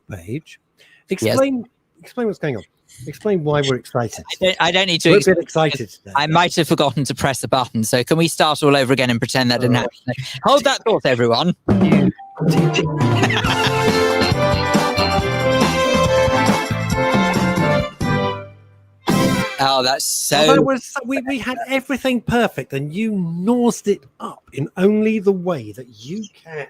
page. Explain what's going on. Explain why we're excited. I don't need to. We're a bit excited today. I might have forgotten to press a button. So can we start all over again and pretend that didn't happen? Hold that thought, everyone. Oh, that's so... We had everything perfect, and you nosed it up in only the way that you can.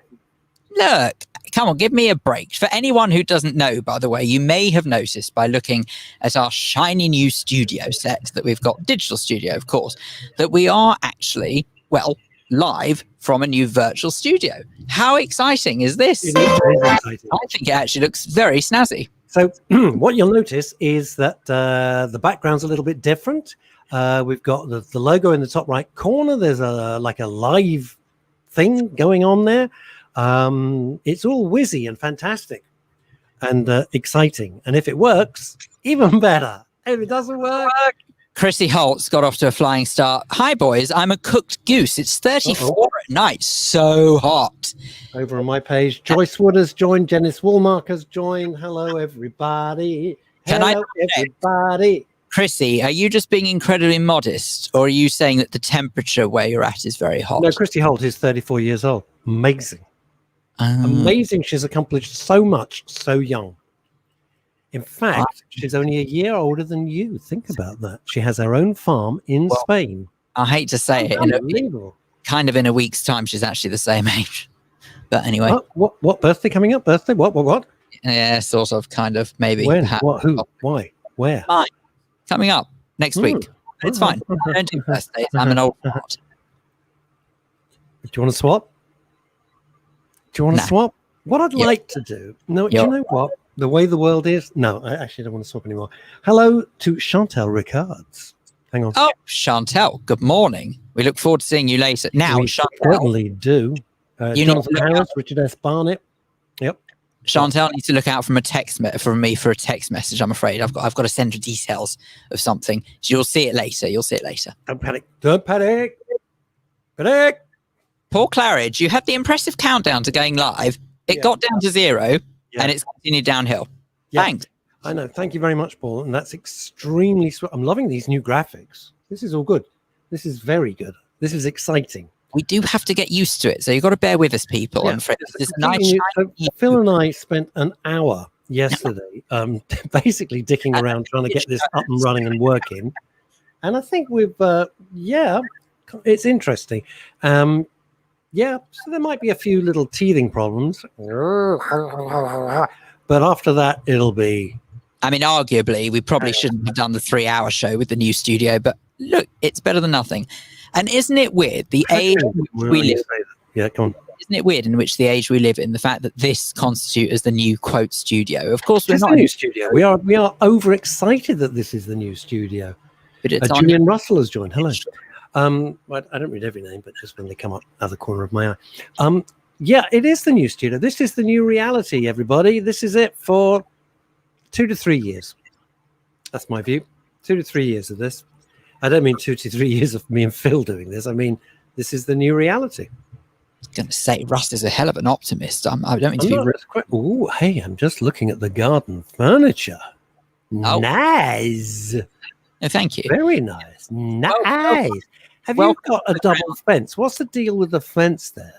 Look, come on, give me a break. For anyone who doesn't know, by the way, you may have noticed by looking at our shiny new studio set that we've got, digital studio, of course, that we are actually, well, live from a new virtual studio. How exciting is this? It is exciting. I think it actually looks very snazzy. So what you'll notice is that the background's a little bit different. We've got the logo in the top right corner. There's a live thing going on there. It's all whizzy and fantastic and exciting. And if it works, even better. If it doesn't work... Chrissy Holtz got off to a flying start. Hi, boys. I'm a cooked goose. It's 34 at night. So hot. Over on my page, Joyce Wood has joined. Janice Woolmark has joined. Hello, everybody. Hello, everybody. Chrissy, are you just being incredibly modest, or are you saying that the temperature where you're at is very hot? No, Christy Holt is 34 years old. Amazing. Amazing. She's accomplished so much so young. In fact, she's only a year older than you. Think about that. She has her own farm in Spain. I hate to say it, kind of in a week's time, she's actually the same age. But anyway. What birthday coming up? Birthday? What? Yeah, sort of, kind of, maybe. When? What? Who? Why? Where? Mine. Coming up next week. It's fine. I don't do birthdays. I'm an old fart. Do you want to swap? Swap? What I'd like to do... No, do you know what? The way the world is... No, I actually don't want to swap anymore. Hello to Chantal Ricards. Hang on. Oh, Chantal, good morning. We look forward to seeing you later. Now, we Chantal... certainly do. Jonathan Harris, Richard S. Barnett. Yep. Chantal needs to look out from me for a text message, I'm afraid. I've got to send her details of something. So you'll see it later. Don't panic. Don't panic. Panic. Paul Claridge, you had the impressive countdown to going live. It got down to 0 and it's continued downhill. Yeah. Thanks. I know. Thank you very much, Paul. And that's extremely sweet. I'm loving these new graphics. This is all good. This is very good. This is exciting. We do have to get used to it. So you've got to bear with us, people. Yeah. And Phil and I spent an hour yesterday basically dicking around trying to get this up and running and working. And I think we've, it's interesting. So there might be a few little teething problems. But after that, it'll be... I mean, arguably, we probably shouldn't have done the 3-hour show with the new studio. But look, it's better than nothing. And isn't it weird, the age we live in? Yeah, come on. Isn't it weird in which the age we live in, the fact that this constitutes as the new quote studio? Of course, we're not a new studio. We are overexcited that this is the new studio. But it's Julian Russell has joined. Hello. I don't read every name, but just when they come up out of the corner of my eye. It is the new studio. This is the new reality, everybody. This is it for 2 to 3 years. That's my view. 2 to 3 years of this. I don't mean 2 to 3 years of me and Phil doing this. I mean, this is the new reality. I was going to say, Russ is a hell of an optimist. I don't mean to be rude. Oh, hey, I'm just looking at the garden furniture. Oh. Nice. No, thank you. Very nice. Nice. Have you got a double fence? What's the deal with the fence there?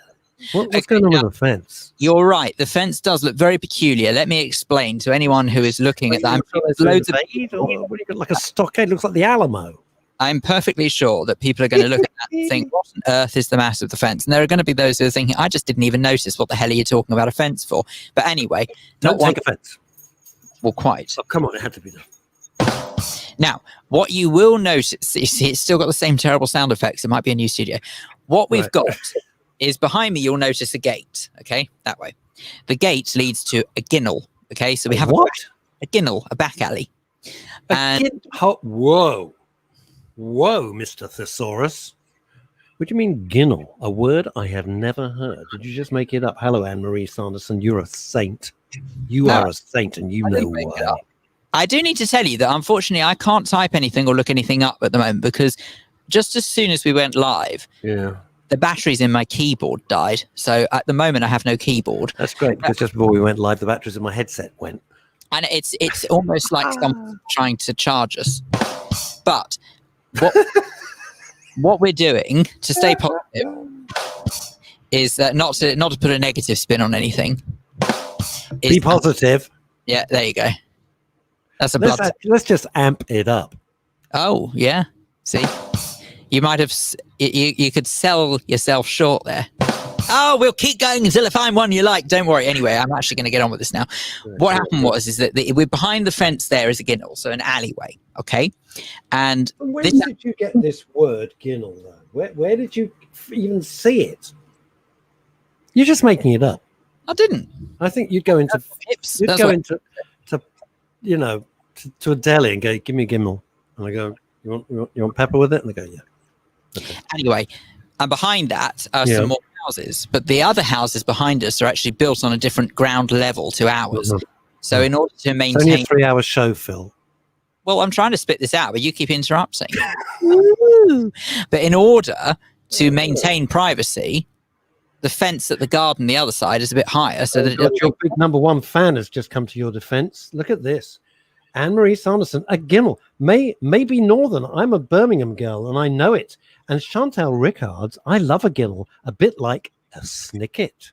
What's going on with the fence? You're right. The fence does look very peculiar. Let me explain to anyone who is looking at that. Loads of what do you got, like a stockade? Looks like the Alamo. I'm perfectly sure that people are going to look at that and think, what on earth is the matter with the fence? And there are going to be those who are thinking, I just didn't even notice. What the hell are you talking about a fence for? But anyway, don't take offense. Well, quite. Oh, come on, it had to be done. Now, what you will notice, you see, it's still got the same terrible sound effects. It might be a new studio. What we've got is behind me, you'll notice a gate, okay? That way. The gate leads to a ginnel, okay? So we have a ginnel, a back alley. Whoa, Mr. Thesaurus. What do you mean ginnel? A word I have never heard. Did you just make it up? Hello, Anne-Marie Sanderson. You're a saint. You are a saint, and you know why. I do need to tell you that, unfortunately, I can't type anything or look anything up at the moment because just as soon as we went live, there the batteries in my keyboard died. So at the moment, I have no keyboard. That's great, because just before we went live, the batteries in my headset went. And it's almost like someone trying to charge us. But what we're doing to stay positive is not to put a negative spin on anything. Be positive. Yeah, there you go. That's a let's just amp it up. Oh, yeah. See? You might have... You could sell yourself short there. Oh, we'll keep going until I find one you like. Don't worry. Anyway, I'm actually going to get on with this now. What happened is that we're behind the fence there is a ginnel, so an alleyway, okay? And when did you get this word ginnel, though? Where did you even see it? You're just making it up. I didn't. I think you'd go into... to a deli and go, give me a ginnel. And I go, you want pepper with it? And they go, yeah. Okay. Anyway, and behind that are some more houses, but the other houses behind us are actually built on a different ground level to ours. Mm-hmm. So in order to maintain... It's only a 3-hour show, Phil. Well, I'm trying to spit this out, but you keep interrupting. But in order to maintain privacy, the fence at the garden the other side is a bit higher. So that your big number one fan has just come to your defense. Look at this. Anne-Marie Sanderson, a ginnel. Maybe Northern. I'm a Birmingham girl, and I know it. And Chantal Rickards, I love a ginnel, a bit like a snicket.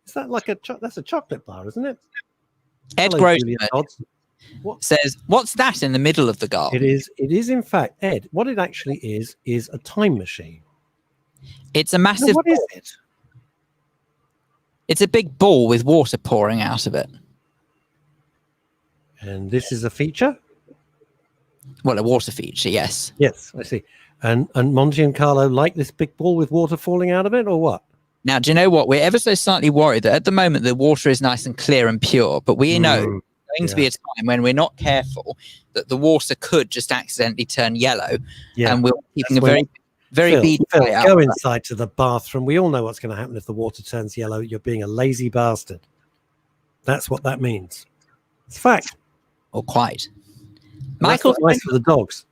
Is that like that's a chocolate bar, isn't it? Ed Grossman says, what's that in the middle of the garden? It is in fact, Ed, what it actually is a time machine. It's a massive... What is it? It's a big ball with water pouring out of it. And this is a feature? Well, a water feature, yes. Yes, I see. And Monty and Carlo like this big ball with water falling out of it, or what? Now, do you know what? We're ever so slightly worried that at the moment the water is nice and clear and pure, but we know there's going to be a time when we're not careful that the water could just accidentally turn yellow, and we're keeping very beady eye out. Go inside to the bathroom. We all know what's going to happen if the water turns yellow. You're being a lazy bastard. That's what that means. It's fact. Or quite. Michael, nice for the dogs.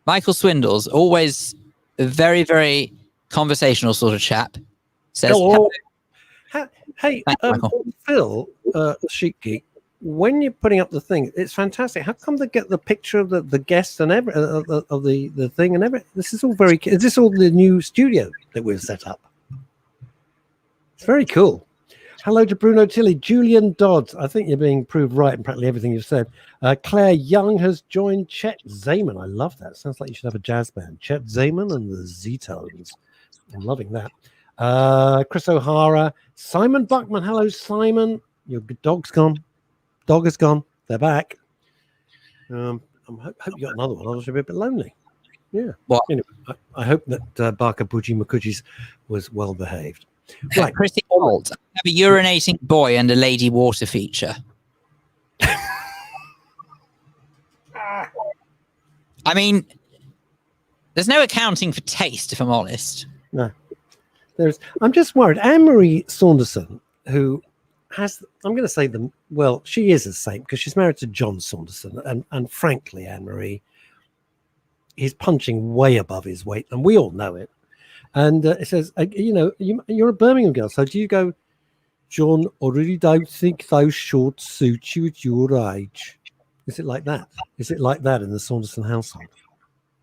Michael Swindles, always a very, very conversational sort of chap. Says, hey, Phil, Chic Geek, when you're putting up the thing, it's fantastic. How come they get the picture of the guest and of the thing and everything? This is all very. Is this all the new studio that we've set up? It's very cool. Hello to Bruno Tilley, Julian Dodds. I think you're being proved right in practically everything you've said. Claire Young has joined. Chet Zaman. I love that. Sounds like you should have a jazz band. Chet Zaman and the Z-Tones. I'm loving that. Chris O'Hara. Simon Buckman. Hello, Simon. Your dog's gone. Dog is gone. They're back. I hope you got another one. I was a bit lonely. Yeah. Well, anyway, I hope that Barker Buji Makuji's was well behaved. Right. Pretty old. I have a urinating boy and a lady water feature. I mean, there's no accounting for taste, if I'm honest. No. I'm just worried. Anne-Marie Saunderson, who has, I'm going to say she is a saint because she's married to John Saunderson. And frankly, Anne-Marie, he's punching way above his weight, and we all know it. And it says, you're a Birmingham girl, so do you go, John, I really don't think those shorts suit you at your age? Is it like that? Is it like that in the Saunderson household?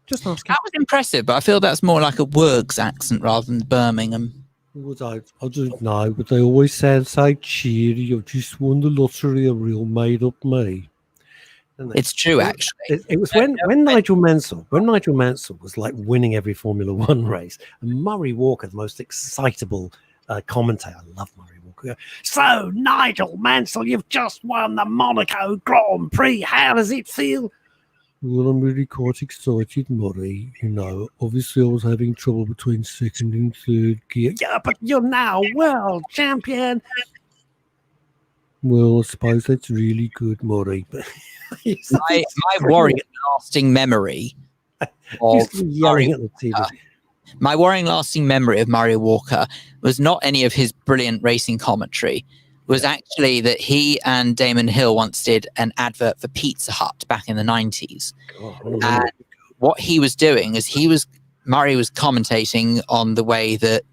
Just asking. That was impressive, but I feel that's more like a Wergs accent rather than Birmingham. I don't know, but they always sound so cheery. I just won the lottery, a real made-up me. It's true, actually. It was when Nigel Mansell was like winning every Formula One race, and Murray Walker, the most excitable commentator. I love Murray Walker. So, Nigel Mansell, you've just won the Monaco Grand Prix. How does it feel? Well, I'm really quite excited, Murray. Obviously I was having trouble between second and third gear. Yeah, but you're now world champion. Well, I suppose that's really good, Murray. But my worrying lasting memory of yelling at the TV. My worrying lasting memory of Murray Walker was not any of his brilliant racing commentary. It was actually that he and Damon Hill once did an advert for Pizza Hut back in the 90s. And what he was doing is he was Murray was commentating on the way that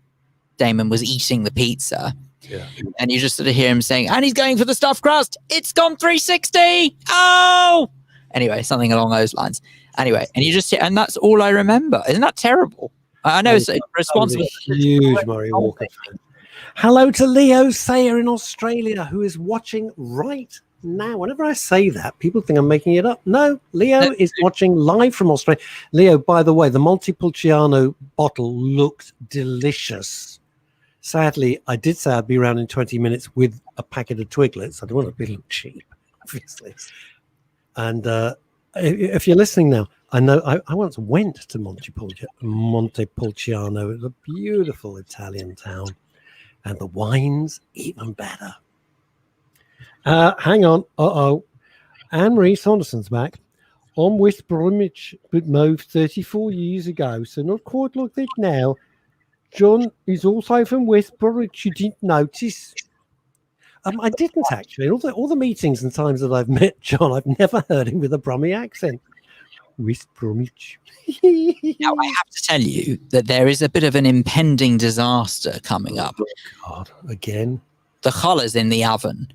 Damon was eating the pizza. Yeah. And you just sort of hear him saying, and he's going for the stuffed crust. It's gone 360. Oh! Anyway, something along those lines. Anyway, and you just, and that's all I remember. Isn't that terrible? I know it's responsible. Huge Murray Walker fan. Hello to Leo Sayer in Australia, who is watching right now. Whenever I say that, people think I'm making it up. No, Leo is watching live from Australia. Leo, by the way, the Montepulciano bottle looked delicious. Sadly, I did say I'd be around in 20 minutes with a packet of Twiglets. I don't want to be look cheap, obviously. And if you're listening now, I know I once went to Montepulciano. It's a beautiful Italian town. And the wine's even better. Hang on. Anne-Marie Saunderson's back. On West Bromwich, but moved 34 years ago, so not quite like that now. John is also from West Bromwich. You didn't notice? I didn't actually. All the meetings and times that I've met John, I've never heard him with a Brummy accent. West Bromwich. Now, I have to tell you that there is a bit of an impending disaster coming up. Oh, God, again? The cholera's in the oven,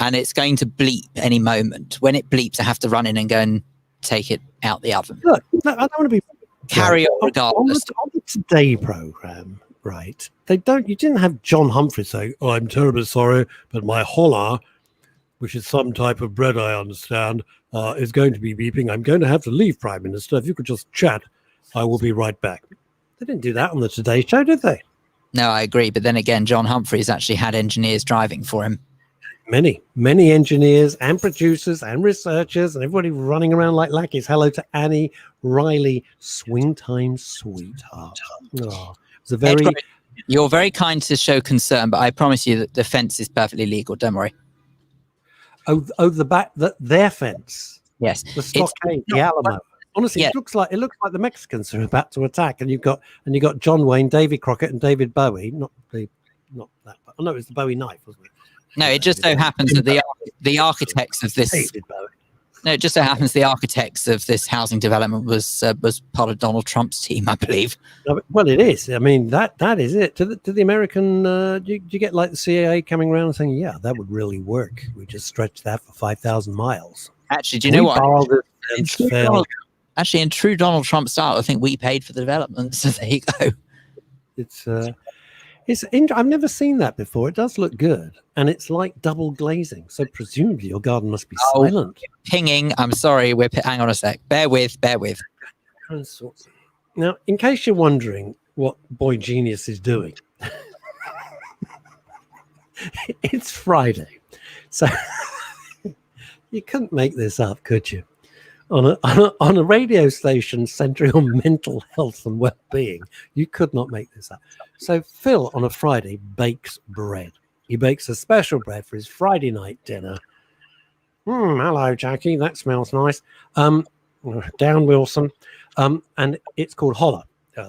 and it's going to bleep any moment. When it bleeps, I have to run in and go and take it out the oven. Look, I don't want to be... Carry on regardless. On the Today programme, right, you didn't have John Humphrey saying, "Oh, I'm terribly sorry, but my holla, which is some type of bread, I understand, is going to be beeping. I'm going to have to leave, Prime Minister. If you could just chat, I will be right back." They didn't do that on the Today Show, did they? No, I agree. But then again, John Humphrey's actually had engineers driving for him. Many engineers and producers and researchers and everybody running around like lackeys. Hello to Annie Riley, swing time sweetheart. Oh, it's a very... You're very kind to show concern, but I promise you that the fence is perfectly legal. Don't worry. Oh, their fence. Yes, the stockade, the Alamo. Honestly, it looks like the Mexicans are about to attack, and you've got John Wayne, Davy Crockett, and David Bowie. Not that. Oh no, it was the Bowie knife, wasn't it? No, it just so happens that the architects of this. No, it just so happens the architects of this housing development was part of Donald Trump's team, I believe. Well, it is. I mean, that is it. To the American, do you get like the CIA coming around and saying, "Yeah, that would really work. We just stretched that for 5,000 miles." Actually, do you know what? In true Donald Trump style, I think we paid for the development. So there you go. I've never seen that before. It does look good, and it's like double glazing. So presumably your garden must be silent. Pinging. I'm sorry. Hang on a sec. Bear with. Now, in case you're wondering what Boy Genius is doing, it's Friday, so you couldn't make this up, could you? On a radio station centering on mental health and well-being, you could not make this up. So Phil, on a Friday, bakes bread. He bakes a special bread for his Friday night dinner. Hello, Jackie. That smells nice. Down Wilson. And it's called Holler,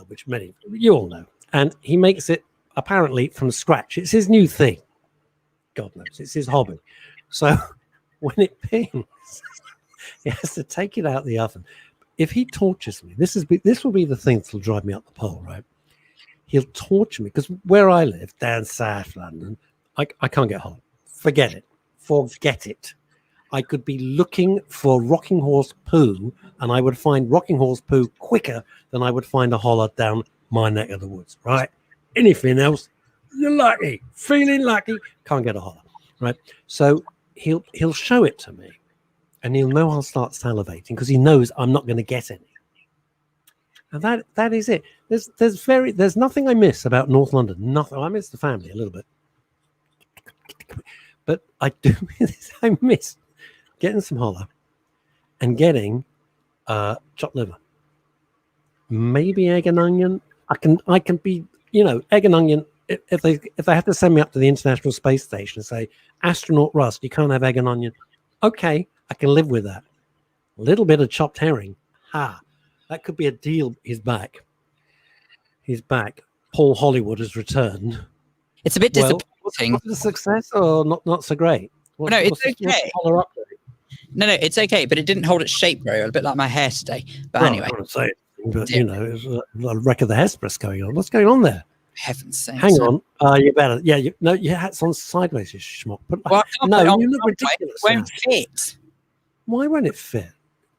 which you all know. And he makes it apparently from scratch. It's his new thing. God knows. It's his hobby. So when it pings, he has to take it out the oven. If he tortures me, this will be the thing that'll drive me up the pole, right? He'll torture me because where I live, down South London, I can't get home. Forget it. I could be looking for rocking horse poo, and I would find rocking horse poo quicker than I would find a holler down my neck of the woods, right? Anything else, you're lucky. Feeling lucky, can't get a holler, right? So he'll show it to me. And he'll know I'll start salivating because he knows I'm not going to get any. And that is it. There's nothing I miss about North London. Nothing. I miss the family a little bit, but I miss getting some holler and getting chopped liver, maybe egg and onion. I can be egg and onion. If they have to send me up to the International Space Station and say, "Astronaut Russ, you can't have egg and onion," okay. I can live with that. A little bit of chopped herring. That could be a deal. He's back. Paul Hollywood has returned. It's a bit disappointing. Was it a success or not so great? It's okay. No, it's okay, but it didn't hold its shape very well. A bit like my hair today. But anyway. I want to say but there's a wreck of the Hesperus going on. What's going on there? Heaven's sake! Hang on, you better. Yeah, your hat's on sideways, you schmuck. But no, you look ridiculous. It won't fit. Why won't it fit?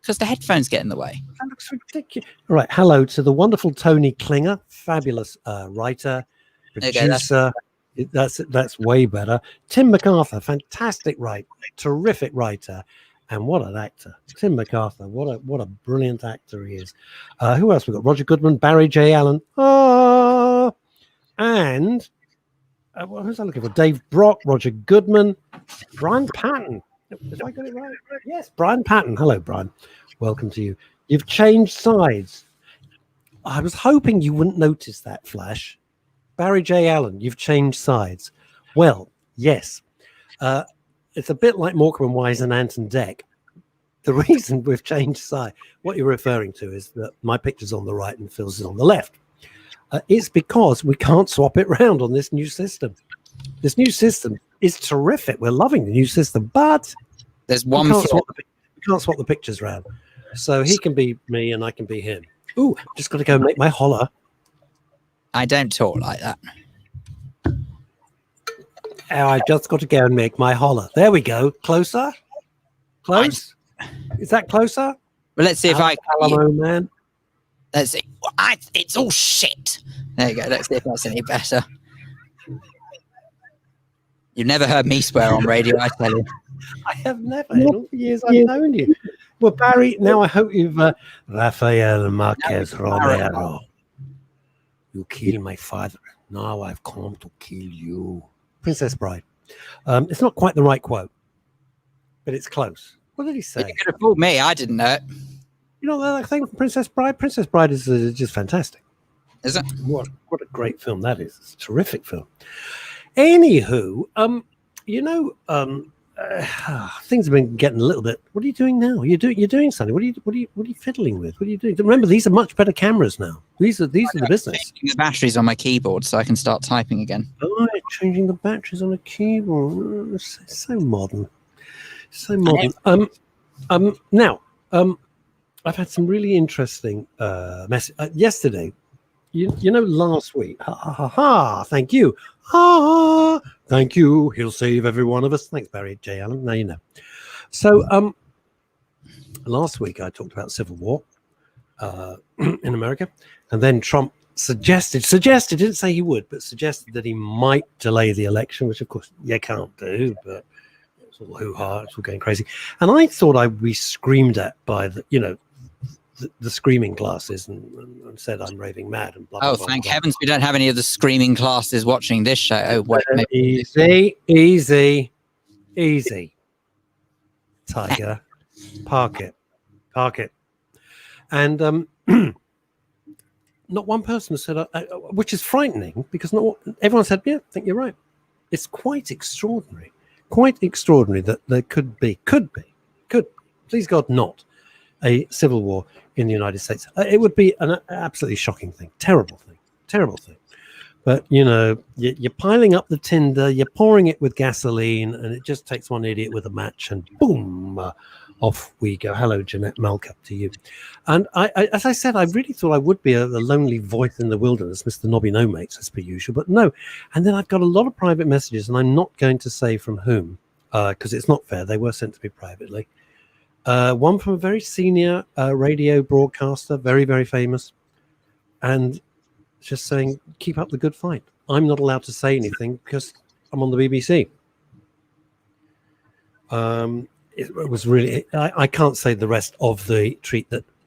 Because the headphones get in the way. That looks ridiculous. Right, hello to the wonderful Tony Klinger, fabulous writer, producer. That's way better. Tim MacArthur, fantastic writer, terrific writer, and what an actor. Tim MacArthur, what a brilliant actor he is. Who else we got? Roger Goodman, Barry J. Allen, and who's I looking for? Dave Brock, Roger Goodman, Brian Patton. Did I get it right? Yes, Brian Patton. Hello, Brian. Welcome to you. You've changed sides. I was hoping you wouldn't notice that, Flash. Barry J. Allen, you've changed sides. Well, yes. It's a bit like Morecambe and Wise and Anton Deck. The reason we've changed sides, what you're referring to is that my picture's on the right and Phil's is on the left. It's because we can't swap it round on this new system. This new system is terrific. We're loving the new system, but there's one we can't swap the pictures round. So he can be me and I can be him. Ooh, just got to go make my holler. I don't talk like that. Oh, I just got to go and make my holler. There we go. Closer? Close? Is that closer? Well, let's see if I can. Hello, man. Let's see. It's all shit. There you go. Let's see if that's any better. You've never heard me swear on radio, I tell you. I have never. In all the years I've known you. Well, Barry, now I hope you've... Rafael Marquez Romero. You killed my father. Now I've come to kill you. Princess Bride. It's not quite the right quote, but it's close. What did he say? You could have fooled me. I didn't know it. You know that thing from Princess Bride? Princess Bride is just fantastic. Is it? What a great film that is. It's a terrific film. Anywho, things have been getting a little bit. What are you doing now? You're doing something. What are you fiddling with? What are you doing? Remember, these are much better cameras now. These are the business. Changing the batteries on my keyboard so I can start typing again. Oh, changing the batteries on a keyboard. So modern. So modern. Now, I've had some really interesting message yesterday. You know, last week. Thank you. Thank you. He'll save every one of us. Thanks, Barry J. Allen. Now you know. So, last week I talked about civil war in America, and then Trump suggested, didn't say he would, but suggested that he might delay the election, which of course you can't do, but it's all hoo-ha, it's all going crazy. And I thought I'd be screamed at by the screaming classes and said I'm raving mad and blah, blah, blah. Thank heavens we don't have any of the screaming classes watching this show. Oh, wait. Easy. Tiger. Park it. And not one person said, which is frightening because everyone said, yeah, I think you're right. It's quite extraordinary that there could be, please God, not a civil war in the United States. It would be an absolutely shocking thing, terrible thing. But, you're piling up the tinder, you're pouring it with gasoline, and it just takes one idiot with a match, and boom, off we go. Hello, Jeanette Malcup, to you. And I, as I said, I really thought I would be a lonely voice in the wilderness, Mr. Nobby No Mates, as per usual, but no. And then I've got a lot of private messages, and I'm not going to say from whom, because it's not fair. They were sent to me privately. One from a very senior radio broadcaster, very, very famous, and just saying, keep up the good fight. I'm not allowed to say anything because I'm on the BBC. It was really, I can't say the rest of the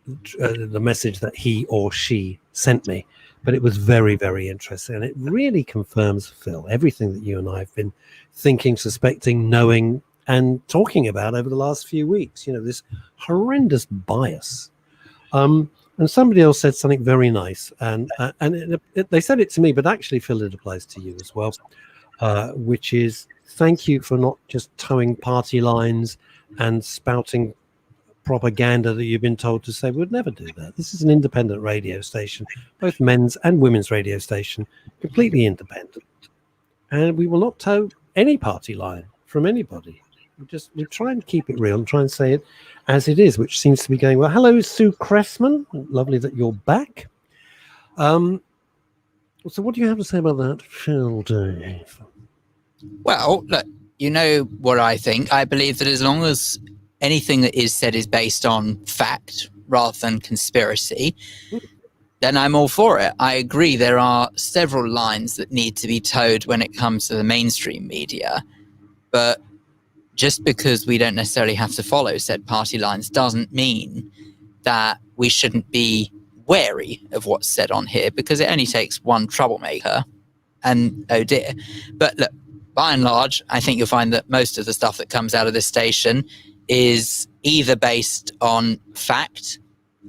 the message that he or she sent me, but it was very, very interesting. And it really confirms, Phil, everything that you and I have been thinking, suspecting, knowing, and talking about over the last few weeks, this horrendous bias. And somebody else said something very nice, and they said it to me, but actually, Phil, it applies to you as well, which is thank you for not just towing party lines and spouting propaganda that you've been told to say. We would never do that. This is an independent radio station, both men's and women's radio station, completely independent. And we will not tow any party line from anybody. We try and keep it real and try and say it as it is, which seems to be going well. Hello, Sue Cressman. Lovely that you're back. So what do you have to say about that, Phil Dave? Well, look, you know what I think. I believe that as long as anything that is said is based on fact rather than conspiracy, then I'm all for it. I agree there are several lines that need to be towed when it comes to the mainstream media, but just because we don't necessarily have to follow said party lines doesn't mean that we shouldn't be wary of what's said on here, because it only takes one troublemaker and oh dear. But look, by and large, I think you'll find that most of the stuff that comes out of this station is either based on fact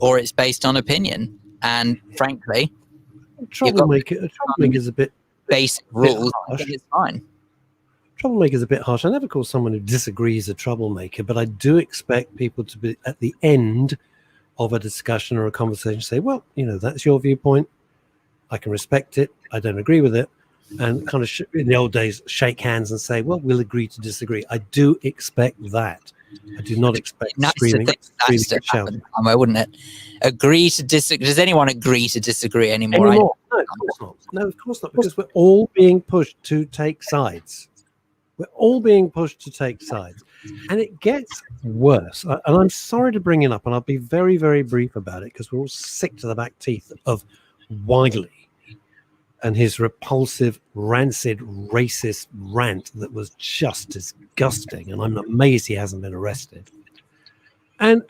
or it's based on opinion. And frankly, troublemaker's a bit basic rules. I think it's fine. Troublemaker's a bit harsh. I never call someone who disagrees a troublemaker, but I do expect people to be at the end of a discussion or a conversation say, well, that's your viewpoint. I can respect it. I don't agree with it. And kind of in the old days, shake hands and say, well, we'll agree to disagree. I do expect that. I do not expect screaming and shouting. Wouldn't it? Agree to disagree. Does anyone agree to disagree anymore? No, of course not. No, of course not. Because we're all being pushed to take sides. We're all being pushed to take sides. And it gets worse. And I'm sorry to bring it up, and I'll be very, very brief about it, because we're all sick to the back teeth of Wiley and his repulsive, rancid, racist rant that was just disgusting. And I'm amazed he hasn't been arrested. And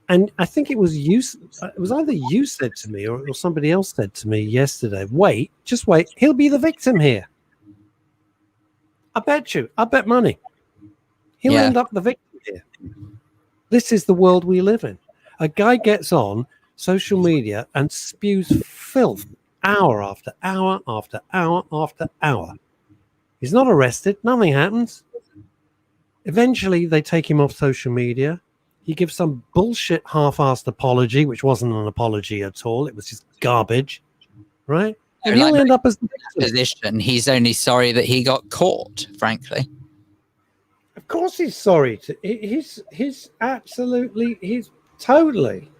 I think it was either you said to me or somebody else said to me yesterday, just wait, he'll be the victim here. I bet money. He'll end up the victim here. This is the world we live in. A guy gets on social media and spews filth hour after hour after hour after hour. He's not arrested. Nothing happens. Eventually, they take him off social media. He gives some bullshit half-assed apology, which wasn't an apology at all. It was just garbage, right? And he'll end up as the position. He's only sorry that he got caught, frankly. Of course he's sorry. He's totally.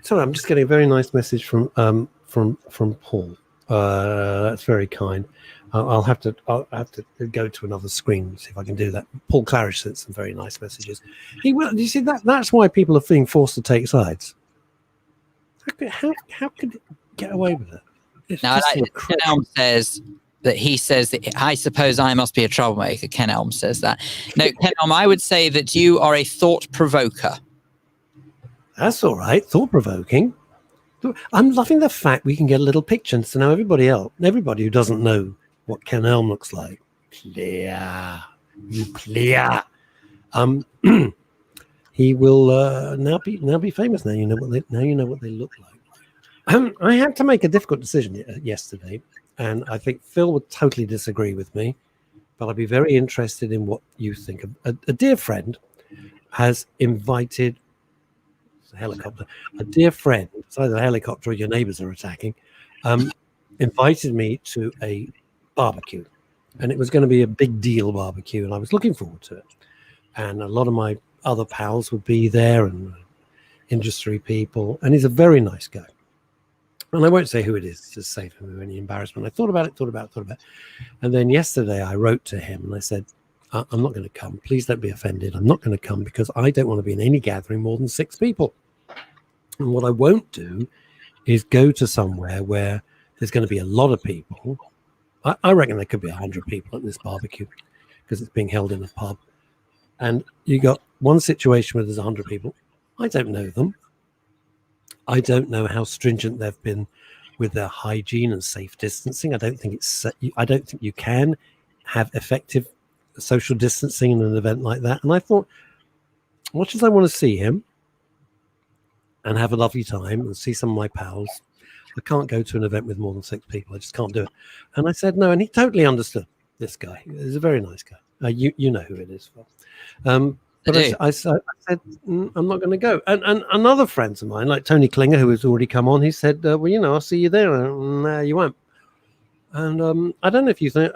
Sorry, I'm just getting a very nice message from Paul. That's very kind. I'll have to go to another screen and see if I can do that. Paul Claridge sent some very nice messages. You see that's why people are being forced to take sides. How could it get away with it? Now, Ken Elm says that I suppose I must be a troublemaker. Ken Elm says that. No, Ken Elm, I would say that you are a thought provoker. That's all right. Thought provoking. I'm loving the fact we can get a little picture to know everybody who doesn't know what Ken Elm looks like. Clear. He will now be famous. Now you know what they look like. I had to make a difficult decision yesterday, and I think Phil would totally disagree with me, but I'd be very interested in what you think. A dear friend has invited a helicopter. A dear friend, it's either a helicopter or your neighbors are attacking, invited me to a barbecue, and it was going to be a big deal barbecue, and I was looking forward to it. And a lot of my other pals would be there, and industry people, and he's a very nice guy. And I won't say who it is to save him any embarrassment. I thought about it. And then yesterday I wrote to him and I said, I'm not going to come. Please don't be offended. I'm not going to come because I don't want to be in any gathering more than 6 people. And what I won't do is go to somewhere where there's going to be a lot of people. I reckon there could be 100 people at this barbecue because it's being held in a pub. And you got one situation where there's 100 people. I don't know them. I don't know how stringent they've been with their hygiene and safe distancing. I don't think you can have effective social distancing in an event like that. And I thought, much as I want to see him and have a lovely time and see some of my pals, I can't go to an event with more than 6 people. I just can't do it. And I said no, and he totally understood. This guy is a very nice guy. You know who it is, Phil. But I said, I'm not going to go. And another friend of mine, like Tony Klinger, who has already come on, he said, I'll see you there. No, you won't. And I don't know if you think,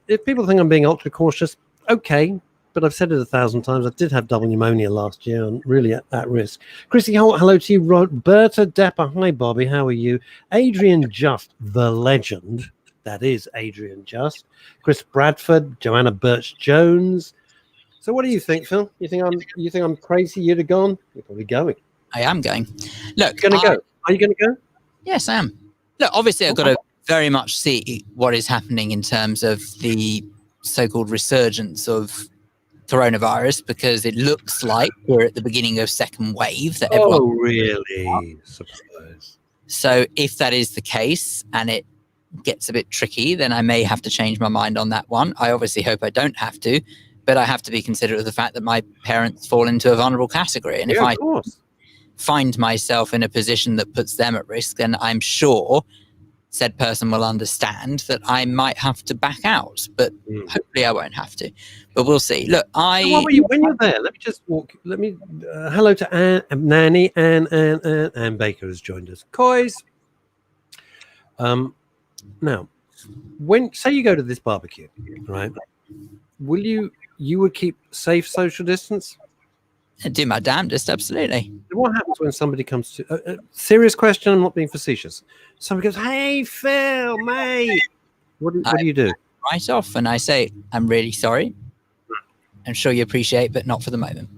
if people think I'm being ultra cautious, okay, but I've said it 1,000 times. I did have double pneumonia last year and really at risk. Chrissy Holt, hello to you. Roberta Depper, hi, Bobby. How are you? Adrian Just, the legend. That is Adrian Just. Chris Bradford, Joanna Birch-Jones. So what do you think, Phil? You think I'm crazy? You'd have gone? You're probably going. I am going. Look, You're going to go. Are you going to go? Yes, I am. Look, obviously, I've got to very much see what is happening in terms of the so-called resurgence of coronavirus, because it looks like we're at the beginning of second wave. That everyone really? Suppose. So if that is the case and it gets a bit tricky, then I may have to change my mind on that one. I obviously hope I don't have to, but I have to be considerate of the fact that my parents fall into a vulnerable category. And if I find myself in a position that puts them at risk, then I'm sure said person will understand that I might have to back out, but hopefully I won't have to. But we'll see. Look, when you're there, let me just walk. Hello to Nanny. Anne Baker has joined us. Coys. Now, say you go to this barbecue, right? Will you would keep safe social distance? I do my damnedest, absolutely. What happens when somebody comes to serious question? I'm not being facetious. Somebody goes, "Hey, Phil, mate." What do you do? Right off, and I say, "I'm really sorry. I'm sure you appreciate, but not for the moment."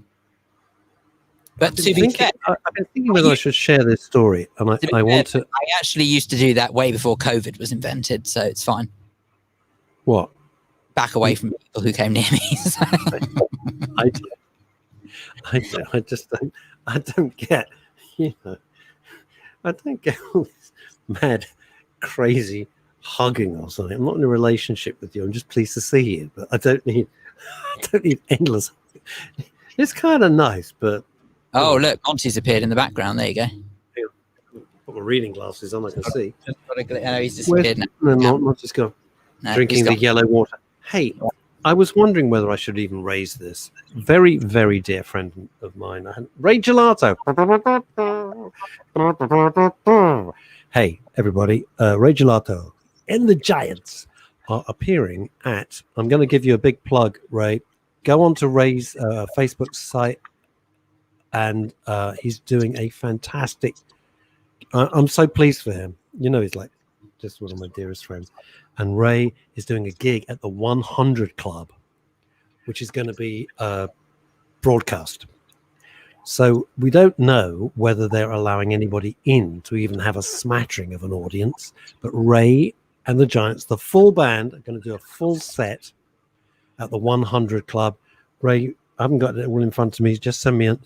But to be fair, I've been thinking whether I should share this story, and I want to. I actually used to do that way before COVID was invented, so it's fine. What? Back away from people who came near me. I just don't. I don't get. I don't get all this mad, crazy hugging or something. I'm not in a relationship with you. I'm just pleased to see you, but I don't need endless. It's kind of nice, but. Oh, look, Monty's appeared in the background. There you go. Put my reading glasses on, I can see. No, he's disappeared now. No, Monty's gone. Drinking the yellow water. Hey, I was wondering whether I should even raise this. Very, very dear friend of mine, Ray Gelato. Hey, everybody. Ray Gelato and the Giants are appearing at, I'm going to give you a big plug, Ray. Go on to Ray's Facebook site, and he's doing a fantastic. I'm so pleased for him. He's like just one of my dearest friends. And Ray is doing a gig at the 100 Club, which is going to be broadcast. So we don't know whether they're allowing anybody in to even have a smattering of an audience. But Ray and the Giants, the full band, are going to do a full set at the 100 Club. Ray, I haven't got it all in front of me. Just send me a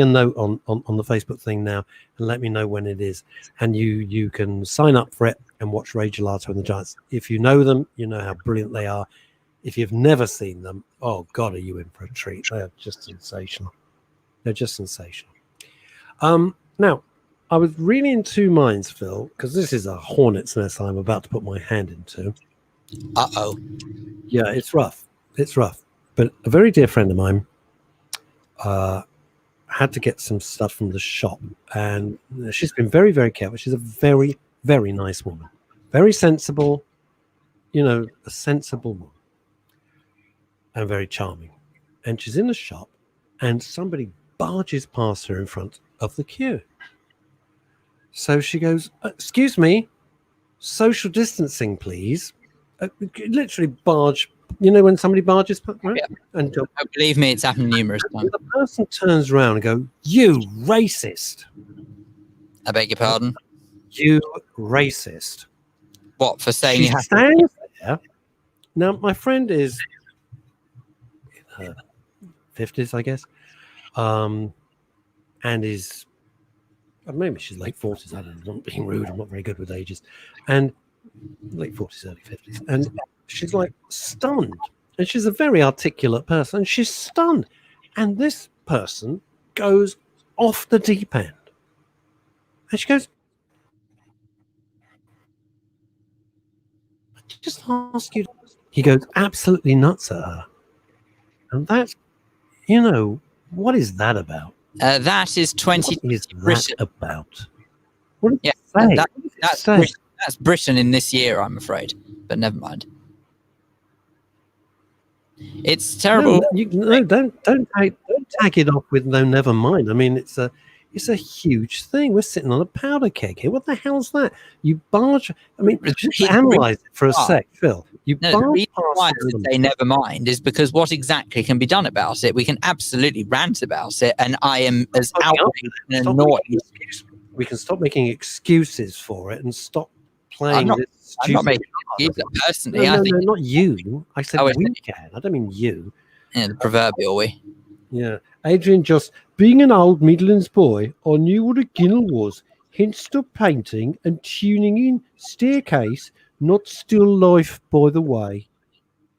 note on the Facebook thing now and let me know when it is. And you can sign up for it and watch Ray Gelato and the Giants. If you know them, you know how brilliant they are. If you've never seen them, oh God, are you in for a treat? They are just sensational. They're just sensational. Now, I was really in two minds, Phil, because this is a hornet's nest I'm about to put my hand into. Uh-oh. Yeah, it's rough. It's rough. But a very dear friend of mine had to get some stuff from the shop, and she's been very, very careful. She's a very, very nice woman, very sensible, a sensible woman, and very charming. And she's in the shop, and somebody barges past her in front of the queue. So she goes, "Excuse me, social distancing, please." Literally barge. When somebody barges, right? Yeah. And believe me, it's happened numerous times. The person turns around and goes, "You racist!" I beg your pardon. You racist! What, for saying she you have stands there? Now, my friend is in her 50s, I guess, and is maybe she's late 40s. I don't know. I'm not being rude. I'm not very good with ages, and late 40s, early 50s, and she's like stunned, and she's a very articulate person. She's stunned, and this person goes off the deep end, and she goes, "I just ask you." He goes absolutely nuts at her, and that's, what is that about? That is 20. What is that about? What yeah, that's Britain in this year, I'm afraid. But never mind. It's terrible. Don't tag it off with no, never mind. I mean, it's a huge thing. We're sitting on a powder keg here. What the hell's that? You barge. I mean, just analyze it for a sec, Phil. The reason why I say never mind is because what exactly can be done about it? We can absolutely rant about it, and I am as outraged and annoyed. We can stop making excuses for it and stop playing this. I'm not making excuses personally. No, not you. I said we can. I don't mean you. Yeah, the proverbial we. Yeah. Adrian, just being an old Midlands boy, I knew what a ginnel was. Hence stop painting and tuning in staircase, not still life, by the way.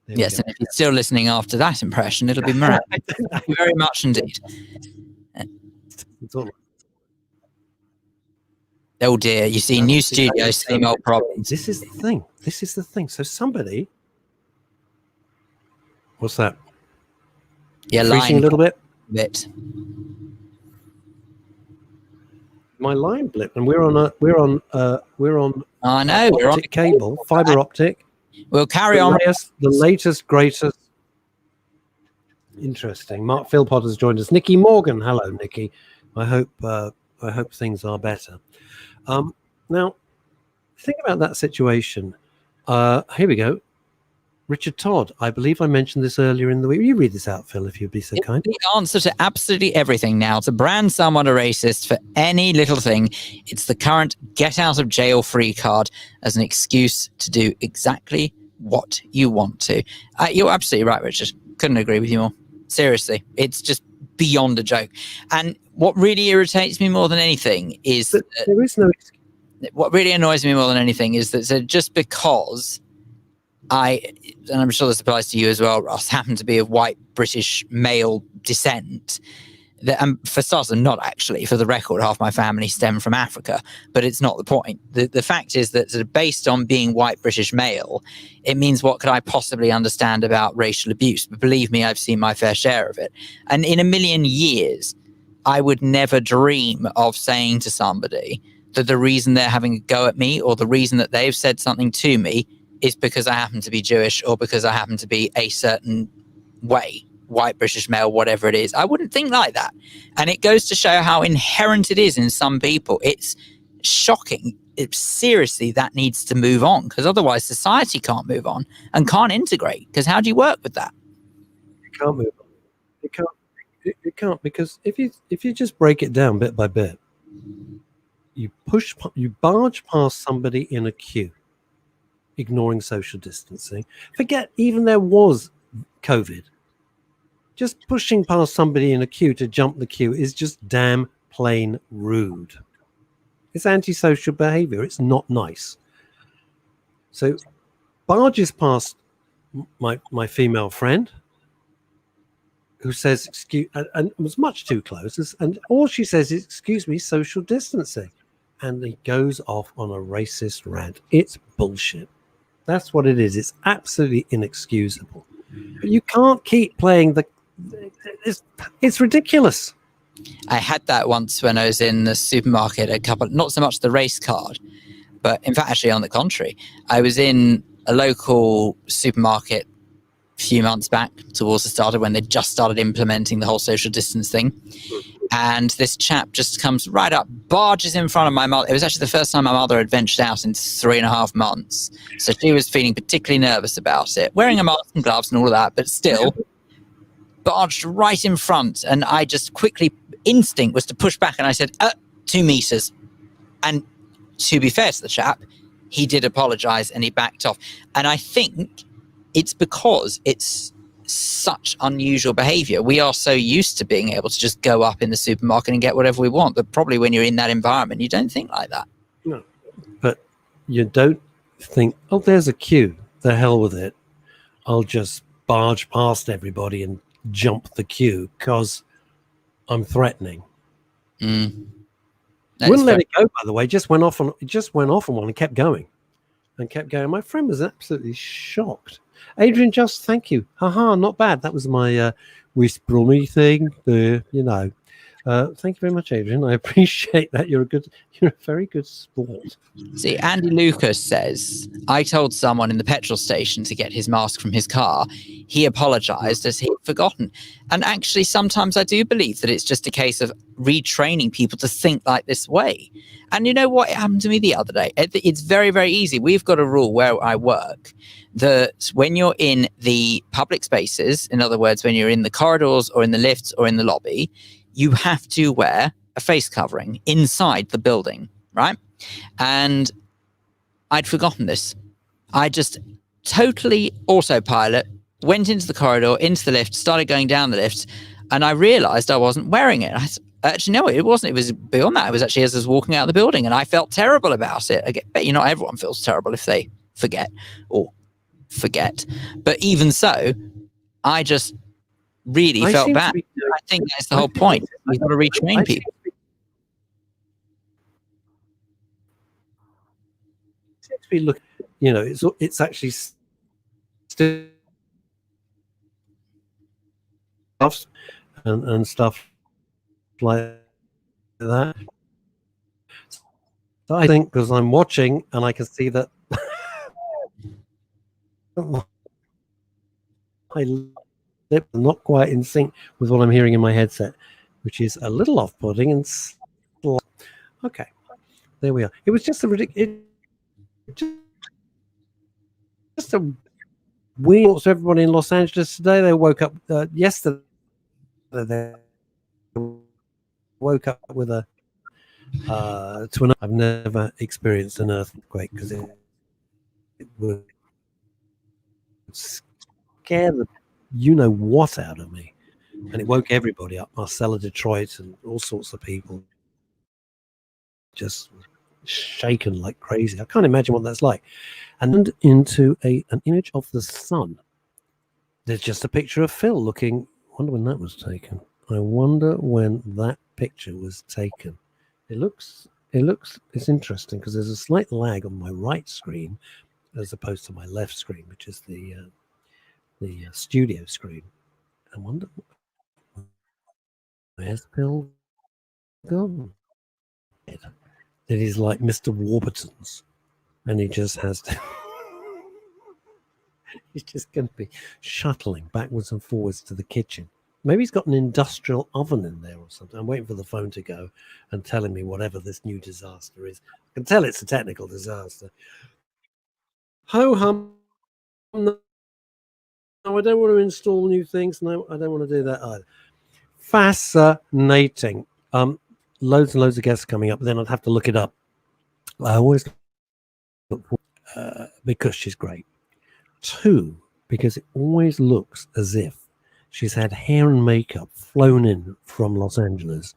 Yes, and if you're still listening after that impression, it'll be mad. Thank you very much indeed. Oh dear, you see, new studios, same old problems. This is the thing. So somebody... What's that? Yeah, freezing a little bit. My line blipped, and we're on. I know we're on cable, fiber optic. We'll carry on. The latest, greatest. Interesting. Mark Philpott has joined us. Nikki Morgan, hello, Nikki. I hope things are better. Now, think about that situation. Here we go. Richard Todd, I believe I mentioned this earlier in the week. Will you read this out, Phil, if you'd be so kind? The answer to absolutely everything now, to brand someone a racist for any little thing, it's the current get out of jail free card as an excuse to do exactly what you want to. You're absolutely right, Richard. Couldn't agree with you more. Seriously, it's just beyond a joke. And what really irritates me more than anything is that there is no excuse. What really annoys me more than anything is that just because and I'm sure this applies to you as well, Russ, happen to be of white British male descent. For starters, not actually. For the record, half my family stem from Africa, but it's not the point. The fact is that sort of based on being white British male, it means what could I possibly understand about racial abuse? But believe me, I've seen my fair share of it. And in a million years, I would never dream of saying to somebody that the reason they're having a go at me or the reason that they've said something to me is because I happen to be Jewish or because I happen to be a certain way, white British male, whatever it is. I wouldn't think like that. And it goes to show how inherent it is in some people. It's shocking. Seriously, that needs to move on, because otherwise society can't move on and can't integrate. Because how do you work with that? It can't move on. It can't, because if you just break it down bit by bit, you barge past somebody in a queue, ignoring social distancing. Forget even there was COVID. Just pushing past somebody in a queue to jump the queue is just damn plain rude. It's antisocial behavior. It's not nice. So barges past my female friend, who says excuse, and was much too close, and all she says is, excuse me, social distancing. And he goes off on a racist rant. It's bullshit. That's what it is. It's absolutely inexcusable. But you can't keep playing it's ridiculous. I had that once when I was in the supermarket, not so much the race card, but in fact, actually on the contrary, I was in a local supermarket a few months back towards the start of when they just started implementing the whole social distance thing. And this chap just comes right up, barges in front of my mother. It was actually the first time my mother had ventured out in 3.5 months. So she was feeling particularly nervous about it, wearing a mask and gloves and all of that, but still barged right in front. And I just quickly, instinct was to push back. And I said, 2 meters. And to be fair to the chap, he did apologize and he backed off. And I think it's because it's such unusual behavior. We are so used to being able to just go up in the supermarket and get whatever we want, but probably when you're in that environment, you don't think like that. No, but you don't think, oh, there's a queue, the hell with it, I'll just barge past everybody and jump the queue because I'm threatening. Wouldn't let it go, by the way. Just went off on one and kept going. My friend was absolutely shocked. Adrian, just thank you. Haha, not bad. That was my West Brommy thing. Thank you very much, Adrian. I appreciate that. You're a very good sport. See, Andy Lucas says, I told someone in the petrol station to get his mask from his car. He apologized as he'd forgotten. And actually, sometimes I do believe that it's just a case of retraining people to think like this way. And you know what happened to me the other day? It's very, very easy. We've got a rule where I work that when you're in the public spaces, in other words, when you're in the corridors or in the lifts or in the lobby, you have to wear a face covering inside the building, right? And I'd forgotten this. I just totally autopilot, went into the corridor, into the lift, started going down the lift, and I realized I wasn't wearing it. Actually, no, it wasn't. It was beyond that. It was actually as I was walking out of the building, and I felt terrible about it. I bet you not everyone feels terrible if they forget. But even so, I just really felt bad. I think that's the whole point. We've got to retrain people. We look, it's actually still and stuff like that. So I think because I'm watching and I can see that my lips are not quite in sync with what I'm hearing in my headset, which is a little off-putting and okay. There we are. It was just just a weird thoughts to everybody in Los Angeles today. They woke up yesterday. They woke up with I've never experienced an earthquake because it would scare the what out of me, and it woke everybody up. Marcella, Detroit, and all sorts of people just shaken like crazy. I can't imagine what that's like. And into an image of the sun. There's just a picture of Phil looking. Wonder when that was taken. I wonder when that picture was taken. It's interesting because there's a slight lag on my right screen as opposed to my left screen, which is the studio screen. I wonder where's Phil gone. It is like Mr. Warburton's, and he just has to. He's just going to be shuttling backwards and forwards to the kitchen. Maybe he's got an industrial oven in there or something. I'm waiting for the phone to go and telling me whatever this new disaster is. I can tell it's a technical disaster. Ho hum. No, I don't want to install new things. No, I don't want to do that either. Fascinating. Loads and loads of guests coming up, but then I'd have to look it up. I always look for, because she's great. 2, because it always looks as if she's had hair and makeup flown in from Los Angeles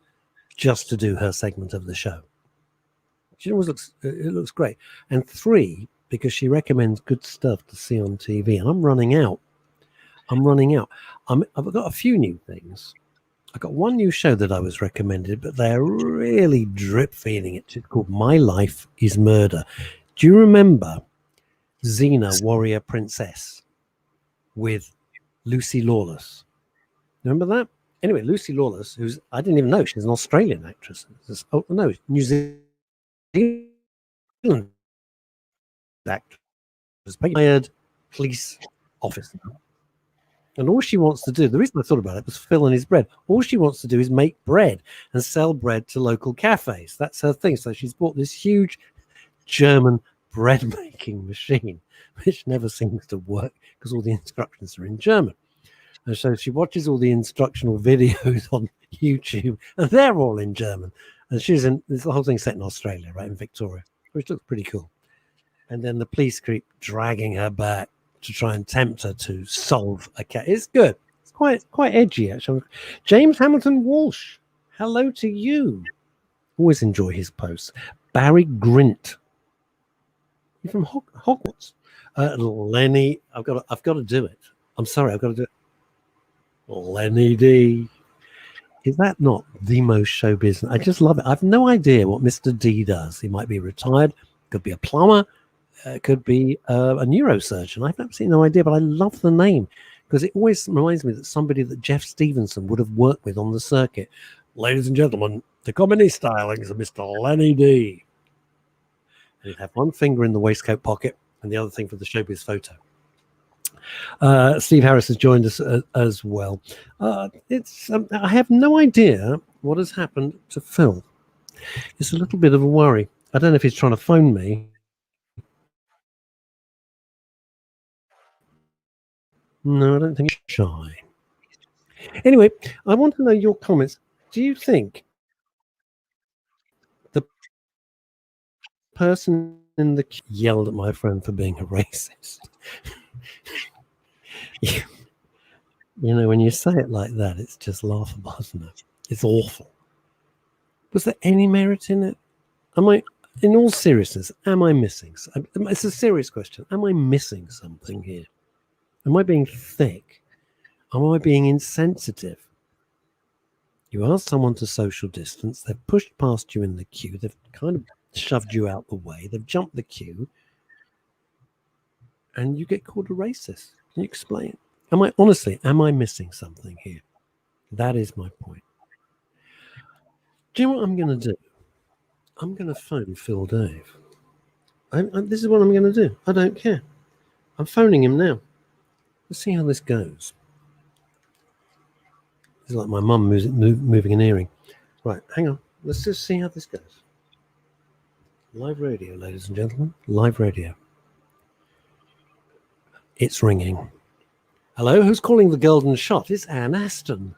just to do her segment of the show. She always looks great. And 3, because she recommends good stuff to see on TV. And I'm running out. I've got a few new things. I got one new show that I was recommended, but they're really drip feeding it. It's called My Life is Murder. Do you remember Xena, Warrior Princess with Lucy Lawless? Remember that? Anyway, Lucy Lawless, who's, I didn't even know, she's an Australian actress. Oh, no, New Zealand actress. Retired police officer. And all she wants to do, the reason I thought about it was Phil and his bread. All she wants to do is make bread and sell bread to local cafes. That's her thing. So she's bought this huge German bread making machine, which never seems to work because all the instructions are in German. And so she watches all the instructional videos on YouTube, and they're all in German. And she's in, this the whole thing set in Australia, right, in Victoria, which looks pretty cool. And then the police keep dragging her back to try and tempt her to solve a case. It's good. It's quite edgy, actually. James Hamilton Walsh, hello to you. Always enjoy his posts. Barry Grint, you're from Hogwarts. Lenny, I've got to do it. I'm sorry, I've got to do it. Lenny D. Is that not the most show business? I just love it. I've no idea what Mr. D does. He might be retired, could be a plumber, could be a neurosurgeon. I've absolutely no idea, but I love the name because it always reminds me that somebody that Jeff Stevenson would have worked with on the circuit. Ladies and gentlemen, the comedy stylings of Mr. Lenny D. And he'd have one finger in the waistcoat pocket and the other thing for the showbiz photo. Steve Harris has joined us as well. I have no idea what has happened to Phil. It's a little bit of a worry. I don't know if he's trying to phone me. No, I don't think he's shy. Anyway, I want to know your comments. Do you think the person in the queue yelled at my friend for being a racist? You know, when you say it like that, it's just laughable, isn't it? It's awful. Was there any merit in it? In all seriousness, am I missing? It's a serious question. Am I missing something here? Am I being thick? Am I being insensitive? You ask someone to social distance, they've pushed past you in the queue, they've kind of shoved you out the way, they've jumped the queue, and you get called a racist. Can you explain? Am I missing something here? That is my point. Do you know what I'm going to do? I'm going to phone Phil Dave. This is what I'm going to do. I don't care. I'm phoning him now. Let's see how this goes. It's like my mum moving an earring. Right, hang on. Let's just see how this goes. Live radio, ladies and gentlemen. Live radio. It's ringing. Hello, who's calling the golden shot? It's Anne Aston.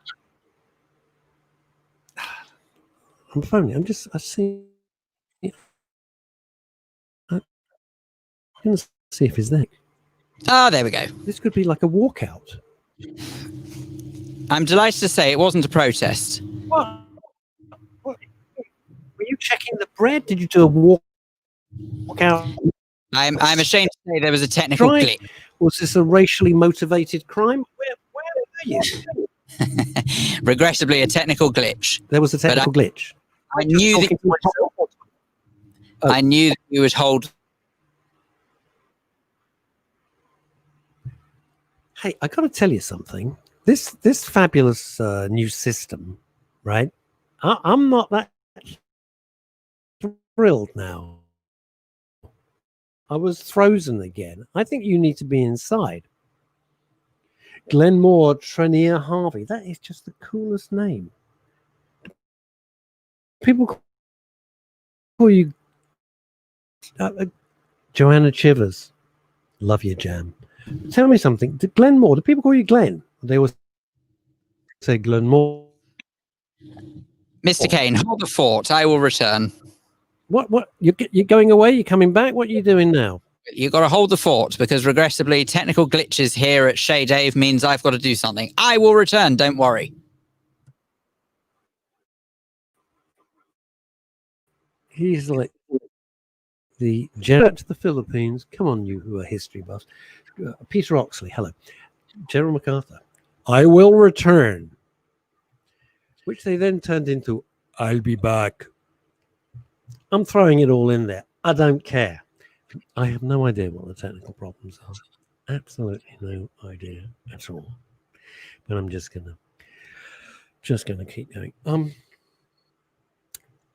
I'm phoning. I see. I'm going to see if he's there. Ah, there we go. This could be like a walkout. I'm delighted to say it wasn't a protest. What? Were you checking the bread? Did you do a walkout? I'm ashamed to say there was a technical glitch. Was this a racially motivated crime? Where were you? Regrettably, a technical glitch. There was a technical glitch. I knew that you would hold. Hey, I got to tell you something. This fabulous new system, right? I'm not that thrilled now. I was frozen again. I think you need to be inside. Glenmore Trenier Harvey. That is just the coolest name. People call you Joanna Chivers. Love your jam. Tell me something. Glenmore, do people call you Glenn? They always say Glenmore. Mr. Kane, hold the fort. I will return. What? You're going away? You're coming back? What are you doing now? You've got to hold the fort because regrettably technical glitches here at Shay Dave means I've got to do something. I will return. Don't worry. He's like the general to the Philippines. Come on, you who are history buffs. Peter Oxley, hello. General MacArthur, I will return. Which they then turned into, I'll be back. I'm throwing it all in there. I don't care. I have no idea what the technical problems are. Absolutely no idea at all. But I'm just gonna keep going.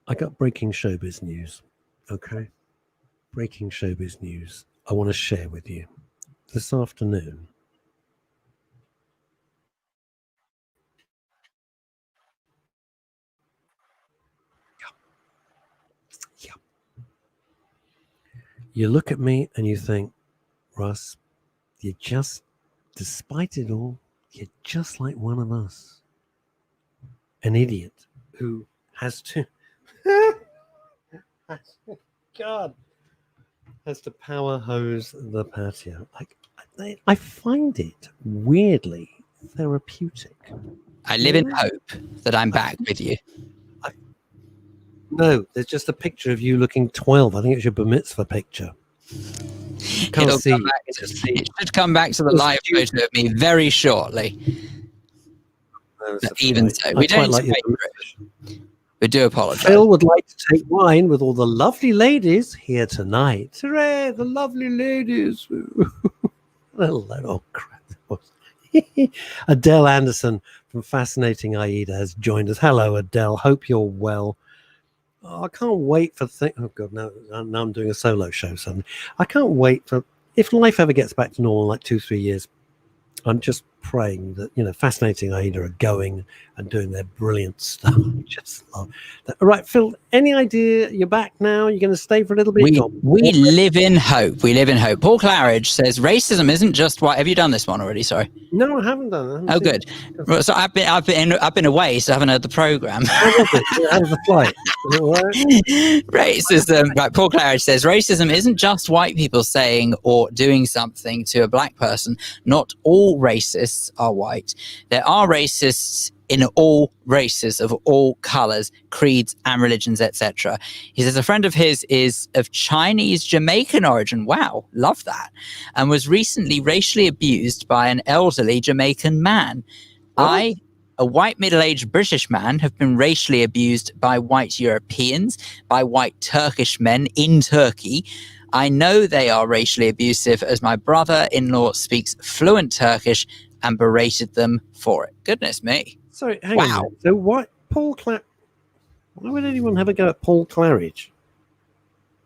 I got breaking showbiz news. Okay. Breaking showbiz news. I want to share with you this afternoon. Yeah. You look at me and you think, Russ, despite it all, you're just like one of us. An idiot who has to has to power hose the patio. I find it weirdly therapeutic. I live in hope that I'm back with you. No, there's just a picture of you looking 12. I think it's your bar mitzvah picture. It should come back to the live photo of me very shortly. No, even so, we don't like we do apologize. Phil would like to take wine with all the lovely ladies here tonight. Hooray, the lovely ladies. Oh, crap. Adele Anderson from Fascinating Aida has joined us. Hello, Adele. Hope you're well. Oh, I can't wait for oh god, now I'm doing a solo show suddenly. I can't wait for if life ever gets back to normal in like 2-3 years. I'm just praying that Fascinating Aida are going and doing their brilliant stuff. Just love that. All right, Phil, any idea you're back now? You're going to stay for a little bit? We live in hope. We live in hope. Paul Claridge says racism isn't just white. Have you done this one already? Sorry. No, I haven't done that. Oh, good. Well, so I've been away, so I haven't heard the program. How was it? How was the flight? All right? Racism. Right, Paul Claridge says racism isn't just white people saying or doing something to a black person. Not all racists are white. There are racists in all races of all colors, creeds and religions, etc. He says a friend of his is of Chinese Jamaican origin. Wow, love that. And was recently racially abused by an elderly Jamaican man. What? A white middle-aged British man, have been racially abused by white Europeans, by white Turkish men in Turkey. I know they are racially abusive as my brother-in-law speaks fluent Turkish and berated them for it. Goodness me. Sorry, hang on. So why would anyone have a go at Paul Claridge?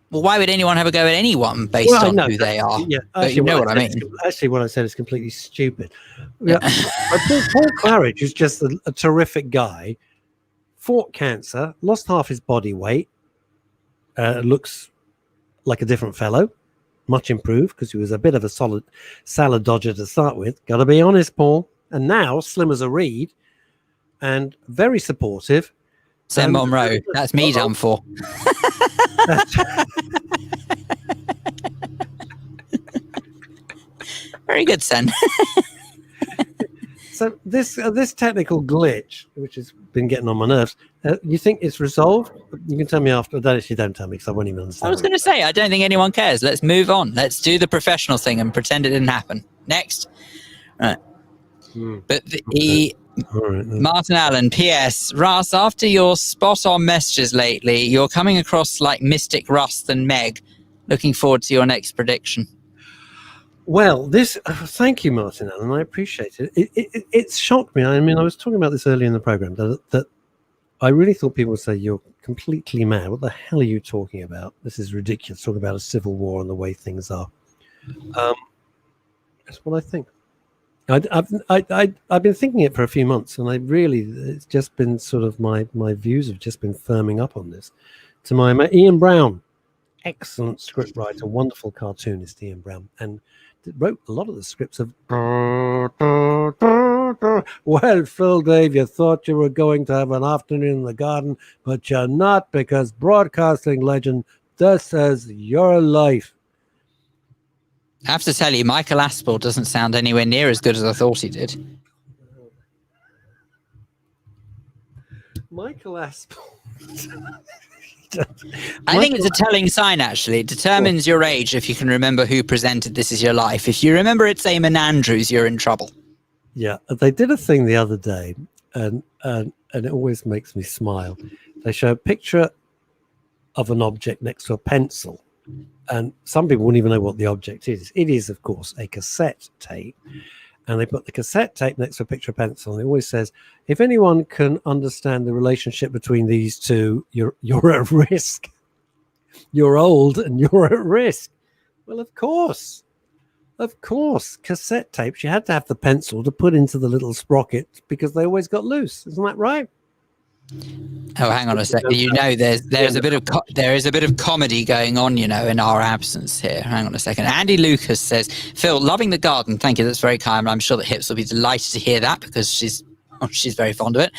Well, why would anyone have a go at anyone based on who they are? Yeah, but you know what I mean. Actually, what I said is completely stupid. Yeah, Paul Claridge is just a terrific guy. Fought cancer, lost half his body weight, looks like a different fellow, much improved because he was a bit of a solid salad dodger to start with. Got to be honest, Paul. And now slim as a reed. And very supportive. Sen Monroe, that's me done for. Very good, Sen. So this technical glitch, which has been getting on my nerves, you think it's resolved? You can tell me after. Actually, don't tell me because I won't even understand. I was going to say, I don't think anyone cares. Let's move on. Let's do the professional thing and pretend it didn't happen. Next. Right. But Martin Allen, P.S. Russ, after your spot-on messages lately, you're coming across like Mystic Russ than Meg. Looking forward to your next prediction. Well, thank you, Martin Allen. I appreciate it. It's shocked me. I mean, I was talking about this earlier in the program that I really thought people would say you're completely mad. What the hell are you talking about? This is ridiculous. Talking about a civil war and the way things are. That's what I think. I've been thinking it for a few months, and it's just been sort of my views have just been firming up on this. To my Ian Brown, excellent scriptwriter, wonderful cartoonist, Ian Brown, and wrote a lot of the scripts of. Well, Phil, Dave, you thought you were going to have an afternoon in the garden, but you're not, because broadcasting legend, this is your life. I have to tell you, Michael Aspel doesn't sound anywhere near as good as I thought he did. Michael Aspel. I think it's a telling sign, actually. It determines your age if you can remember who presented This Is Your Life. If you remember it's Eamon Andrews, you're in trouble. Yeah, they did a thing the other day, and it always makes me smile. They show a picture of an object next to a pencil. And some people wouldn't even know what the object is. It is, of course, a cassette tape. And they put the cassette tape next to a picture of pencil. And it always says, if anyone can understand the relationship between these two, you're at risk. You're old and you're at risk. Well, of course. Of course. Cassette tapes, you had to have the pencil to put into the little sprocket because they always got loose. Isn't that right? Oh, hang on a second. You know, there is a bit of comedy going on, in our absence here. Hang on a second. Andy Lucas says, Phil, loving the garden. Thank you. That's very kind. I'm sure that Hips will be delighted to hear that because she's very fond of it.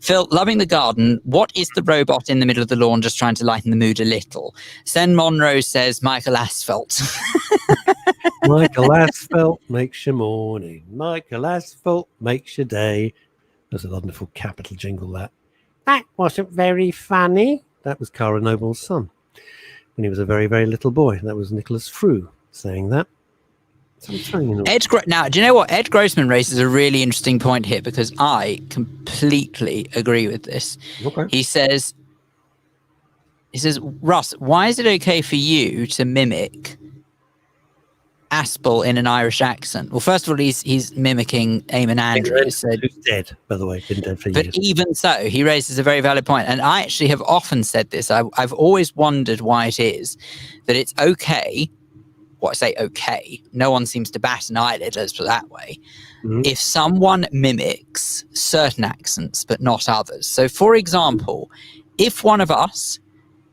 Phil, loving the garden. What is the robot in the middle of the lawn just trying to lighten the mood a little? Sen Monroe says, Michael Asphalt. Michael Asphalt makes your morning. Michael Asphalt makes your day. That's a wonderful capital jingle, that. That wasn't very funny. That was Cara Noble's son when he was a very, very little boy. That was Nicholas Frew saying that. Now, do you know what? Ed Grossman raises a really interesting point here because I completely agree with this. Okay. He says, Russ, why is it okay for you to mimic Aspel in an Irish accent. Well, first of all, he's mimicking Eamon Andrews. Who's dead, by the way, been dead for but years. Even so, he raises a very valid point. And I actually have often said this. I've always wondered why it is that it's okay. What I say, okay. No one seems to bat an eyelid, let's put it that way. Mm-hmm. If someone mimics certain accents, but not others. So, for example, if one of us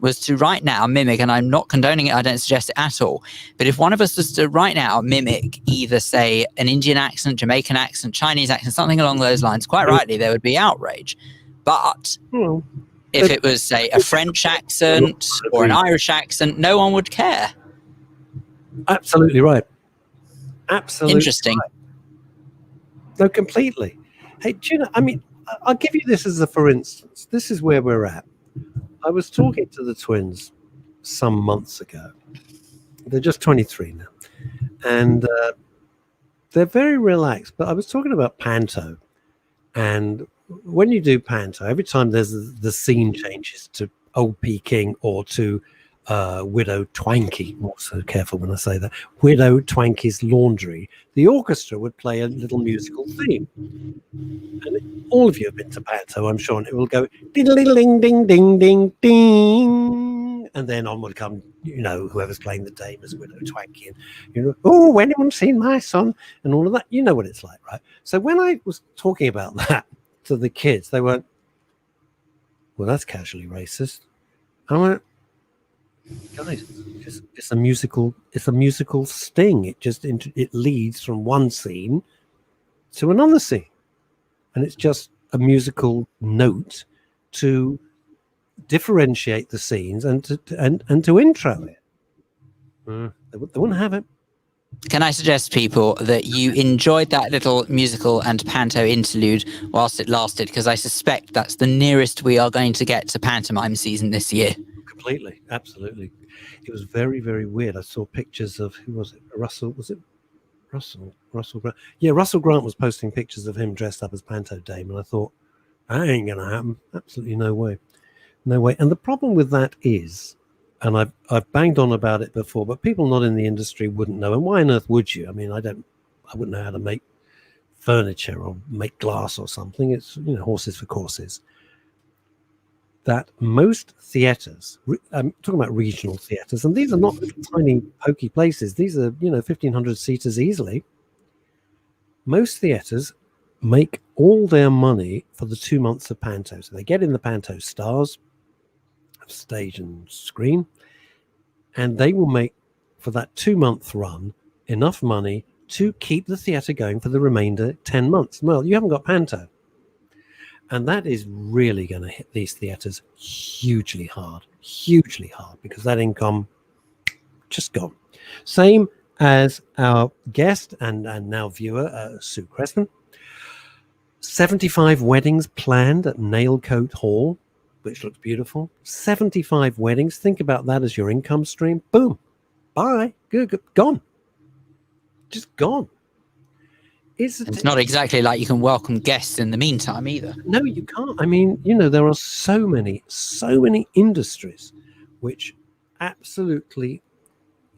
was to right now mimic, and I'm not condoning it, I don't suggest it at all, but if one of us was to right now mimic either, say, an Indian accent, Jamaican accent, Chinese accent, something along those lines, quite rightly, there would be outrage. But if it was, say, a French accent or an Irish accent, no one would care. Absolutely right. Absolutely interesting. Right. No, completely. Hey, do you know, I mean, I'll give you this as a for instance. This is where we're at. I was talking to the twins some months ago. They're just 23 now. And they're very relaxed. But I was talking about panto. And when you do panto, every time the scene changes to Old Peking or to Widow Twankey, I'm so careful when I say that, Widow Twankey's laundry, the orchestra would play a little musical theme. And all of you have been to panto, I'm sure, and it will go ding ding ding ding ding, and then on would come, you know, whoever's playing the dame as Widow Twankey, and you know, oh, anyone seen my son, and all of that. You know what it's like, right? So when I was talking about that to the kids, they went, well, that's casually racist. I went, guys, it's a musical sting. It leads from one scene to another scene, and it's just a musical note to differentiate the scenes and to intro it. They wouldn't have it. Can I suggest, people, that you enjoyed that little musical and panto interlude whilst it lasted? Because I suspect that's the nearest we are going to get to pantomime season this year. Completely, absolutely. It was very, very weird. I saw pictures of, who was it? Russell? Was it Russell? Russell Grant? Yeah, Russell Grant was posting pictures of him dressed up as Panto Dame, and I thought, that ain't going to happen. Absolutely no way. No way. And the problem with that is, and I've banged on about it before, but people not in the industry wouldn't know. And why on earth would you? I mean, I wouldn't know how to make furniture or make glass or something. It's, you know, horses for courses. That most theatres, I'm talking about regional theatres, and these are not little tiny pokey places. These are, you know, 1,500 seaters easily. Most theatres make all their money for the 2 months of panto. So they get in the panto stars, stage and screen, and they will make for that 2-month run enough money to keep the theatre going for the remainder 10 months. Well, you haven't got panto. And that is really going to hit these theatres hugely hard, because that income just gone. Same as our guest and now viewer, Sue Creston. 75 weddings planned at Nailcoat Hall, which looks beautiful. 75 weddings. Think about that as your income stream. Boom. Bye. Good. Gone. Just gone. It's not exactly like you can welcome guests in the meantime either. No, you can't. I mean, you know, there are so many industries which absolutely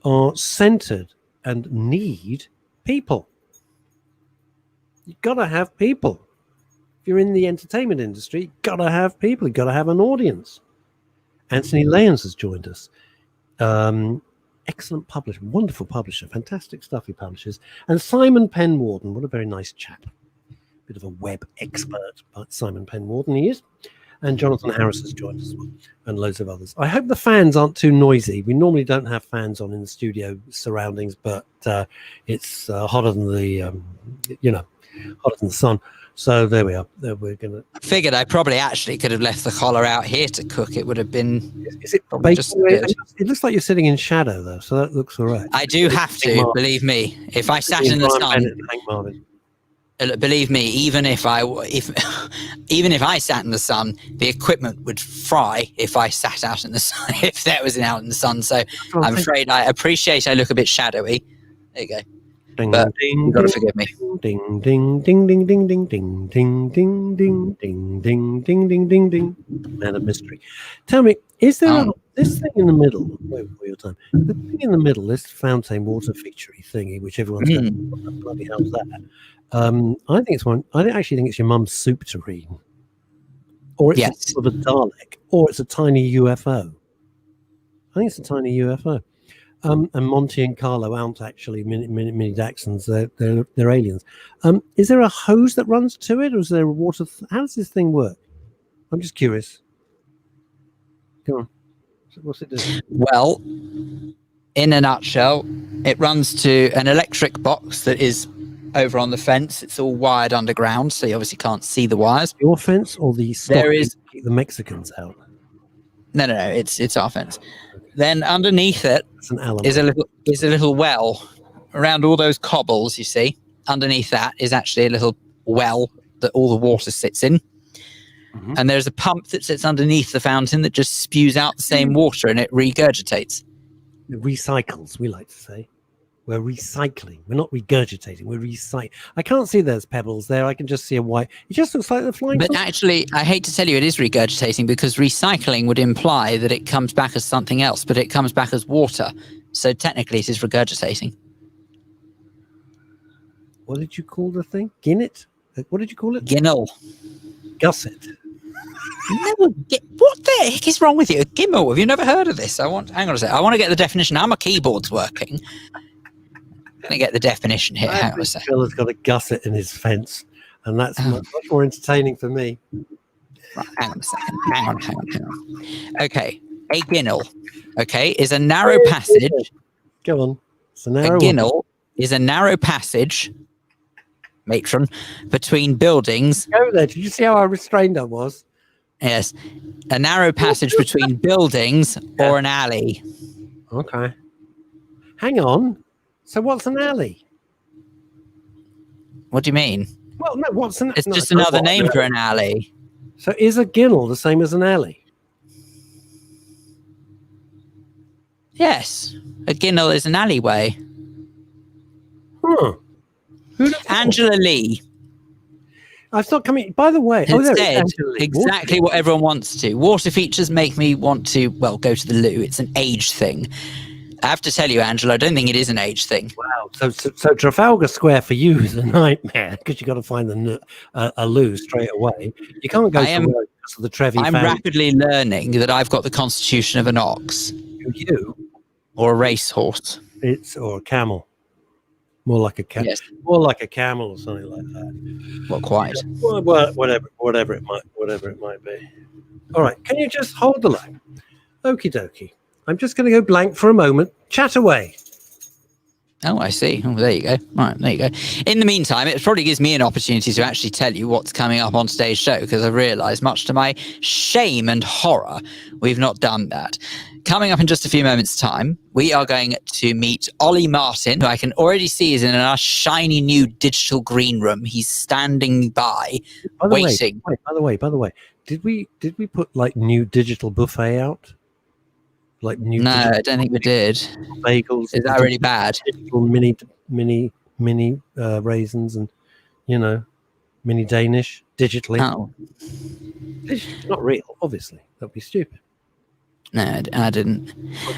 are centered and need people. You've got to have people. If you're in the entertainment industry, you've got to have people. You've got to have an audience. Anthony Lyons has joined us. Excellent publisher, wonderful publisher, fantastic stuff he publishes. And Simon Penwarden, what a very nice chap. Bit of a web expert, but Simon Penwarden he is. And Jonathan Harris has joined us as well, and loads of others. I hope the fans aren't too noisy. We normally don't have fans on in the studio surroundings, but it's hotter than the, hotter than the sun. So there we are. We're gonna. I figured I probably actually could have left the collar out here to cook. It would have been. Is it just good. It looks like you're sitting in shadow though, so that looks all right. I do have to, believe me. If I sat in the sun, believe me, even if I sat in the sun, the equipment would fry if I sat out in the sun. If that was out in the sun, so I'm afraid I appreciate I look a bit shadowy. There you go. Ding, but ding, you've got to forgive me. Ding ding ding ding ding ding ding ding ding ding ding ding ding ding ding. Man of mystery. Tell me, is there This thing in the middle, wait for your time. The thing in the middle, this fountain water featurey thingy, which everyone's going, what the bloody hell's that? I think it's one. I actually think it's your mum's soup tureen, or it's Yes. sort of a Dalek, or it's a tiny UFO. I think it's a tiny UFO. And Monty and Carlo aren't actually mini Daxons. They're aliens. Is there a hose that runs to it, or is there a water? How does this thing work? I'm just curious. Go on. What's it do? Well, in a nutshell, it runs to an electric box that is over on the fence. It's all wired underground, so you obviously can't see the wires. Your fence or the stop There is to keep the Mexicans out? no. It's our fence. Then underneath it It's an Allen. is a little well around all those cobbles. You see, underneath that is actually a little well that all the water sits in. And there's a pump that sits underneath the fountain that just spews out the same water and it regurgitates. It recycles, we like to say. We're recycling. We're not regurgitating. We're recycling. I can't see there's pebbles there. I can just see a white. It just looks like the flying. But actually, I hate to tell you it is regurgitating because recycling would imply that it comes back as something else, but it comes back as water. So technically it is regurgitating. What did you call the thing? Ginnet? What did you call it? Ginnel. Gusset. No, what the heck is wrong with you? A gimmel? Have you never heard of this? Hang on a second. I want to get the definition. How my keyboard's working. I'm going to get the definition here. Hang on a second. Phil has got a gusset in his fence, and that's much more entertaining for me. Right, hang on a second. Hang on. Okay. A ginnel, okay, is a narrow passage. Go on. It's a narrow A ginnel is a narrow passage, matron, between buildings. Go there. Did you see how restrained I was? Yes. A narrow passage between buildings or an alley. Okay. Hang on. So what's an alley? What do you mean? Well, no, what's an... It's no, just no, another what? name for an alley. So is a ginnel the same as an alley? Yes. A ginnel is an alleyway. Huh. Who'd have thought? Angela Lee I've not coming. By the way, has there it is, said Angela Lee. exactly what everyone wants to. Water features make me want to, well, go to the loo. It's an age thing. I have to tell you, Angela, I don't think it is an age thing. Wow. So Trafalgar Square for you is a nightmare because you got to find a loo straight away. You can't go to work because of the Trevi I'm family. rapidly learning that I've got the constitution of an ox You? or a racehorse. Or a camel. More like a camel. Yes. More like a camel or something like that. Well, quite. Well, whatever it might be. All right. Can you just hold the line? Okie dokie. I'm just going to go blank for a moment. Chat away. Oh, I see. Oh, there you go. Right, there you go. In the meantime, it probably gives me an opportunity to actually tell you what's coming up on today's show, because I've realised, much to my shame and horror, we've not done that. Coming up in just a few moments' time, we are going to meet Ollie Martin, who I can already see is in our shiny new digital green room. He's standing by, waiting. By the way, did we put like new digital buffet out? Like new? No, I don't think we did. Bagels. Is that really bad? Digital mini raisins and mini Danish digitally. Oh, It's not real, obviously. That'd be stupid. no, I didn't.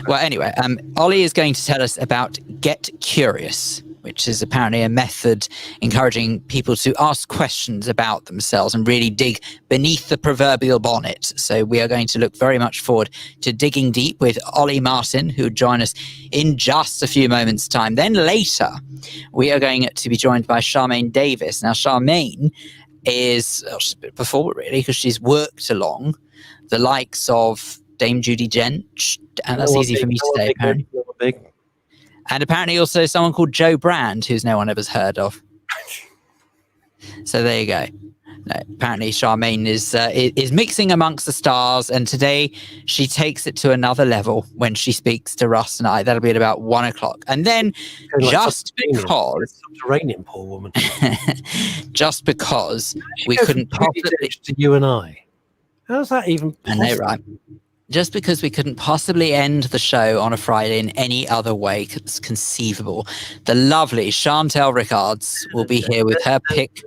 Well, anyway, Ollie is going to tell us about Get Curious, which is apparently a method encouraging people to ask questions about themselves and really dig beneath the proverbial bonnet. So we are going to look very much forward to digging deep with Ollie Martin, who will join us in just a few moments' time. Then later, we are going to be joined by Charmaine Davis. Now, Charmaine is she's a bit before, really, because she's worked along the likes of Dame Judi Dench, and that's easy for me to say, apparently. And apparently also someone called Joe Brand, who's no one ever's heard of. So there you go. No, apparently Charmaine is mixing amongst the stars, and today she takes it to another level when she speaks to Russ and I. That'll be at about 1 o'clock. And then just because... Subterranean, poor woman. just because we couldn't possibly... To you and I. How's that even possible? I know, right? Just because we couldn't possibly end the show on a Friday in any other way conceivable, the lovely Chantel Rickards will be here with her pick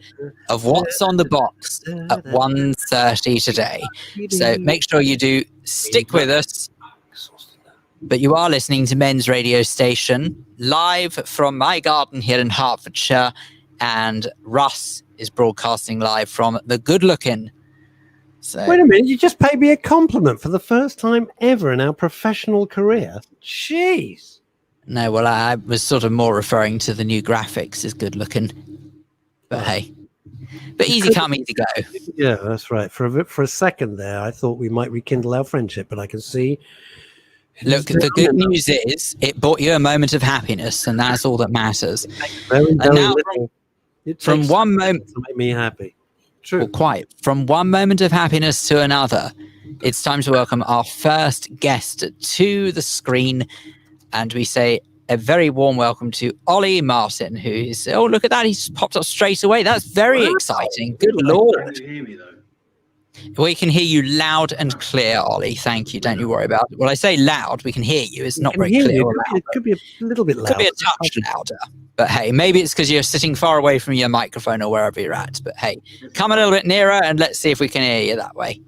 of what's on the box at 1:30 today. So make sure you do stick with us but you are listening to Men's Radio Station live from my garden here in Hertfordshire, and Russ is broadcasting live from the Good Looking. So, wait a minute, you just paid me a compliment for the first time ever in our professional career. Jeez. No, well, I was sort of more referring to the new graphics as good looking. But hey, but easy come, easy go. Yeah, that's right. For a second there, I thought we might rekindle our friendship, but I can see. Look, the good news is it brought you a moment of happiness, and that's all that matters. Very, very now, little. From one moment to make me happy. True. Well, quite. From one moment of happiness to another, it's time to welcome our first guest to the screen, and we say a very warm welcome to Ollie Martin, who is, oh, look at that, he's popped up straight away. That's very exciting. Good Lord. Can you hear me, though? We can hear you loud and clear, Ollie. Thank you. Don't you worry about it. When I say loud, we can hear you. It's not very clear. It could be a little bit louder. Could be a touch louder. But hey, maybe it's because you're sitting far away from your microphone or wherever you're at. But hey, come a little bit nearer and let's see if we can hear you that way.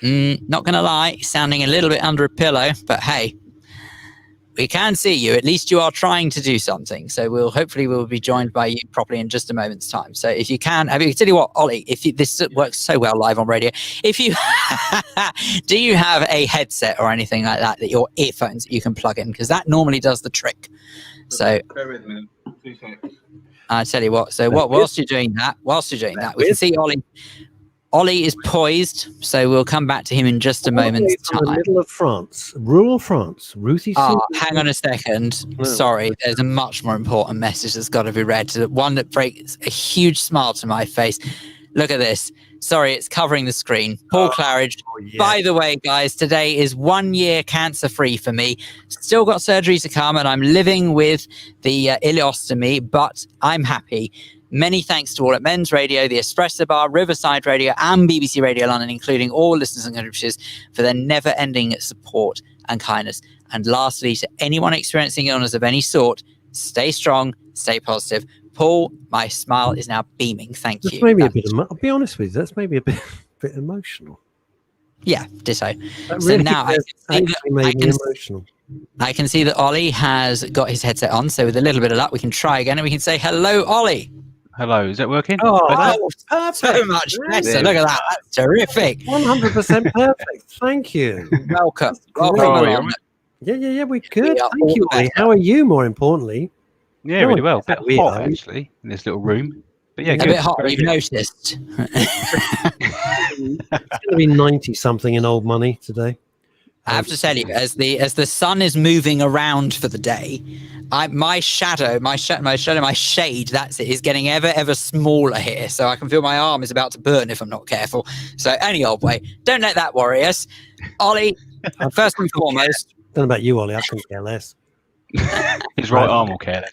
Not going to lie, sounding a little bit under a pillow, but hey, we can see you. At least you are trying to do something. So we'll be joined by you properly in just a moment's time. So if you can, tell you what, Ollie, this works so well live on radio. If you do you have a headset or anything like that your earphones that you can plug in? Because that normally does the trick. So bear with me. 2 seconds. I tell you what. So whilst you're doing that, we can see Ollie. Ollie is poised, so we'll come back to him in just a moment's time. In the middle of France, rural France. Ruthie. Hang on a second. No. Sorry, there's a much more important message that's got to be read. One that breaks a huge smile to my face. Look at this. Sorry, it's covering the screen. Paul Claridge. Yeah. By the way, guys, today is 1 year cancer-free for me. Still got surgery to come, and I'm living with the ileostomy, but I'm happy. Many thanks to all at Men's Radio, the Espresso Bar, Riverside Radio, and BBC Radio London, including all listeners and contributors, for their never-ending support and kindness. And lastly, to anyone experiencing illness of any sort, stay strong, stay positive. Paul, my smile is now beaming. Thank you. Maybe I'll be honest with you, that's maybe a bit emotional. Yeah, ditto. That So really now I can see that Ollie has got his headset on. So with a little bit of luck, we can try again and we can say, hello, Ollie. Hello, is that working? Oh, perfect. So much better. Look at that. That's terrific. 100% perfect. Thank you. Welcome. Oh, along. Yeah, we're good. are Thank you, all Ollie. How are you, more importantly? Yeah, really well. A bit hot, actually, in this little room. But yeah, A good. bit hot, Very you've good. noticed. It's going to be 90-something in old money today. I have to tell you, as the sun is moving around for the day, my shade, that's it, is getting ever smaller here. So I can feel my arm is about to burn if I'm not careful. So any old way, don't let that worry us. Ollie, first and foremost. Don't know about you, Ollie. I couldn't care less. His right arm will care.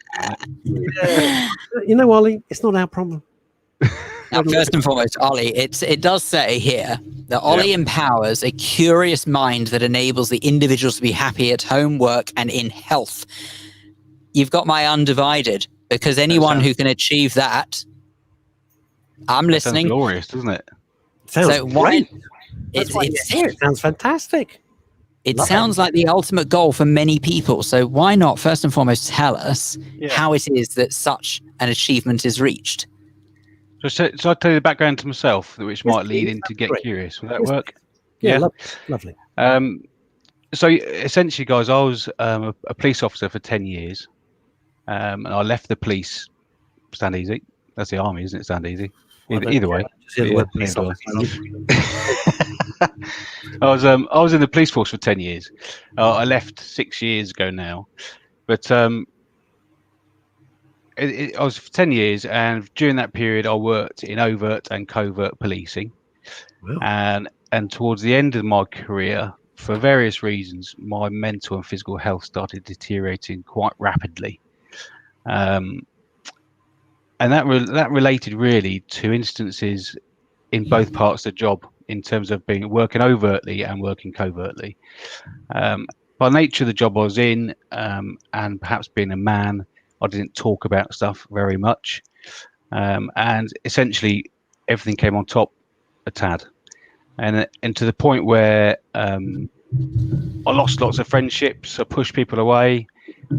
Yeah. You know, Ollie, it's not our problem. Now, first and foremost, Ollie, it does say here that Ollie empowers a curious mind that enables the individuals to be happy at home, work, and in health. You've got my undivided, because anyone who can achieve that, I'm listening. Sounds glorious, doesn't it? Sounds great. It sounds fantastic. It sounds like the ultimate goal for many people. So why not, first and foremost, tell us how it is that such an achievement is reached? So I'll tell you the background to myself, which might lead into get curious. Will that work? Yeah. Lovely. So essentially, guys, I was a police officer for 10 years. And I left the police. Stand easy. That's the army, isn't it? Stand easy. Either way. I was in the police force for 10 years. I left 6 years ago now, but I was for 10 years, and during that period, I worked in overt and covert policing. Wow. And towards the end of my career, for various reasons, my mental and physical health started deteriorating quite rapidly. And that related really to instances in both parts of the job, in terms of working overtly and working covertly. By nature of the job I was in, and perhaps being a man, I didn't talk about stuff very much. And essentially everything came on top a tad. And to the point where I lost lots of friendships. I pushed people away.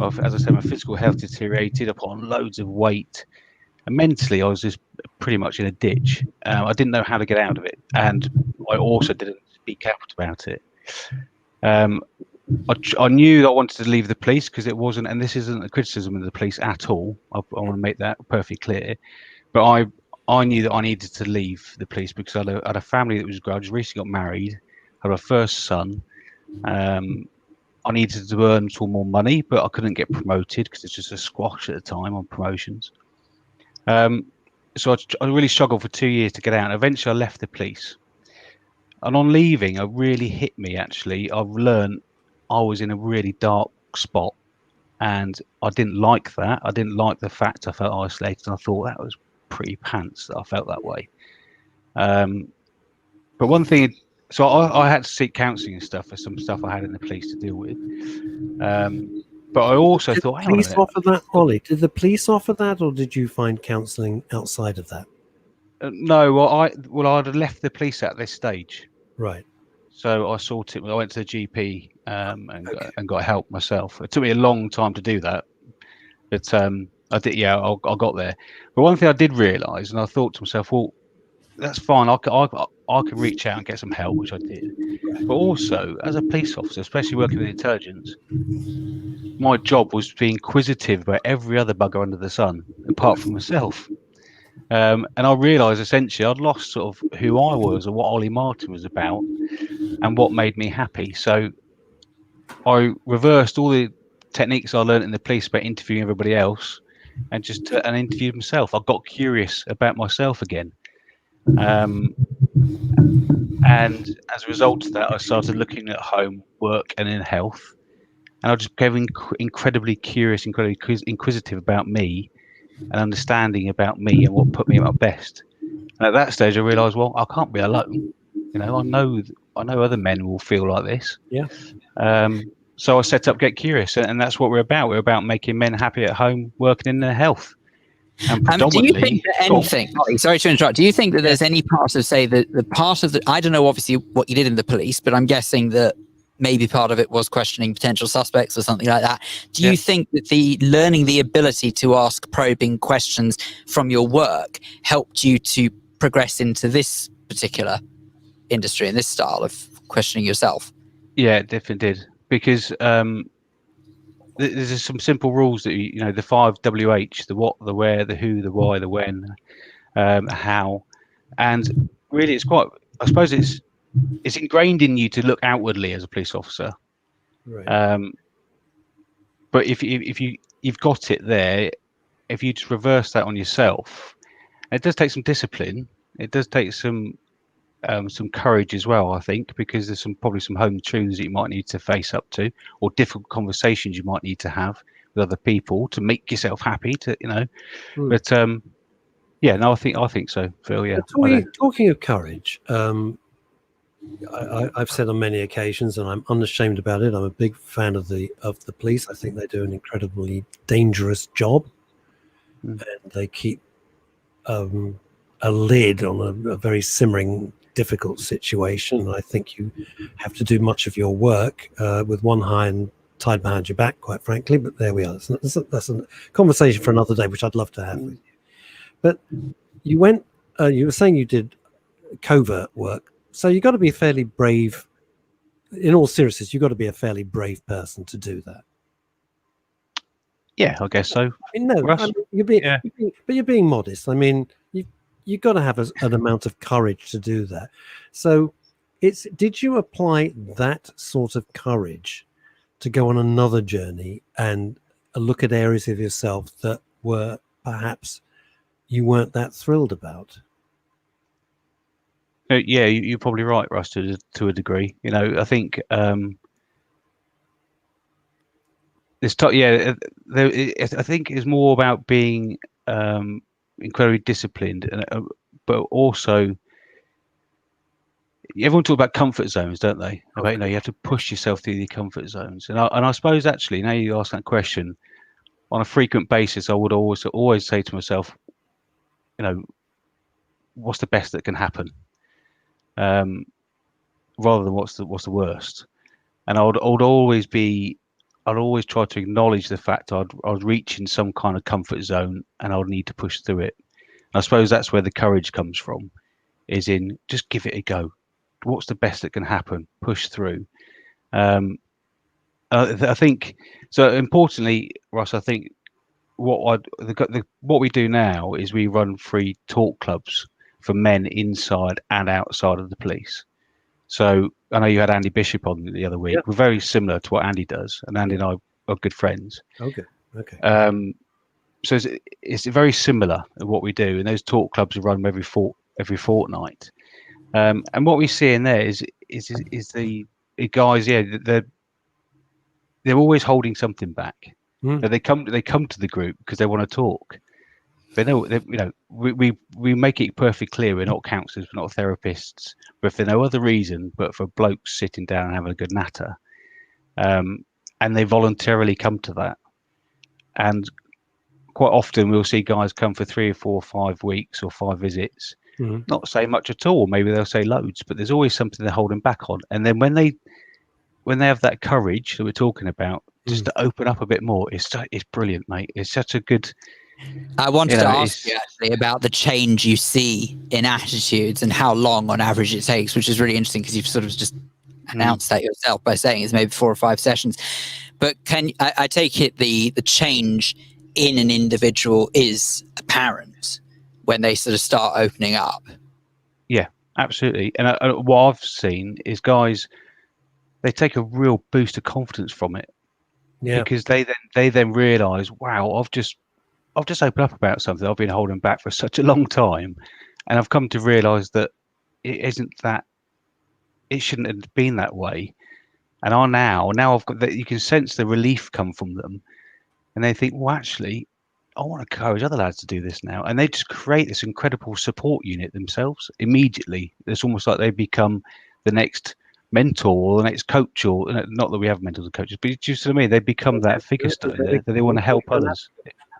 As I said, my physical health deteriorated. I put on loads of weight. And mentally, I was just pretty much in a ditch. I didn't know how to get out of it. And I also didn't speak out about it. I knew that I wanted to leave the police because it wasn't, and this isn't a criticism of the police at all. I want to make that perfectly clear. But I knew that I needed to leave the police because I had a family that was growing. I just recently got married, had our first son. I needed to earn some more money, but I couldn't get promoted because it's just a squash at the time on promotions. So I really struggled for 2 years to get out. And eventually, I left the police. And on leaving, it really hit me. Actually, I've learned I was in a really dark spot, and I didn't like that. I didn't like the fact I felt isolated. And I thought that was pretty pants that I felt that way. But one thing, so I had to seek counselling and stuff for some stuff I had in the police to deal with. But I also thought, hang on a minute. Offer that, Ollie? Did the police offer that, or did you find counselling outside of that? No, I'd have left the police at this stage. Right. So I sorted. I went to the GP and got help myself. It took me a long time to do that, but I did. Yeah, I got there. But one thing I did realise, and I thought to myself, well, that's fine. I could reach out and get some help, which I did. But also, as a police officer, especially working with intelligence, my job was to be inquisitive about every other bugger under the sun, apart from myself. And I realised essentially I'd lost sort of who I was and what Ollie Martin was about and what made me happy. So I reversed all the techniques I learned in the police about interviewing everybody else and just interviewed myself. I got curious about myself again. And as a result of that, I started looking at home, work, and in health. And I just became incredibly curious, incredibly inquisitive about me and understanding about me and what put me at my best. And at that stage, I realised, well, I can't be alone. You know, I know other men will feel like this. Yeah. So I set up Get Curious, and that's what we're about. We're about making men happy at home, working in their health. And do you think that anything? Sorry to interrupt. Do you think that there's any part of, say, the part of the? I don't know, obviously, what you did in the police, but I'm guessing that maybe part of it was questioning potential suspects or something like that. Do you think that learning the ability to ask probing questions from your work helped you to progress into this particular industry and this style of questioning yourself? Yeah, it definitely did, because there's some simple rules that the 5 WH, the what, the where, the who, the why, the when, how, and really it's quite, I suppose it's ingrained in you to look outwardly as a police officer. Right. But if you've got it there, if you just reverse that on yourself, it does take some discipline. It does take some courage as well, I think, because there's probably some home truths that you might need to face up to, or difficult conversations you might need to have with other people to make yourself happy. But I think so, Phil. Yeah. Talking of courage, I've said on many occasions, and I'm unashamed about it, I'm a big fan of the police. I think they do an incredibly dangerous job, and they keep a lid on a very simmering, difficult situation. I think you have to do much of your work with one hand tied behind your back, quite frankly. But there we are. That's a conversation for another day, which I'd love to have with you. But you went. You were saying you did covert work. So you've got to be fairly brave. In all seriousness, you've got to be a fairly brave person to do that. Yeah, I guess so. I mean, Russ, you're being modest. I mean, you've got to have an amount of courage to do that. So, did you apply that sort of courage to go on another journey and look at areas of yourself that were perhaps you weren't that thrilled about? Yeah, you're probably right, Russ, to a degree. I think I think it's more about being incredibly disciplined, but also everyone talks about comfort zones, don't they? About you have to push yourself through the comfort zones, and I suppose actually now you ask that question on a frequent basis, I would always say to myself, what's the best that can happen? Rather than what's the worst. and I'd always try to acknowledge the fact I was reaching some kind of comfort zone, and I would need to push through it. And I suppose that's where the courage comes from, is in just give it a go. What's the best that can happen? Push through. I think so. Importantly, Russ, I think what we do now is we run free talk clubs for men inside and outside of the police. So I know you had Andy Bishop on the other week. Yeah. We're very similar to what Andy does, and Andy and I are good friends. Okay. So it's very similar to what we do, and those talk clubs are run every fortnight. And what we see in there is the guys, they're always holding something back. They come to the group because they want to talk. They know, we make it perfectly clear we're not counsellors, we're not therapists, but for no other reason but for blokes sitting down and having a good natter, and they voluntarily come to that. And quite often we'll see guys come for 3 or 4 or 5 weeks or 5 visits, not say much at all. Maybe they'll say loads, but there's always something they're holding back on. And then when they have that courage that we're talking about, just to open up a bit more, it's brilliant, mate. It's such a good. I wanted to ask you actually about the change you see in attitudes and how long on average it takes, which is really interesting because you've sort of just announced that yourself by saying it's maybe 4 or 5 sessions. But I take it the change in an individual is apparent when they sort of start opening up? Yeah, absolutely. And what I've seen is guys, they take a real boost of confidence from it. Yeah. Because they then realise, wow, I've just opened up about something I've been holding back for such a long time, and I've come to realise that it shouldn't have been that way. And now I've got that. You can sense the relief come from them, and they think, well, actually, I want to encourage other lads to do this now, and they just create this incredible support unit themselves immediately. It's almost like they become the next mentor or the next coach, or not that we have mentors and coaches, but just what I mean, they become that figure that they want to help others.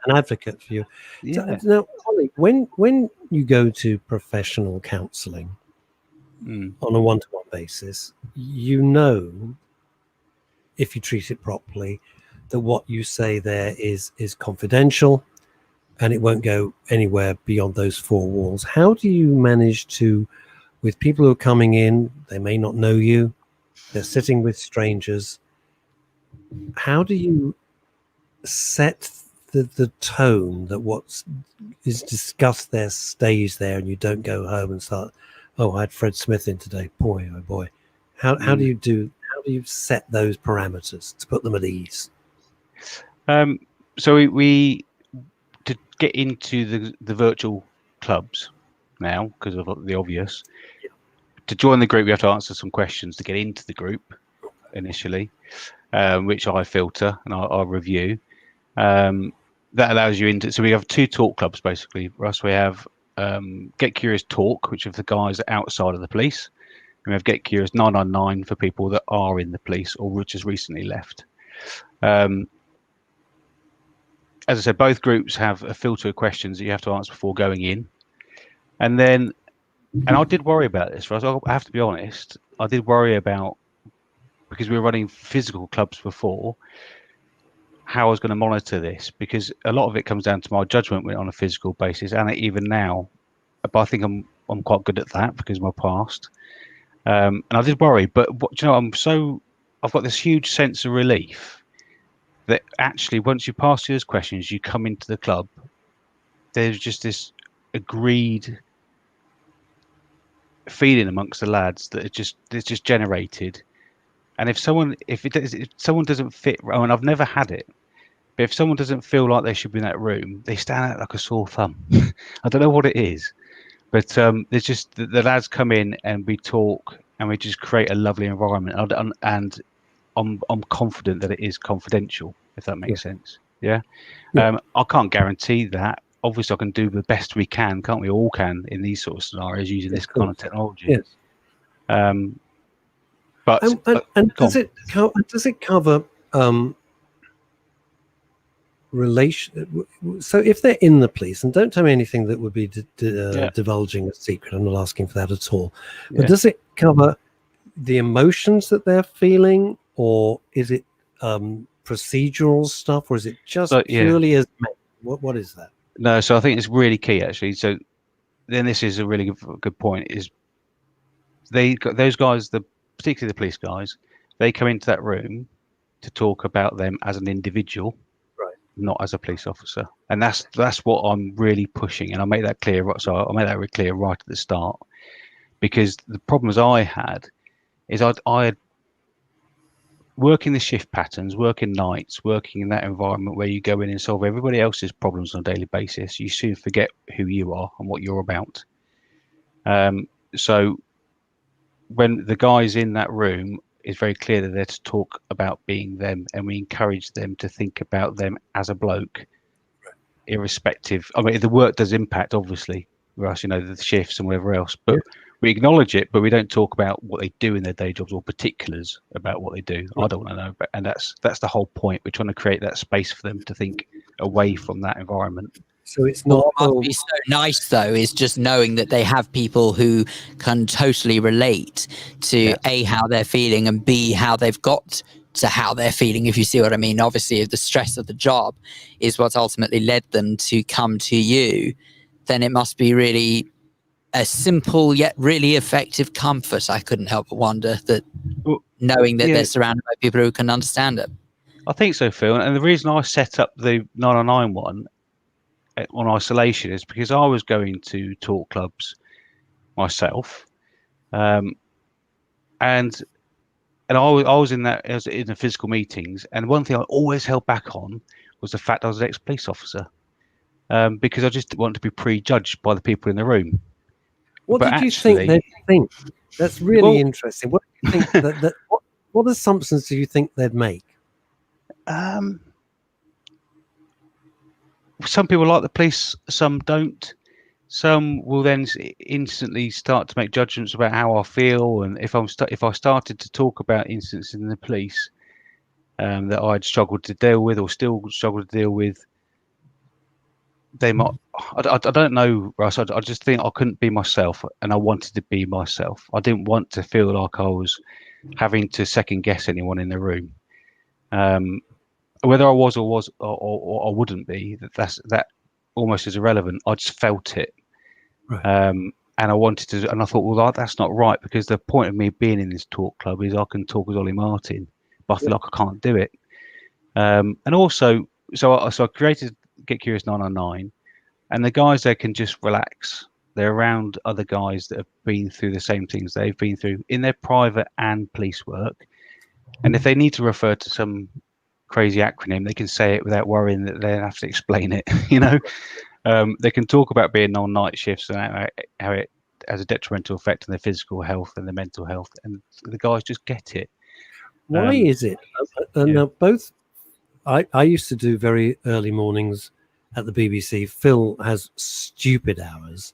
An advocate for you. Yeah. So, now, Ollie, when you go to professional counselling on a one-to-one basis, you know, if you treat it properly, that what you say there is confidential, and it won't go anywhere beyond those 4 walls. How do you manage to, with people who are coming in, they may not know you, they're sitting with strangers, how do you set the tone that what is discussed there stays there, and you don't go home and start, oh, I had Fred Smith in today, boy, oh boy. How do you set those parameters to put them at ease? So we to get into the virtual clubs now, because of the obvious, to join the group, we have to answer some questions to get into the group initially, which I filter and I review. That allows you into. So we have 2 talk clubs basically. Russ, we have Get Curious Talk, which are the guys outside of the police. And we have Get Curious 999 for people that are in the police or which has recently left. As I said, both groups have a filter of questions that you have to answer before going in. And I did worry about this, Russ. I have to be honest. I did worry about, because we were running physical clubs before, how I was going to monitor this, because a lot of it comes down to my judgment on a physical basis, and even now, but I think I'm quite good at that because of my past. And I did worry, but I've got this huge sense of relief that actually once you pass those questions, you come into the club, there's just this agreed feeling amongst the lads that it's just generated. And if someone doesn't fit, and I've never had it, but if someone doesn't feel like they should be in that room, they stand out like a sore thumb. I don't know what it is, but there's just the lads come in and we talk and we just create a lovely environment. And I'm confident that it is confidential, if that makes sense. Yeah. I can't guarantee that. Obviously, I can do the best we can, can't we? All can in these sort of scenarios using this kind of technology. Yes. But does it cover relation? So if they're in the police, and don't tell me anything that would be divulging a secret. I'm not asking for that at all. But does it cover the emotions that they're feeling or is it procedural stuff, or is it just purely as men? What is that? No, so I think it's really key actually. So then this is a really good point. Is those guys, particularly the police guys, they come into that room to talk about them as an individual, right, not as a police officer, and that's what I'm really pushing, and I make that clear. So I made that really clear right at the start, because the problems I had is I working the shift patterns, working nights, working in that environment where you go in and solve everybody else's problems on a daily basis, you soon forget who you are and what you're about. So when the guys in that room, it's very clear that they're to talk about being them, and we encourage them to think about them as a bloke, irrespective. I mean, the work does impact, obviously, Russ, the shifts and whatever else, but we acknowledge it, but we don't talk about what they do in their day jobs or particulars about what they do. I don't want to know, and that's the whole point. We're trying to create that space for them to think away from that environment. So it's not. What must be so nice, though, is just knowing that they have people who can totally relate to A, how they're feeling, and B, how they've got to how they're feeling, if you see what I mean. Obviously, if the stress of the job is what's ultimately led them to come to you, then it must be really a simple yet really effective comfort. I couldn't help but wonder that, knowing that they're surrounded by people who can understand it. I think so, Phil. And the reason I set up the 909 one on isolation is because I was going to talk clubs myself, and I was in the physical meetings, and one thing I always held back on was the fact I was an ex-police officer, because I just didn't want to be prejudged by the people in the room. What did you think they'd think? That's really interesting. What do you think what assumptions do you think they'd make? Some people like the police, some don't. Some will then instantly start to make judgments about how I feel, and if I started to talk about incidents in the police that I'd struggled to deal with or still struggle to deal with, they might. I don't know, Russ. I just think I couldn't be myself, and I wanted to be myself. I didn't want to feel like I was having to second guess anyone in the room. Whether I was or I wouldn't be, that almost is irrelevant. I just felt it, right. And I wanted to, and I thought, well, that's not right, because the point of me being in this talk club is I can talk as Ollie Martin, but I feel like I can't do it. And also, so I created Get Curious 909, and the guys there can just relax. They're around other guys that have been through the same things they've been through in their private and police work, and if they need to refer to some crazy acronym, they can say it without worrying that they have to explain it. They can talk about being on night shifts and how it has a detrimental effect on their physical health and their mental health, and the guys just get it. Why is it? Now, both I used to do very early mornings at the BBC. Phil has stupid hours,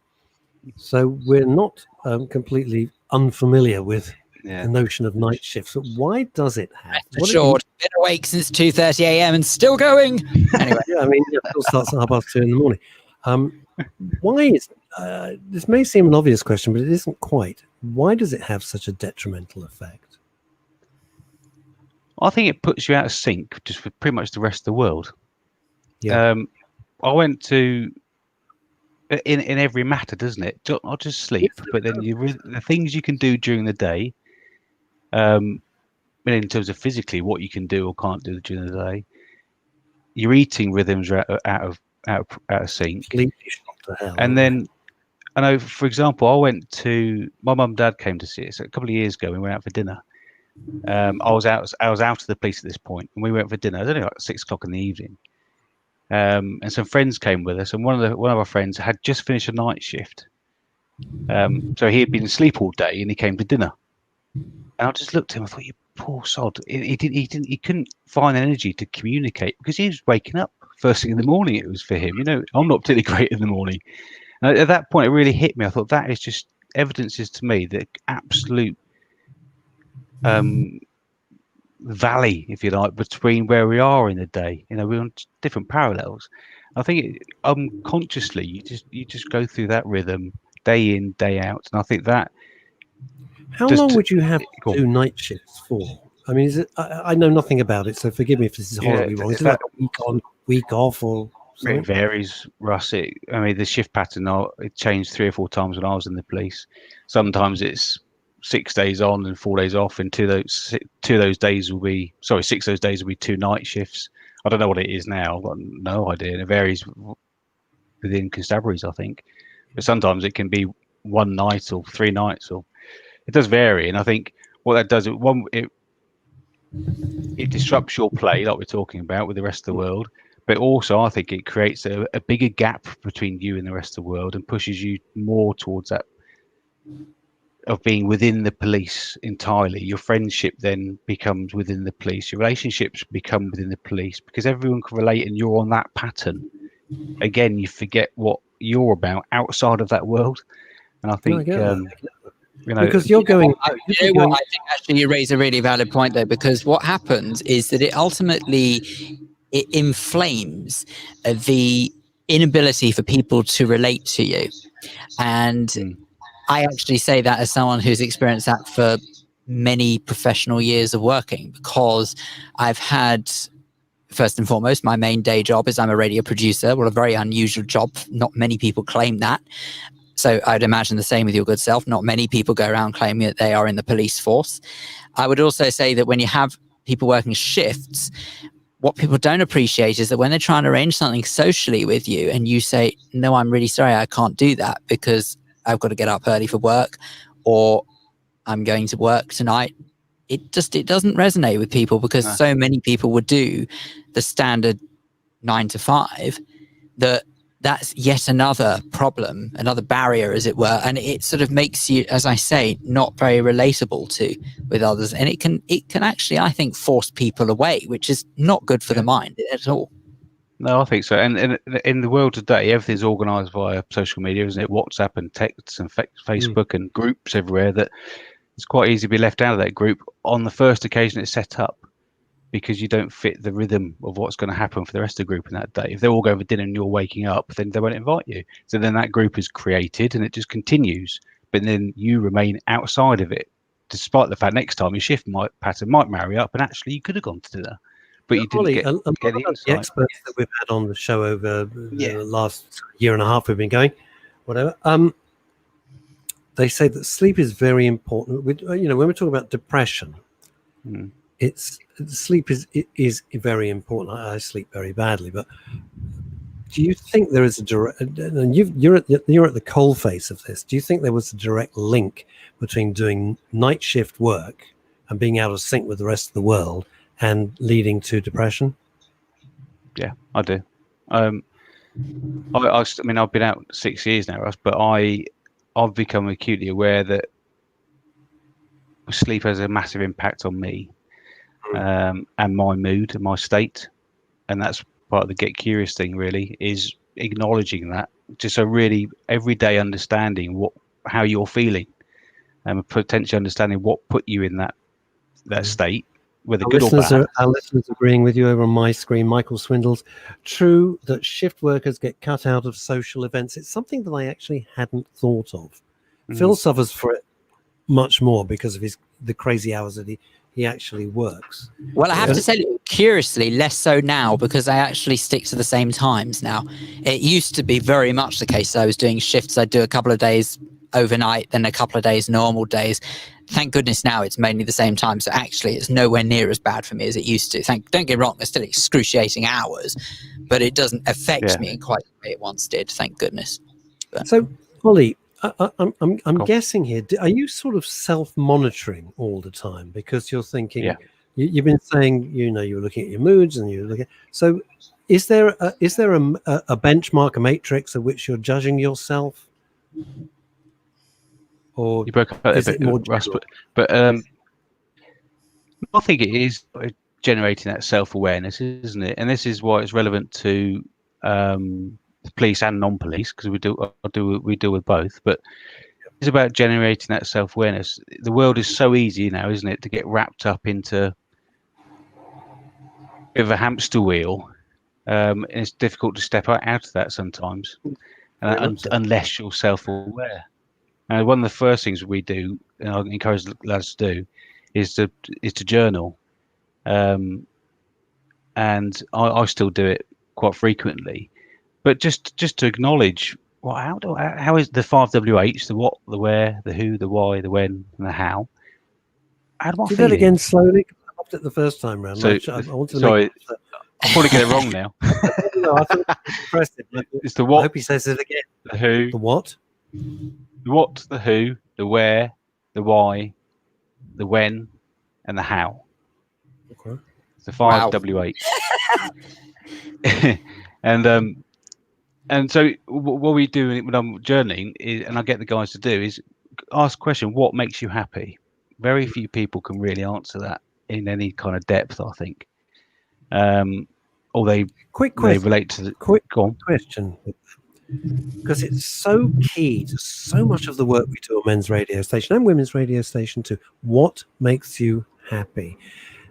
so we're not completely unfamiliar with the notion of night shifts. But why does it have? Rest assured, been awake since 2:30 a.m. and still going. Anyway, Phil starts at 2:30 in the morning. Why is this may seem an obvious question, but it isn't quite. Why does it have such a detrimental effect? I think it puts you out of sync just with pretty much the rest of the world. Yeah. I went to in every matter, doesn't it? Not just sleep, but then the things you can do during the day. In terms of physically what you can do or can't do during the day, your eating rhythms are out of sync. And then I know, for example, I went to my mum and dad came to see us a couple of years ago. We went out for dinner. I was out of the police at this point, and we went for dinner. It was only like 6 o'clock in the evening. And some friends came with us, and one of our friends had just finished a night shift. So he had been asleep all day, and he came to dinner. And I just looked at him. I thought, you poor sod. He couldn't find energy to communicate because he was waking up first thing in the morning. It was for him. I'm not particularly great in the morning. And at that point, it really hit me. I thought that is just evidences to me the absolute valley, if you like, between where we are in the day. We're on different parallels. I think unconsciously you just go through that rhythm day in, day out, and I think that. How long would you have to do night shifts for? I mean, is it? I know nothing about it, so forgive me if this is horribly wrong. Is it like a week on, week off, or something? It varies, Russ. I mean, the shift pattern it changed 3 or 4 times when I was in the police. Sometimes it's 6 days on and 4 days off, and 6 days will be 2 night shifts. I don't know what it is now. I've got no idea. And it varies within constabularies, I think. But sometimes it can be 1 night or 3 nights, or it does vary. And I think what that does, it disrupts your play, like we're talking about, with the rest of the world. But also, I think it creates a bigger gap between you and the rest of the world and pushes you more towards that of being within the police entirely. Your friendship then becomes within the police. Your relationships become within the police because everyone can relate and you're on that pattern. Again, you forget what you're about outside of that world. And I think, because you're going. I think actually you raise a really valid point though, because what happens is that it ultimately inflames the inability for people to relate to you. And I actually say that as someone who's experienced that for many professional years of working, because I've had, first and foremost, my main day job is I'm a radio producer. Well, a very unusual job. Not many people claim that. So I'd imagine the same with your good self. Not many people go around claiming that they are in the police force. I would also say that when you have people working shifts, what people don't appreciate is that when they're trying to arrange something socially with you and you say, no, I'm really sorry, I can't do that because I've got to get up early for work, or I'm going to work tonight, it doesn't resonate with people because so many people would do the standard 9 to 5 that's yet another problem, another barrier, as it were. And it sort of makes you, as I say, not very relatable with others. And it can actually, I think, force people away, which is not good for the mind at all. No, I think so. And in the world today, everything's organised via social media, isn't it? WhatsApp and texts and Facebook and groups everywhere, that it's quite easy to be left out of that group on the first occasion it's set up, because you don't fit the rhythm of what's going to happen for the rest of the group in that day. If they're all going for dinner and you're waking up, then they won't invite you. So then that group is created and it just continues. But then you remain outside of it, despite the fact next time your shift pattern might marry up and actually you could have gone to dinner. But you didn't Ollie, get a lot of the experts that we've had on the show over the last year and a half we've been going, whatever, they say that sleep is very important. When we're talking about depression, sleep is very important. I sleep very badly, but do you think there is a direct? And you're at the coalface of this. Do you think there was a direct link between doing night shift work and being out of sync with the rest of the world and leading to depression? Yeah, I do. I mean, I've been out 6 years now, Russ, but I've become acutely aware that sleep has a massive impact on me. And my mood and my state, and that's part of the get curious thing, really, is acknowledging that, just a really everyday understanding how you're feeling, and potentially understanding what put you in that state, whether good or bad. Our listeners agreeing with you over on my screen. Michael Swindles, true that shift workers get cut out of social events. It's something that I actually hadn't thought of. Phil suffers for it much more because of the crazy hours that he actually works. Well, I have to say, curiously, less so now, because I actually stick to the same times now. It used to be very much the case that I was doing shifts. I'd do a couple of days overnight, then a couple of days normal days. Thank goodness now it's mainly the same time. So actually it's nowhere near as bad for me as it used to. Don't get me wrong, there's still excruciating hours, but it doesn't affect me quite the way it once did, thank goodness. So, Ollie, I'm guessing here, are you sort of self-monitoring all the time? Because you're thinking, you've been saying, you're looking at your moods and you're looking. So, is there a benchmark, a matrix of which you're judging yourself? Or you broke up a bit, Russ, but I think it is generating that self-awareness, isn't it? And this is why it's relevant to police and non-police, because we deal with both. But it's about generating that self-awareness. The world is so easy now, isn't it, to get wrapped up into a bit of a hamster wheel, and it's difficult to step out of that sometimes, unless you're self-aware. And one of the first things we do, and I encourage the lads to do, is to journal, and I still do it quite frequently. But just to acknowledge, well, how is the 5 WH, the what, the where, the who, the why, the when, and the how? How do I Do feel? that again slowly. I loved it the first time round. So, I wanted to sorry, make I'll probably get it wrong now. no, I thought it was impressive. It's the I what, hope he says it again. the who, The what? the what, the who, the where, the why, the when, and the how. Okay. It's the 5 WH. And so what we do when I'm journaling is, and I get the guys to do, is ask a question: what makes you happy? Very few people can really answer that in any kind of depth, I think. Or they relate to the quick go on. question, because it's so key to so much of the work we do on men's radio station and women's radio station too. What makes you happy?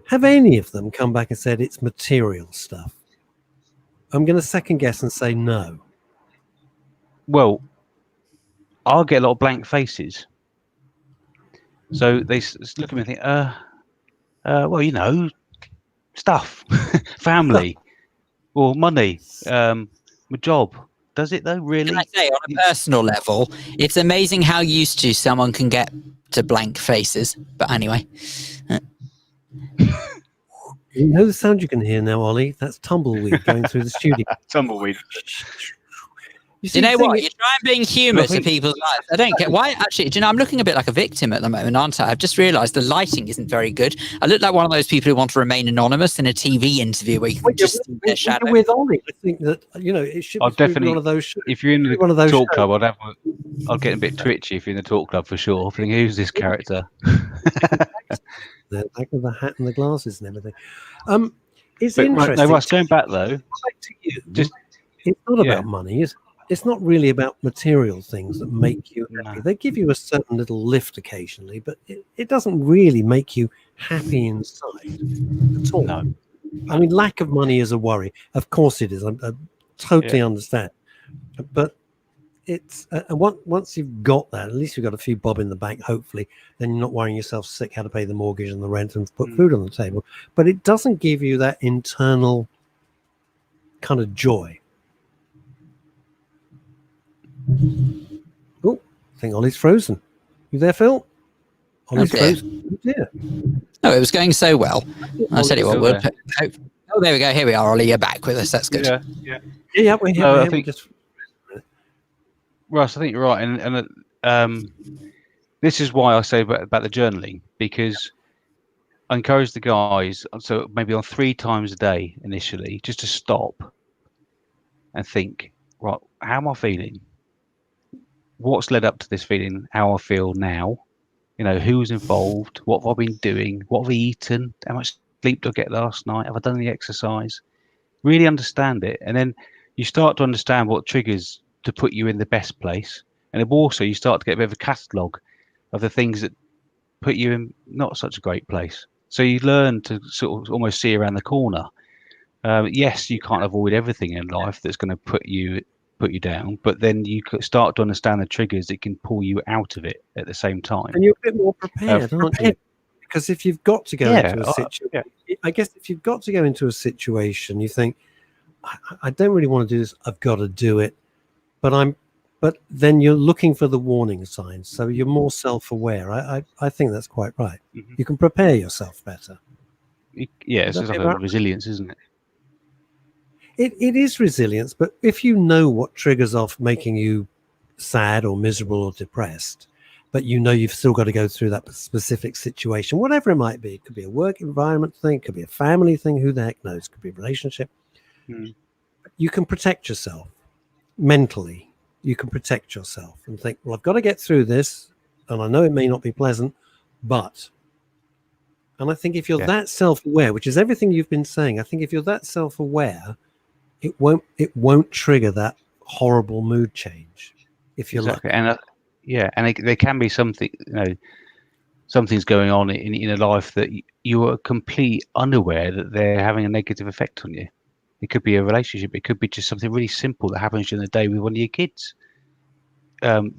Have any of them come back and said it's material stuff? I'm going to second guess and say no. Well, I'll get a lot of blank faces. So they look at me and think, well, you know, stuff, family, or money, my job. Does it though, really? Can I say, on a personal level, it's amazing how used to someone can get to blank faces. But anyway. You know the sound you can hear now, Ollie? That's tumbleweed going through the studio. Tumbleweed. You know what? You try and bring humour to people's lives. I don't get why. Actually, do you know, I'm looking a bit like a victim at the moment, aren't I? I've just realised the lighting isn't very good. I look like one of those people who want to remain anonymous in a TV interview where you can just see their shadow. With Ollie, I think that, you know, it should be definitely one of those shows. If you're in the talk club, I'd get a bit twitchy if you're in the talk club for sure. Thinking, who's this character? The back of the hat and the glasses and everything. It's interesting. No, Russ, going back though, it's not about money, is it? It's not really about material things that make you happy. They give you a certain little lift occasionally, but it doesn't really make you happy inside at all. No. I mean, lack of money is a worry. Of course it is. I totally understand. But it's once you've got that, at least you've got a few bob in the bank, hopefully, then you're not worrying yourself sick how to pay the mortgage and the rent and put food on the table. But it doesn't give you that internal kind of joy. Oh, I think Ollie's frozen. You there, Phil? Ollie's frozen. Oh, dear. No, it was going so well. I said it would. Oh, there we go. Here we are, Ollie. You're back with us. That's good. Yeah, we're here. I think, Russ, I think you're right. And this is why I say about the journaling, because I encourage the guys, so maybe on 3 times a day initially, just to stop and think, right, how am I feeling? What's led up to this feeling? How I feel now? You know, who's involved? What have I been doing? What have I eaten? How much sleep did I get last night? Have I done any exercise? Really understand it, and then you start to understand what triggers to put you in the best place, and also you start to get a bit of a catalogue of the things that put you in not such a great place. So you learn to sort of almost see around the corner. Yes, you can't avoid everything in life that's going to put you down, but then you start to understand the triggers that can pull you out of it at the same time. And you're a bit more prepared, aren't you? Because if you've got to go into a situation, I guess if you've got to go into a situation, you think, I don't really want to do this. I've got to do it, but then you're looking for the warning signs, so you're more self-aware. I think that's quite right. Mm-hmm. You can prepare yourself better. It's like a resilience, isn't it? It is resilience, but if you know what triggers off making you sad or miserable or depressed, but you know you've still got to go through that specific situation, whatever it might be, it could be a work environment thing, it could be a family thing, who the heck knows, it could be a relationship. You can protect yourself mentally. You can protect yourself and think, well, I've got to get through this, and I know it may not be pleasant, but... And I think if you're that self-aware, which is everything you've been saying, I think if you're that self-aware, it won't trigger that horrible mood change. If you're lucky. And there can be something, something's going on in a life that you are completely unaware that they're having a negative effect on you. It could be a relationship. It could be just something really simple that happens during the day with one of your kids. That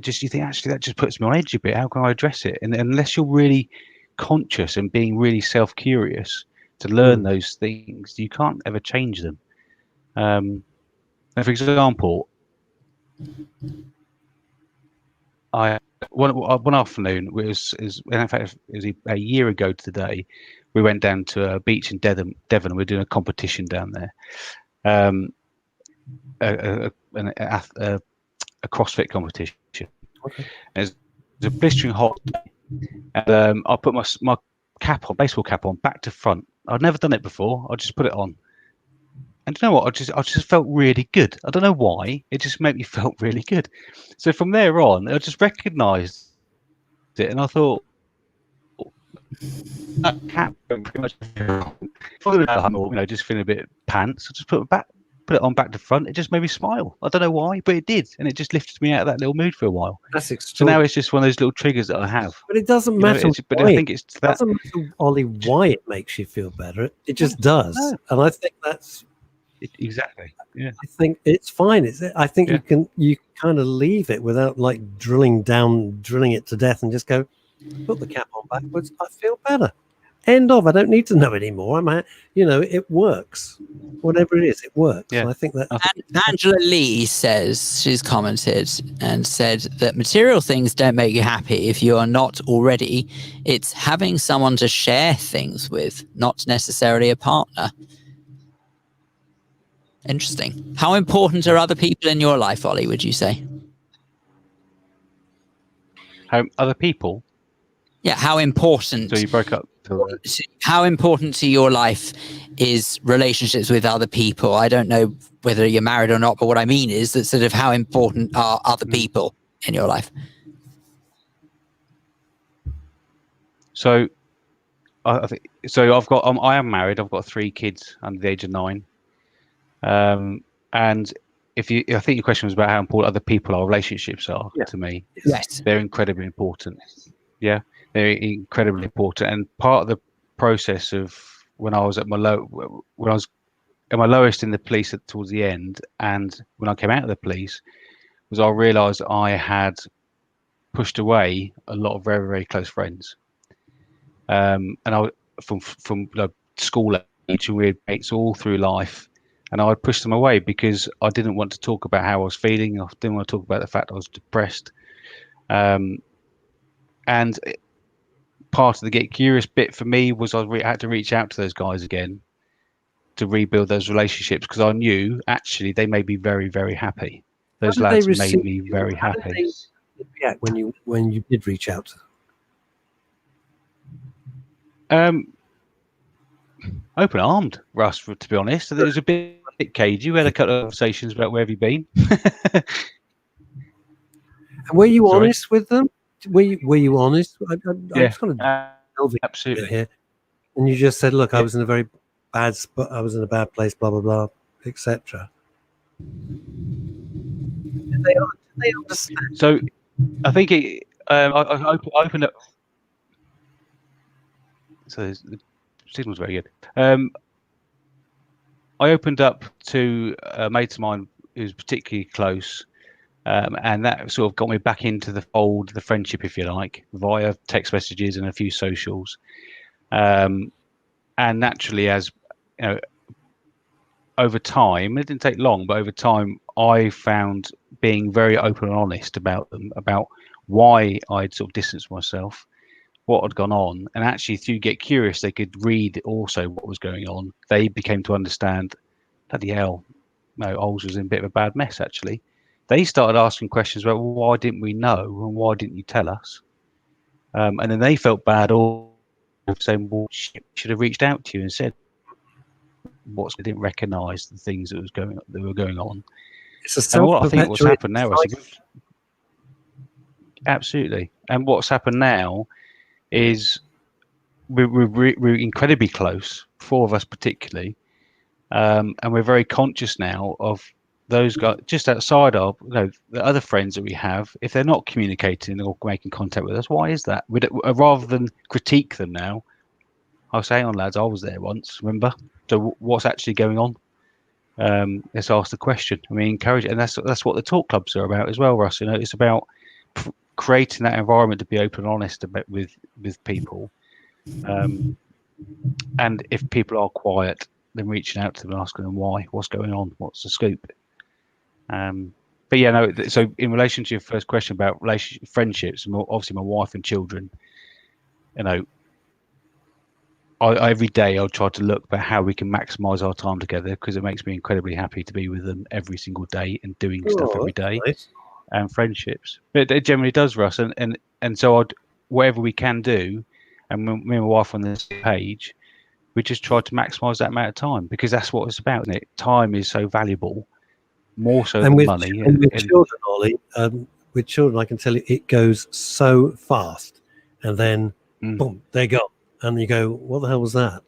just you think, actually, that just puts me on edge a bit. How can I address it? And unless you're really conscious and being really self-curious to learn those things, you can't ever change them. And for example, one afternoon, in fact, it was a year ago today, we went down to a beach in Devon. We're doing a competition down there, a CrossFit competition. Okay. And it was a blistering hot day, and I put my cap on, baseball cap on, back to front. I'd never done it before. I just put it on. And you know what? I just felt really good. I don't know why. It just made me felt really good. So from there on, I just recognised it, and I thought that cap pretty much. If I was just feeling a bit pants, I just put it on back to front. It just made me smile. I don't know why, but it did, and it just lifted me out of that little mood for a while. That's So extraordinary. now it's just one of those little triggers that I have. But it doesn't matter. But I think it's that. It doesn't matter, Ollie, why it makes you feel better. It just does, and I think that's. Exactly. Yeah. I think it's fine. I think you kind of leave it without like drilling it to death, and just go, put the cap on backwards. I feel better. End of. I don't need to know anymore. It works. Whatever it is, it works. Yeah. And I think that. Angela Lee says, she's commented and said that material things don't make you happy if you are not already. It's having someone to share things with, not necessarily a partner. Interesting. How important are other people in your life, Ollie, would you say? Other people? Yeah, how important? So you broke up. How important to your life is relationships with other people? I don't know whether you're married or not, but what I mean is that sort of how important are other people in your life? So, I think so. I am married. I've got 3 kids under the age of 9. And I think your question was about how important other people are, relationships are to me. Yes, they're incredibly important. Yeah, they're incredibly important. And part of the process of when I was at my lowest in the police towards the end, and when I came out of the police, was I realised I had pushed away a lot of very, very close friends. And I from school age, and we had mates all through life. And I would push them away because I didn't want to talk about how I was feeling. I didn't want to talk about the fact I was depressed. And part of the get curious bit for me was I had to reach out to those guys again to rebuild those relationships, because I knew actually they made me very, very happy. Those lads made me very happy. Yeah, when you did reach out to them. Open-armed, Russ, to be honest. It was a bit cagey. We had a couple of conversations about where have you been. And were you honest with them? Were you honest? I'm just going to delve absolutely here. And you just said, "Look, I was in a very bad spot. I was in a bad place. Blah blah blah, etc." Did they understand? So, I think I opened up. So the signal's very good. I opened up to a mate of mine who's particularly close, and that sort of got me back into the fold, the friendship, if you like, via text messages and a few socials. And naturally, as you know, over time, it didn't take long, but over time, I found being very open and honest about them, about why I'd sort of distanced myself, what had gone on, and actually through Get Curious they could read also what was going on. They became to understand, bloody hell, no, Ols was in a bit of a bad mess. Actually, they started asking questions about, well, why didn't we know and why didn't you tell us? And then they felt bad, all saying, well, should have reached out to you and said what. They didn't recognise the things that were going on. It's a I think what's happened now is absolutely, and what's happened now is we're incredibly close, 4 of us particularly, and we're very conscious now of those guys just outside of the other friends that we have. If they're not communicating or making contact with us, why is that? Rather than critique them now, I'll say, hang on lads, I was there once, remember? So what's actually going on? Let's ask the question. I mean, encourage it, and that's what the talk clubs are about as well, Russ. It's about creating that environment to be open and honest with people, And if people are quiet, then reaching out to them and asking them why, what's going on, what's the scoop. But yeah, no. So in relation to your first question about friendships, obviously my wife and children, you know, every day I'll try to look at how we can maximise our time together, because it makes me incredibly happy to be with them every single day and doing stuff every day. Nice. And friendships. But it generally does, Russ. And so whatever we can do, and me and my wife on the same page, we just try to maximise that amount of time, because that's what it's about, isn't it? Time is so valuable, more so than money. And with children, Ollie, with children, I can tell you, it goes so fast, and then boom, they're gone, and you go, "What the hell was that?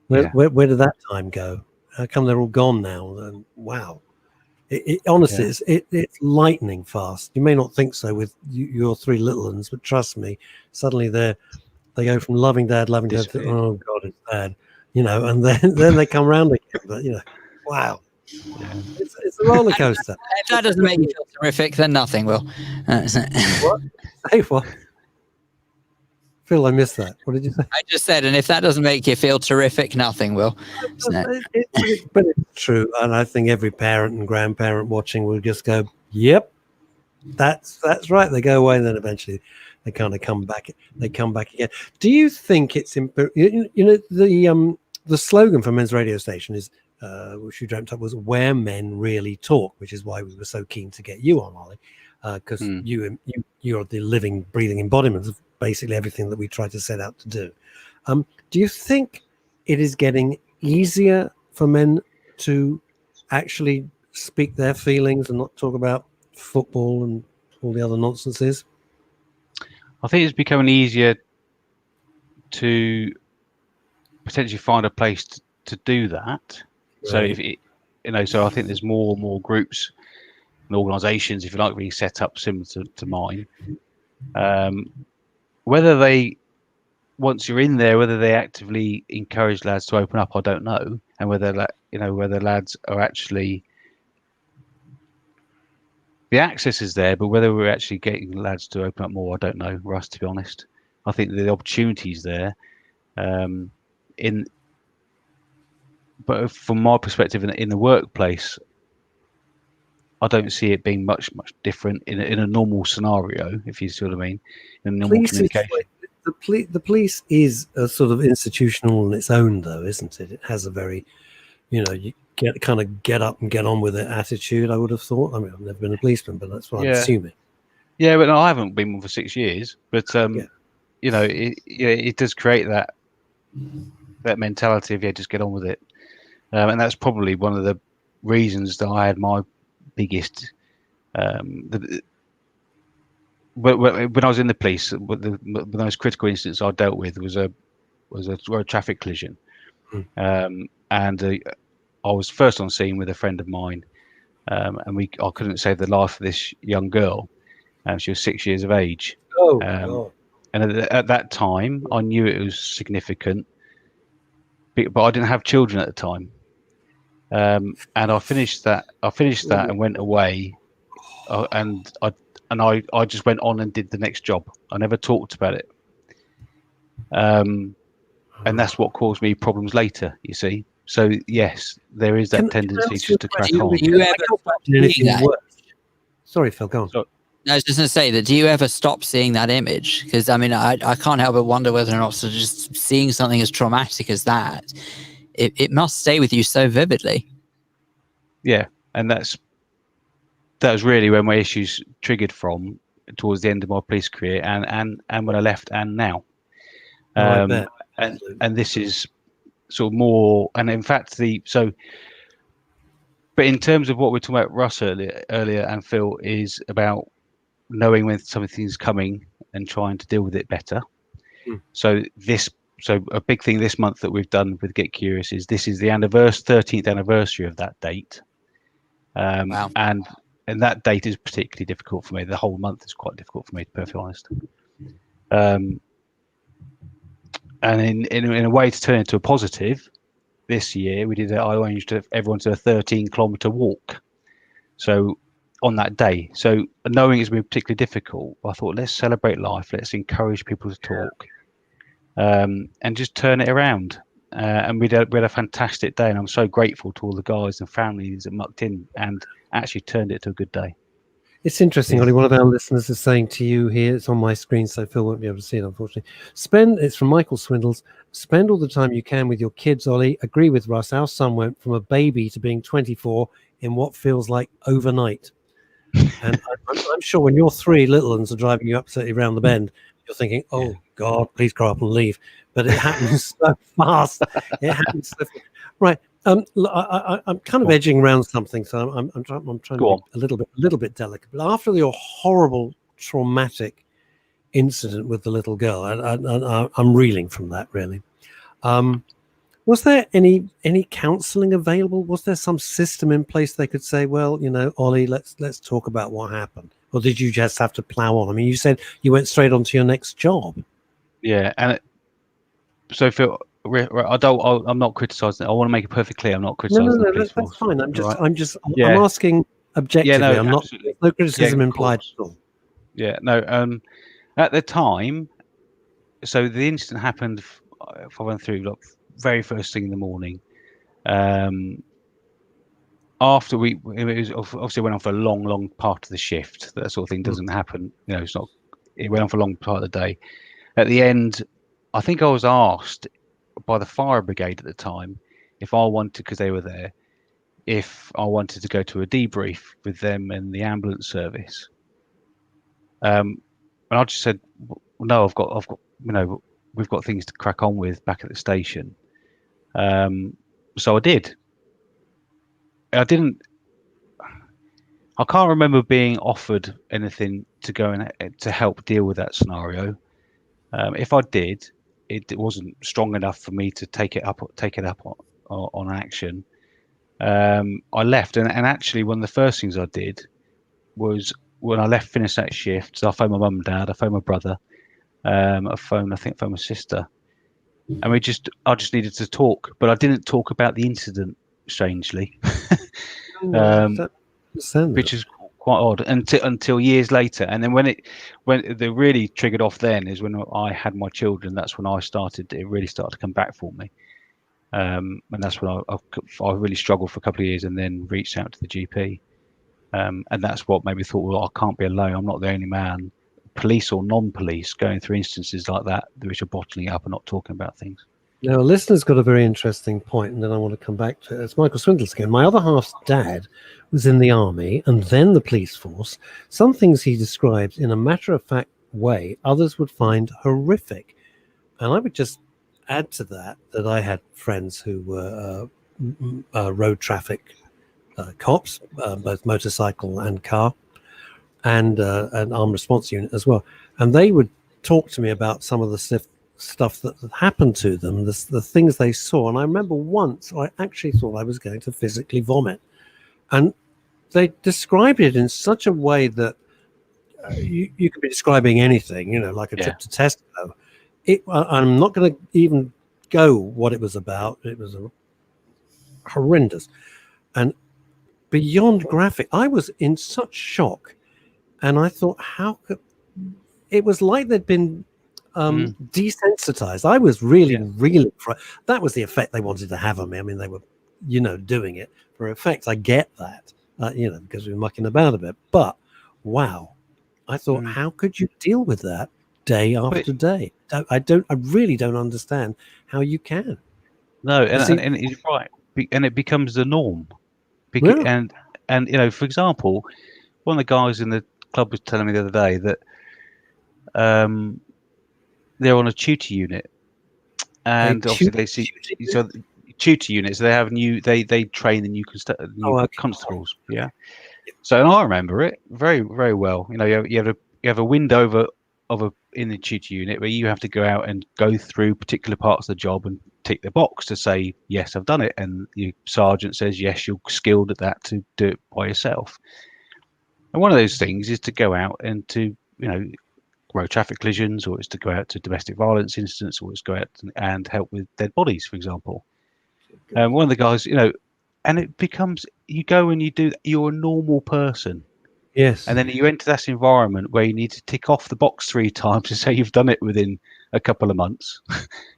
Where did that time go? How come they're all gone now?" And wow, it honestly, it's lightning fast. You may not think so with your three little ones, but trust me, suddenly they go from loving dad to, oh God, it's dad, and then they come round again. But wow. Yeah. It's a roller coaster. If that doesn't make you feel terrific, then nothing will. What? Say what? Phil, I missed that. What did you say? I just said, and if that doesn't make you feel terrific, nothing will. But it's true, and I think every parent and grandparent watching will just go, "Yep, that's right." They go away, and then eventually they kind of come back. They come back again. Do you think it's the slogan for Men's Radio Station is, which you dreamt up, was "Where Men Really Talk," which is why we were so keen to get you on, Ollie, because you're the living, breathing embodiment of basically everything that we try to set out to do. Do you think it is getting easier for men to actually speak their feelings and not talk about football and all the other nonsenses? I think it's becoming easier to potentially find a place to do that. Right. So so I think there's more and more groups and organisations, if you like, being set up similar to mine. Whether they, once you're in there, whether they actively encourage lads to open up, I don't know, and whether lads are actually, the access is there, but whether we're actually getting lads to open up more, I don't know, Russ. To be honest, I think the opportunity's there. But from my perspective, in the workplace, I don't see it being much different in a normal scenario, if you see what I mean, in normal communication. The police is a sort of institutional on its own, though, isn't it? It has a very, you get up and get on with it attitude, I would have thought. I mean, I've never been a policeman, but that's what I'm assuming. Yeah, but no, I haven't been one for 6 years. But it does create that mentality of just get on with it, and that's probably one of the reasons that I had my biggest. When I was in the police, the most critical instance I dealt with was a traffic collision, and I was first on scene with a friend of mine, and I couldn't save the life of this young girl. She was 6 years of age. And at that time, I knew it was significant, but I didn't have children at the time. And I finished that and went away, and I just went on and did the next job. I never talked about it, and that's what caused me problems later. You see, so yes, there is that tendency just to crack on. Sorry, Phil, go on. I was just going to say that. Do you ever stop seeing that image? Because I mean, I can't help but wonder whether or not just seeing something as traumatic as that, it must stay with you so vividly. Yeah, and that was really where my issues triggered from towards the end of my police career, and when I left, and now. And this is sort of more, and in fact but in terms of what we're talking about, Russ earlier and Phil, is about knowing when something's coming and trying to deal with it better. So a big thing this month that we've done with Get Curious is this is the 13th anniversary of that date. Wow. And that date is particularly difficult for me. The whole month is quite difficult for me, to be perfectly honest. And in a way to turn it into a positive, this year I arranged everyone to a 13-kilometer walk. So on that day, so knowing it's been particularly difficult, I thought, let's celebrate life. Let's encourage people to talk. and just turn it around. And we had a fantastic day, and I'm so grateful to all the guys and families that mucked in and actually turned it to a good day. It's interesting, Ollie. One of our listeners is saying to you here, it's on my screen, so Phil won't be able to see it, unfortunately. It's from Michael Swindles. Spend all the time you can with your kids, Ollie. Agree with Russ. Our son went from a baby to being 24 in what feels like overnight. And I'm sure when your three little ones are driving you absolutely around the bend, you're thinking, oh, God, please grow up and leave. But it happens so fast. It happens so fast. Right. I'm kind of edging around something, so I'm trying to be a little bit delicate. But after your horrible, traumatic incident with the little girl, I'm reeling from that, really. Was there any counselling available? Was there some system in place they could say, well, Ollie, let's talk about what happened? Or did you just have to plow on? I mean, you said you went straight on to your next job. Yeah, and so Phil, I'm not criticising. I want to make it perfectly clear. I'm not criticising the police force. That's fine. I'm Yeah. asking objectively. Yeah, no, I'm not. No criticism implied at all. Yeah, no. At the time, so the incident happened. If I went through, like, very first thing in the morning. After it was obviously went on for a long part of the shift. That sort of thing doesn't happen. It's not. It went on for a long part of the day. At the end, I think I was asked by the fire brigade at the time if I wanted, because they were there, if I wanted to go to a debrief with them and the ambulance service. And I just said, no, I've got, we've got things to crack on with back at the station. So I did. I can't remember being offered anything to go and to help deal with that scenario. If I did, it wasn't strong enough for me to take it up on action. I left, and actually one of the first things I did was when I finished that shift. So I phoned my mum and dad, I phoned my brother, I phoned my sister, and I just needed to talk, but I didn't talk about the incident, strangely, which is quite odd until years later. And then when it really triggered off then is when I had my children. That's when it really started to come back for me. And that's when I really struggled for a couple of years and then reached out to the GP. And that's what made me thought, well, I can't be alone. I'm not the only man, police or non-police, going through instances like that, which are bottling up and not talking about things. Now, a listener's got a very interesting point, and then I want to come back to it. It's Michael Swindles again. My other half's dad was in the army and then the police force. Some things he described in a matter-of-fact way, others would find horrific. And I would just add to that I had friends who were road traffic cops, both motorcycle and car, and an armed response unit as well. And they would talk to me about some of the stuff that had happened to them, the things they saw. And I remember once I actually thought I was going to physically vomit. And they described it in such a way that you could be describing anything, like a trip to Tesco. I'm not going to even go what it was about. It was horrendous and beyond graphic. I was in such shock, and I thought, it was like they'd been desensitized. I was really that was the effect they wanted to have on me. I mean, they were doing it for effect. I get that because we were mucking about a bit, but wow, I thought, how could you deal with that day after day? I really don't understand how you can. No, and it's right, and it becomes the norm. And for example, one of the guys in the club was telling me the other day that they're on a tutor unit, and obviously they see tutor units. They have they train the new constables. Yeah. So, and I remember it very, very well. You have a window in the tutor unit where you have to go out and go through particular parts of the job and tick the box to say, yes, I've done it. And your sergeant says, yes, you're skilled at that to do it by yourself. And one of those things is to go out and to, road traffic collisions, or it's to go out to domestic violence incidents, or it's go out and help with dead bodies, for example. One of the guys, and it becomes, you go and you're a normal person. Yes. And then you enter that environment where you need to tick off the box 3 times to say you've done it within a couple of months,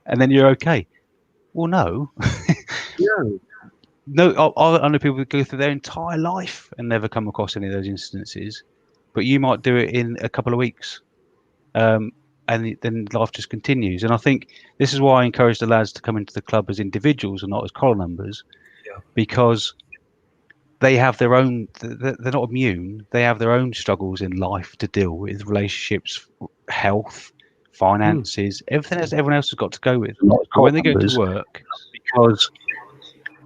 and then you're okay. Well, no. No. No, I know people who go through their entire life and never come across any of those instances, but you might do it in a couple of weeks, and then life just continues. And I think this is why I encourage the lads to come into the club as individuals and not as collar numbers, because they have their own. They're not immune. They have their own struggles in life to deal with: relationships, health, finances, everything else everyone else has got to go with. But when they go to work, because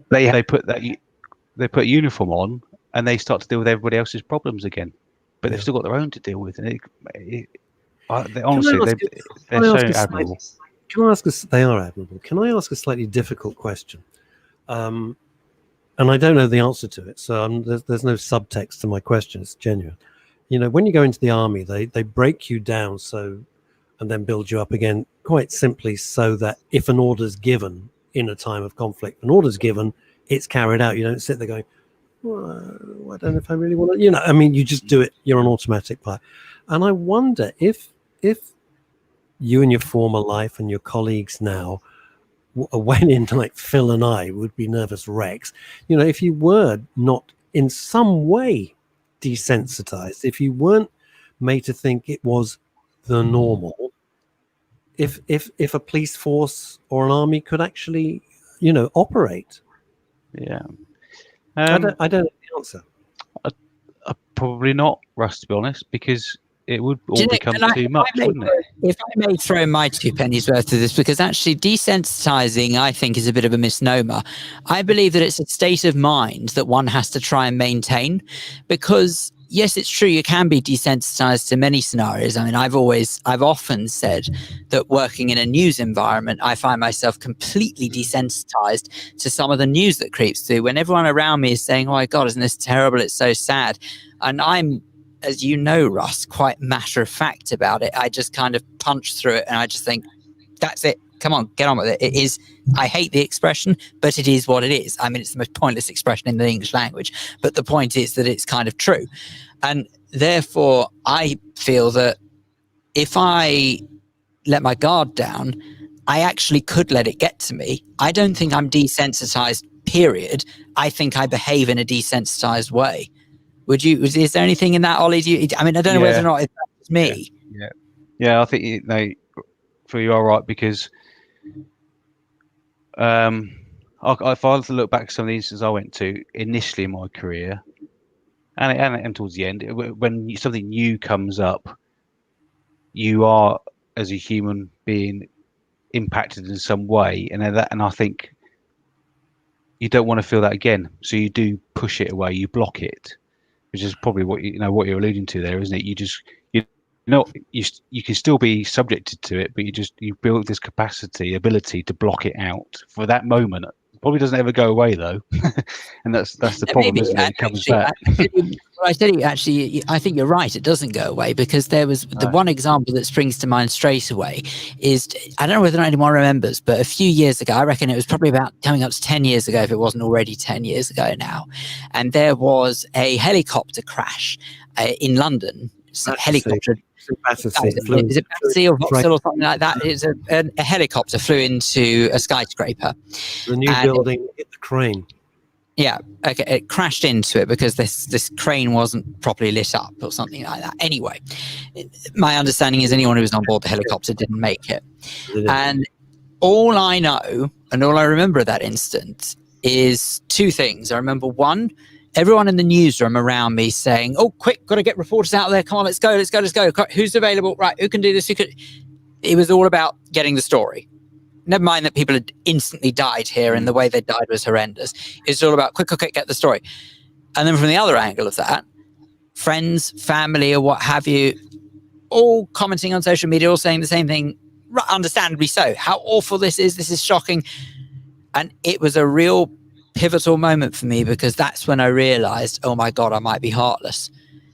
they put uniform on and they start to deal with everybody else's problems again, but they've still got their own to deal with. And honestly, they're so admirable. Can I ask us? They are admirable. Can I ask a slightly difficult question? And I don't know the answer to it, so there's no subtext to my question. It's genuine. You know, when you go into the army, they break you down and then build you up again, quite simply, so that if an order's given in a time of conflict, an order's given, it's carried out. You don't sit there going, well, I don't know if I really want to, I mean, you just do it. You're on automatic pilot. And I wonder if you in your former life and your colleagues now went in like Phil and I would be nervous wrecks, if you were not in some way desensitized, if you weren't made to think it was the normal, if a police force or an army could actually, operate. Yeah. I don't know the answer. Probably not, Russ, to be honest, because it would all become too much, wouldn't it? If I may throw in my 2 pennies worth to this, because actually desensitizing, I think, is a bit of a misnomer. I believe that it's a state of mind that one has to try and maintain, because yes, it's true, you can be desensitized to many scenarios. I mean, I've often said that working in a news environment, I find myself completely desensitized to some of the news that creeps through when everyone around me is saying, oh my God, isn't this terrible? It's so sad. And I'm, as you know, Russ, quite matter of fact about it. I just kind of punch through it and I just think, that's it. Come on, get on with it. It is, I hate the expression, but it is what it is. I mean, it's the most pointless expression in the English language, but the point is that it's kind of true. And therefore, I feel that if I let my guard down, I actually could let it get to me. I don't think I'm desensitized, period. I think I behave in a desensitized way. Is there anything in that, Ollie? I mean, I don't know whether or not it's me. Yeah, I think you are right, because if I was to look back at some of the instances I went to initially in my career, and towards the end, when something new comes up, you are, as a human being, impacted in some way, and I think you don't want to feel that again, so you do push it away, you block it, which is probably what what you're alluding to there, isn't it? You can still be subjected to it, but you build this ability to block it out for that moment. Probably doesn't ever go away though, and that's the problem, isn't it? It comes back. I think you're right. It doesn't go away, because there was the one example that springs to mind straight away is, I don't know whether anyone remembers, but a few years ago, I reckon it was probably about coming up to 10 years ago, if it wasn't already 10 years ago now, and there was a helicopter crash in London. Helicopter. Is it Battersea or Vauxhall or something like that? It's a helicopter flew into a skyscraper. The new building hit the crane. Yeah, okay. It crashed into it because this crane wasn't properly lit up or something like that. Anyway, my understanding is anyone who was on board the helicopter didn't make it. And all I know and all I remember of that instant is 2 things. I remember, one, everyone in the newsroom around me saying, oh, quick, got to get reporters out there. Come on, let's go. Who's available? Right, who can do this? It was all about getting the story. Never mind that people had instantly died here and the way they died was horrendous. It's all about quick, get the story. And then from the other angle of that, friends, family, or what have you, all commenting on social media, all saying the same thing, understandably so. How awful this is shocking. And it was a real pivotal moment for me, because that's when I realized, oh my God, I might be heartless,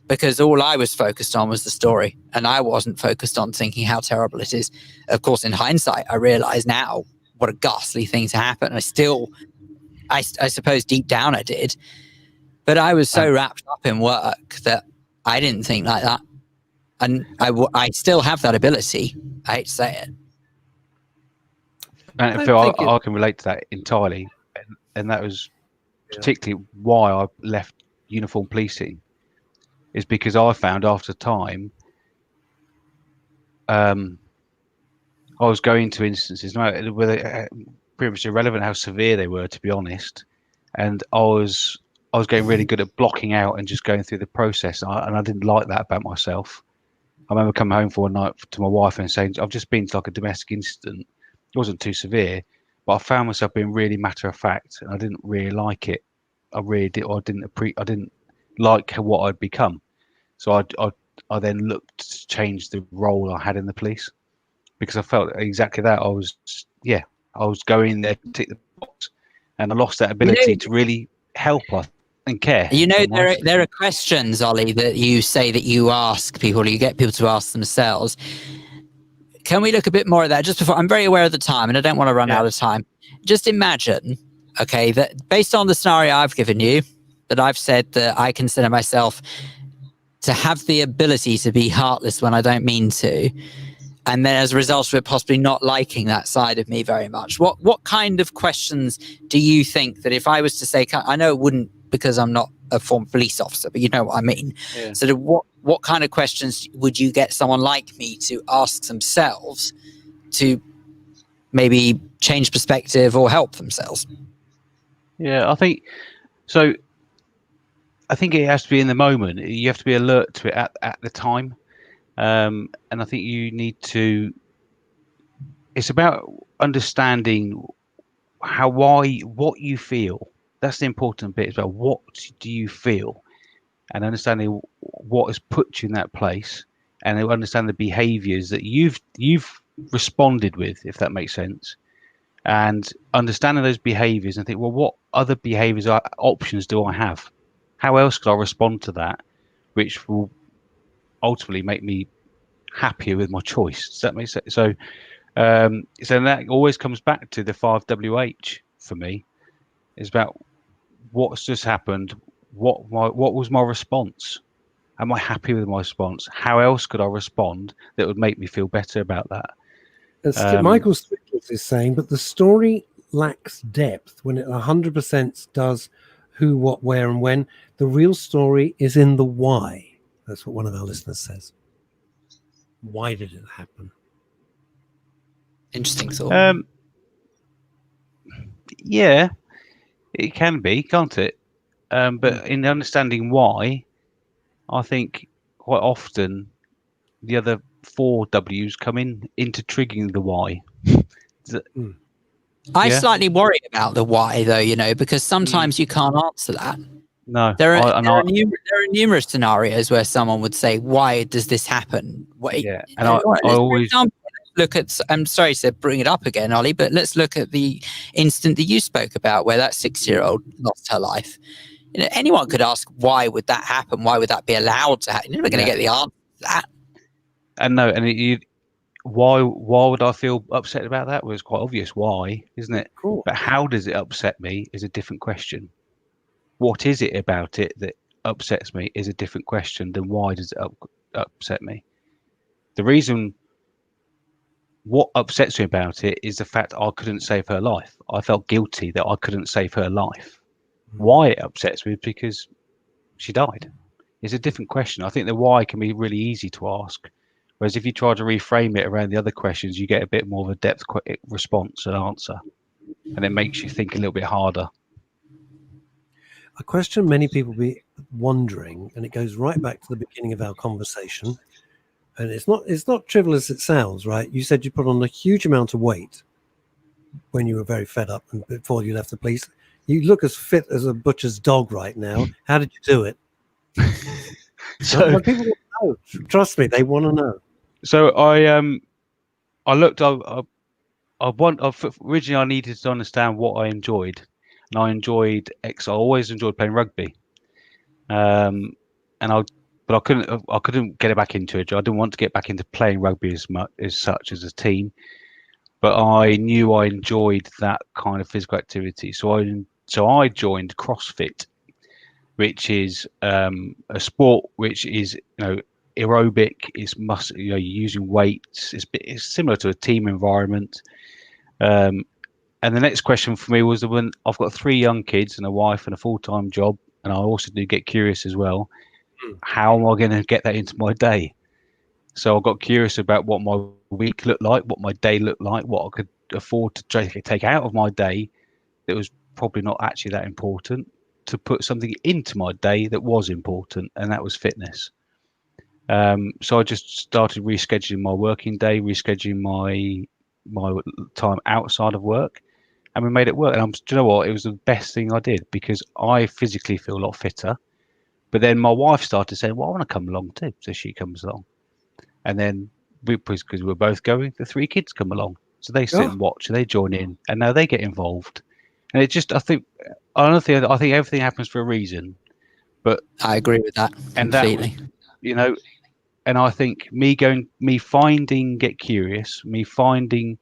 because all I was focused on was the story and I wasn't focused on thinking how terrible it is. Of course, in hindsight, I realize now what a ghastly thing to happen. I suppose deep down I did, but I was so wrapped up in work that I didn't think like that. And I still have that ability. I hate to say it. And Phil, I can relate to that entirely, and that was particularly why I left uniform policing, is because I found after time, I was going to instances, whether pretty much irrelevant how severe they were, to be honest, and I was getting really good at blocking out and just going through the process, and I didn't like that about myself. I remember coming home for one night to my wife and saying, "I've just been to like a domestic incident. It wasn't too severe, but I found myself being really matter of fact, and I didn't really like it. I really did. I didn't like what I'd become. So I then looked to change the role I had in the police, because I felt exactly that. I was going there to tick the box, and I lost that ability to really help and care. There are questions, Ollie, that you say that you ask people, you get people to ask themselves. Can we look a bit more at that just before? I'm very aware of the time and I don't want to run out of time. Just imagine, okay, that based on the scenario I've given you, that I've said that I consider myself to have the ability to be heartless when I don't mean to, and then as a result of it possibly not liking that side of me very much. What kind of questions do you think that if I was to say, I know it wouldn't, because I'm not a former police officer, but you know what I mean. Yeah. So what kind of questions would you get someone like me to ask themselves to maybe change perspective or help themselves? Yeah, I think so. I think it has to be in the moment. You have to be alert to it at the time. And I think you need to, it's about understanding what you feel. That's the important bit. It's about what do you feel, and understanding what has put you in that place, and understand the behaviors that you've responded with, if that makes sense, and understanding those behaviors and think, well, what other behaviors options do I have? How else could I respond to that, which will ultimately make me happier with my choice? Does that make sense? So that always comes back to the 5WH for me. It's about what's just happened. What was my response? Am I happy with my response? How else could I respond that would make me feel better about that? Michael Stickles is saying, but the story lacks depth when it 100% does who, what, where, and when. The real story is in the why. That's what one of our listeners says. Why did it happen? Interesting thought. Yeah, it can be, can't it? But in understanding why, I think quite often the other 4 W's come into triggering the why. I slightly worry about the why, though, because sometimes you can't answer that. No, there are numerous scenarios where someone would say, "Why does this happen?" Yeah, and I always look at. I'm sorry to bring it up again, Ollie, but let's look at the incident that you spoke about, where that 6-year-old lost her life. Anyone could ask, "Why would that happen? Why would that be allowed to happen?" You're never going to get the answer to that. And no, and why would I feel upset about that? Well, it's quite obvious why, isn't it? Cool. But how does it upset me is a different question. What is it about it that upsets me is a different question than why does it upset me. The reason what upsets me about it is the fact I couldn't save her life. I felt guilty that I couldn't save her life. Why it upsets me is because she died. It's a different question. I think the why can be really easy to ask. Whereas if you try to reframe it around the other questions, you get a bit more of a depth response and answer. And it makes you think a little bit harder. A question many people be wondering, and it goes right back to the beginning of our conversation, and it's not trivial as it sounds, right? You said you put on a huge amount of weight when you were very fed up and before you left the police. You look as fit as a butcher's dog right now. How did you do it? So people want to know. Trust me, they want to know. So I looked. Originally I needed to understand what I enjoyed, and I always enjoyed playing rugby. But I couldn't get it back into it. I didn't want to get back into playing rugby as much as such as a team. But I knew I enjoyed that kind of physical activity. So I joined CrossFit, which is a sport which is aerobic. It's you're using weights. It's similar to a team environment. And the next question for me was when I've got 3 young kids and a wife and a full-time job, and I also do get curious as well. How am I going to get that into my day? So I got curious about what my week looked like, what my day looked like, what I could afford to take out of my day that was probably not actually that important, to put something into my day that was important, and that was fitness. So I just started rescheduling my working day, rescheduling my time outside of work, and we made it work. And do you know what? It was the best thing I did, because I physically feel a lot fitter. But then my wife started saying, "Well, I want to come along too," so she comes along. And then because we're both going, the 3 kids come along. So they sit and watch, and they join in, and now they get involved. And it just, I think everything happens for a reason. But I agree with that completely. That, and I think me finding Get Curious, me finding,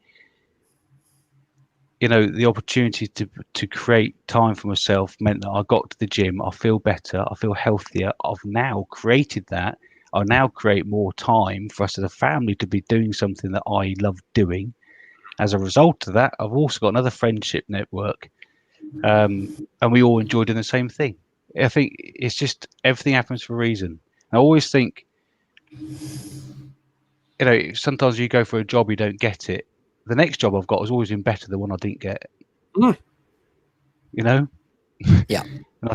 the opportunity to create time for myself meant that I got to the gym. I feel better. I feel healthier. I've now created that. I now create more time for us as a family to be doing something that I love doing. As a result of that, I've also got another friendship network, and we all enjoy doing the same thing. I think it's just everything happens for a reason. I always think, sometimes you go for a job, you don't get it. The next job I've got has always been better than the one I didn't get. Yeah,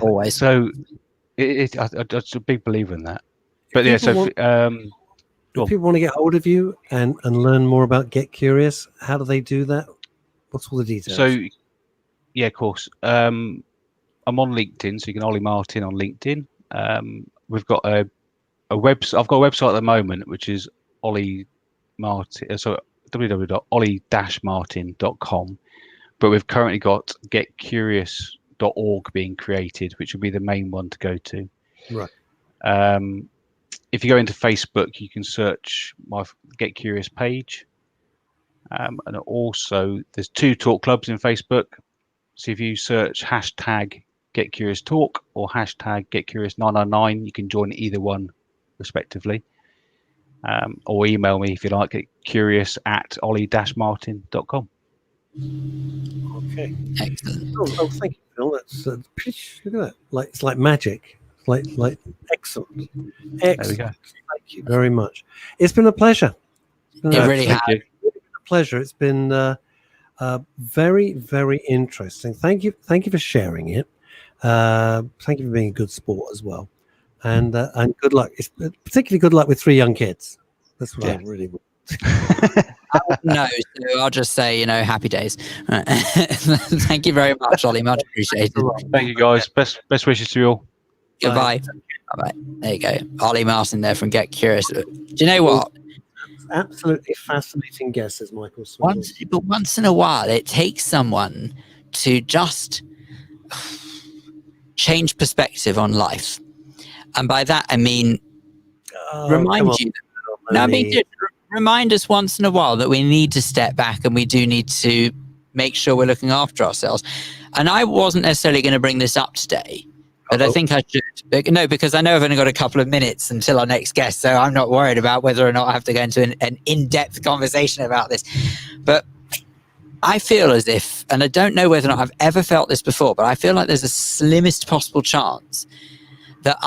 always. So I'm a big believer in that. But if people want to get hold of you and learn more about Get Curious, how do they do that? What's all the details? So, yeah, of course. I'm on LinkedIn, so you can Ollie Martin on LinkedIn. We've got a website. I've got a website at the moment, which is Ollie Martin. So www.ollie-martin.com. But we've currently got getcurious.org being created, which will be the main one to go to. Right. If you go into Facebook, you can search my Get Curious page. And also, there's 2 talk clubs in Facebook. So if you search hashtag Get Curious Talk or hashtag Get Curious 999, you can join either one respectively. Or email me if you like at curious@ollie-martin.com. Okay. Excellent. Oh, thank you, Phil. That's look at that. It's like magic. Like excellent. There we go. Thank you very much. It's been a pleasure. It really has. It's been a pleasure. It's been very, very interesting. Thank you for sharing it. Thank you for being a good sport as well, and good luck. It's particularly good luck with 3 young kids. That's what I really want. No, so I'll just say, happy days. Thank you very much, Ollie. Much appreciated. Thank you, guys. Best wishes to you all. Goodbye. Bye. There you go. Ollie Martin there from Get Curious. Do you know what? Absolutely fascinating guess, as Michael said. Once in a while, it takes someone to just change perspective on life. And by that, I mean, remind us once in a while that we need to step back and we do need to make sure we're looking after ourselves. And I wasn't necessarily going to bring this up today, but I think I should. No, because I know I've only got a couple of minutes until our next guest, so I'm not worried about whether or not I have to go into an in-depth conversation about this. But I feel as if, and I don't know whether or not I've ever felt this before, but I feel like there's a slimmest possible chance that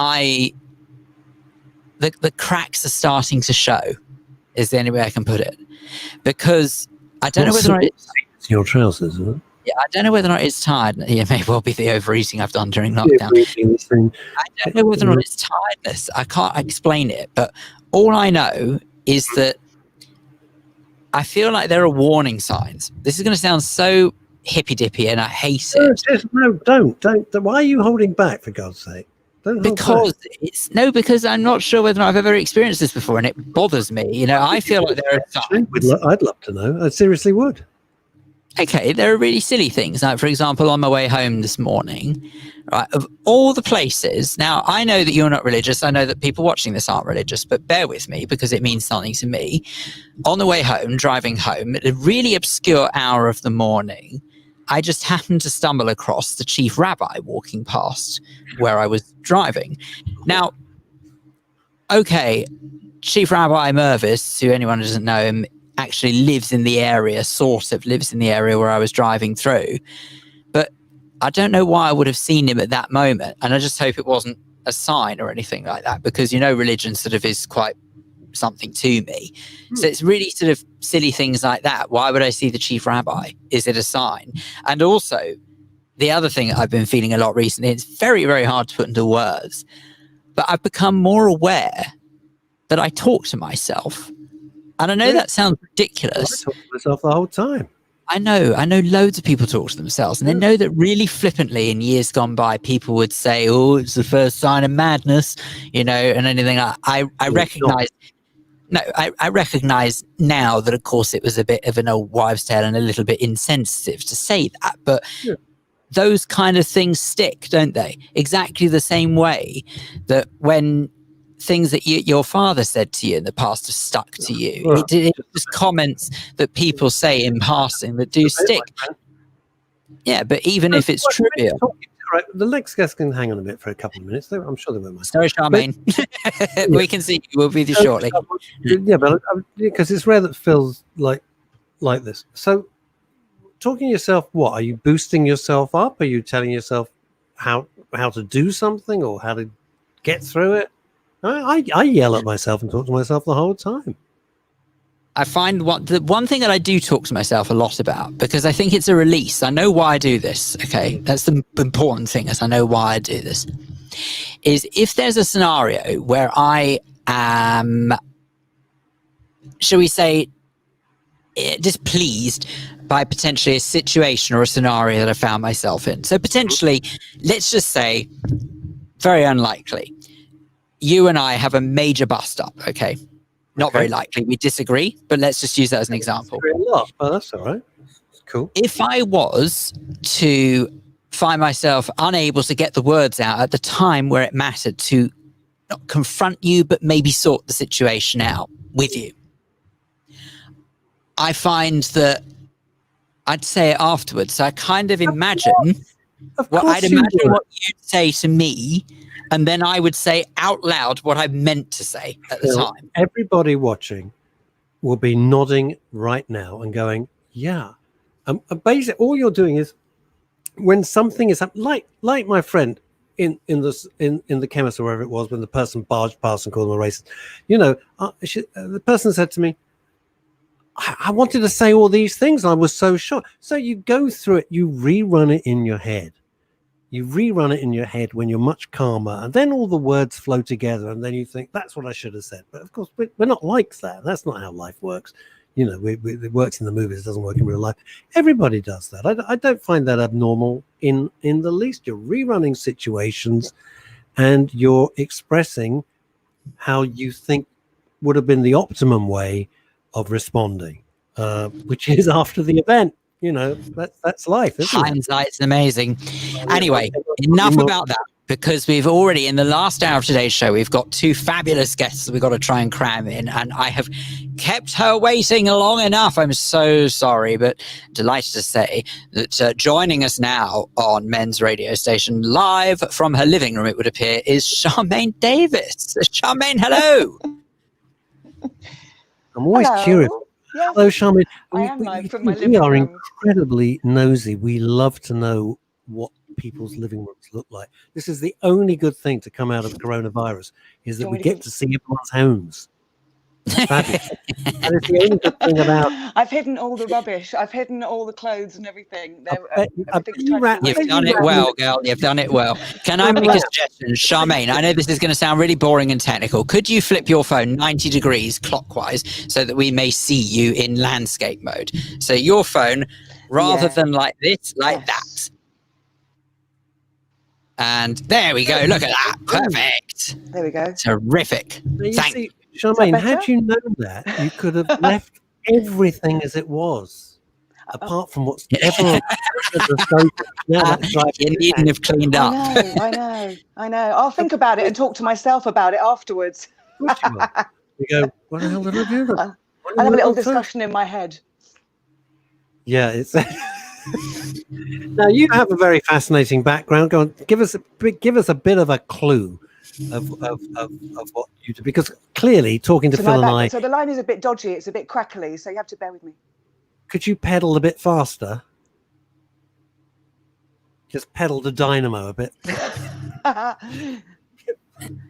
the cracks are starting to show, is the only way I can put it. Because I don't know whether or not it's your trousers, isn't it? Yeah, I don't know whether or not it's tired. It may well be the overeating I've done during lockdown. I don't know whether or not it's tiredness. I can't explain it, but all I know is that I feel like there are warning signs. This is going to sound so hippy-dippy, and I hate it. No, don't. Why are you holding back, for God's sake? Because I'm not sure whether or not I've ever experienced this before, and it bothers me. I feel like there are signs. I'd love to know. I seriously would. Okay, there are really silly things. Like, for example, on my way home this morning, right, of all the places, now I know that you're not religious. I know that people watching this aren't religious, but bear with me because it means something to me. On the way home, driving home, at a really obscure hour of the morning, I just happened to stumble across the chief rabbi walking past where I was driving. Now, okay, Chief Rabbi Mervis, who anyone who doesn't know him, actually lives in the area, sort of lives in the area where I was driving through. But I don't know why I would have seen him at that moment. And I just hope it wasn't a sign or anything like that, because, you know, religion sort of is quite something to me. So it's really sort of silly things like that. Why would I see the chief rabbi? Is it a sign? And also, the other thing I've been feeling a lot recently, it's very, very hard to put into words, but I've become more aware that I talk to myself. And I know that sounds ridiculous. I talk to myself the whole time. I know loads of people talk to themselves, and they know that really flippantly in years gone by, people would say, oh, it's the first sign of madness, you know, and anything like that. I recognize. No, I recognize now that, of course, it was a bit of an old wives' tale and a little bit insensitive to say that, but those kind of things stick, don't they? Exactly the same way that when things that your father said to you in the past have stuck to you. It's just comments that people say in passing that do stick. Yeah, but even if it's trivial. Right, the next guest can hang on a bit for a couple of minutes. I'm sure they won't mind. Sorry, Charmaine. We can see you. We'll be there shortly. Yeah, but because it's rare that Phil's like this. So, talking to yourself, what are you boosting yourself up? Are you telling yourself how to do something or how to get through it? I yell at myself and talk to myself the whole time. I find the one thing that I do talk to myself a lot about, because I think it's a release. I know why I do this. Okay, that's the important thing, is I know why I do this. Is if there's a scenario where I am, shall we say, displeased by potentially a situation or a scenario that I found myself in. So potentially, let's just say, very unlikely, you and I have a major bust up. Okay. Not very likely. We disagree, but let's just use that as an example. A lot, but that's all right. Cool. If I was to find myself unable to get the words out at the time where it mattered to not confront you, but maybe sort the situation out with you, I find that I'd say it afterwards. So I kind of imagine what you'd say to me, and then I would say out loud what I meant to say at the time. Everybody watching will be nodding right now and going, yeah. Basically, all you're doing is when something is happening, like my friend in the chemist or wherever it was, when the person barged past and called them a racist, you know, the person said to me, I wanted to say all these things. I was so shocked. So you go through it, you rerun it in your head. You rerun it in your head when you're much calmer, and then all the words flow together, and then you think, that's what I should have said. But of course, we're not like that. That's not how life works. You know, it works in the movies, it doesn't work in real life. Everybody does that. I don't find that abnormal in the least. You're rerunning situations, and you're expressing how you think would have been the optimum way of responding, which is after the event. You know, that's life, isn't it? Hindsight's amazing. Anyway, enough about that, because we've already, in the last hour of today's show, we've got two fabulous guests that we've got to try and cram in, and I have kept her waiting long enough. I'm so sorry, but delighted to say that joining us now on Men's Radio Station, live from her living room, it would appear, is Charmaine Davis. Charmaine, hello. I'm always curious. Yes. Hello, Charmaine. I am live from my living We are room. incredibly nosy. We love to know what people's living rooms look like. This is the only good thing to come out of coronavirus, is that we get to see everyone's homes. Fabulous. And it's the only good thing about. I've hidden all the rubbish. I've hidden all the clothes and everything. You've done it well, girl. You've done it well. Can I make a suggestion? Charmaine, I know this is going to sound really boring and technical. Could you flip your phone 90 degrees clockwise so that we may see you in landscape mode? So your phone, rather than like this, like that. And there we go. Look at that. Perfect. There we go. Terrific. Thank you. Charmaine, had you known that, you could have left everything as it was, apart from what's ever on the sofa. You needn't have cleaned up. I know. I'll think about it and talk to myself about it afterwards. You go, what the hell did I do? I'll have a little discussion in my head. Yeah, it's. Now you have a very fascinating background. Go on, give us a bit of a clue of what you do? Because clearly, talking to Phil and I, so the line is a bit dodgy. It's a bit crackly, so you have to bear with me. could you pedal a bit faster? Just pedal the dynamo a bit.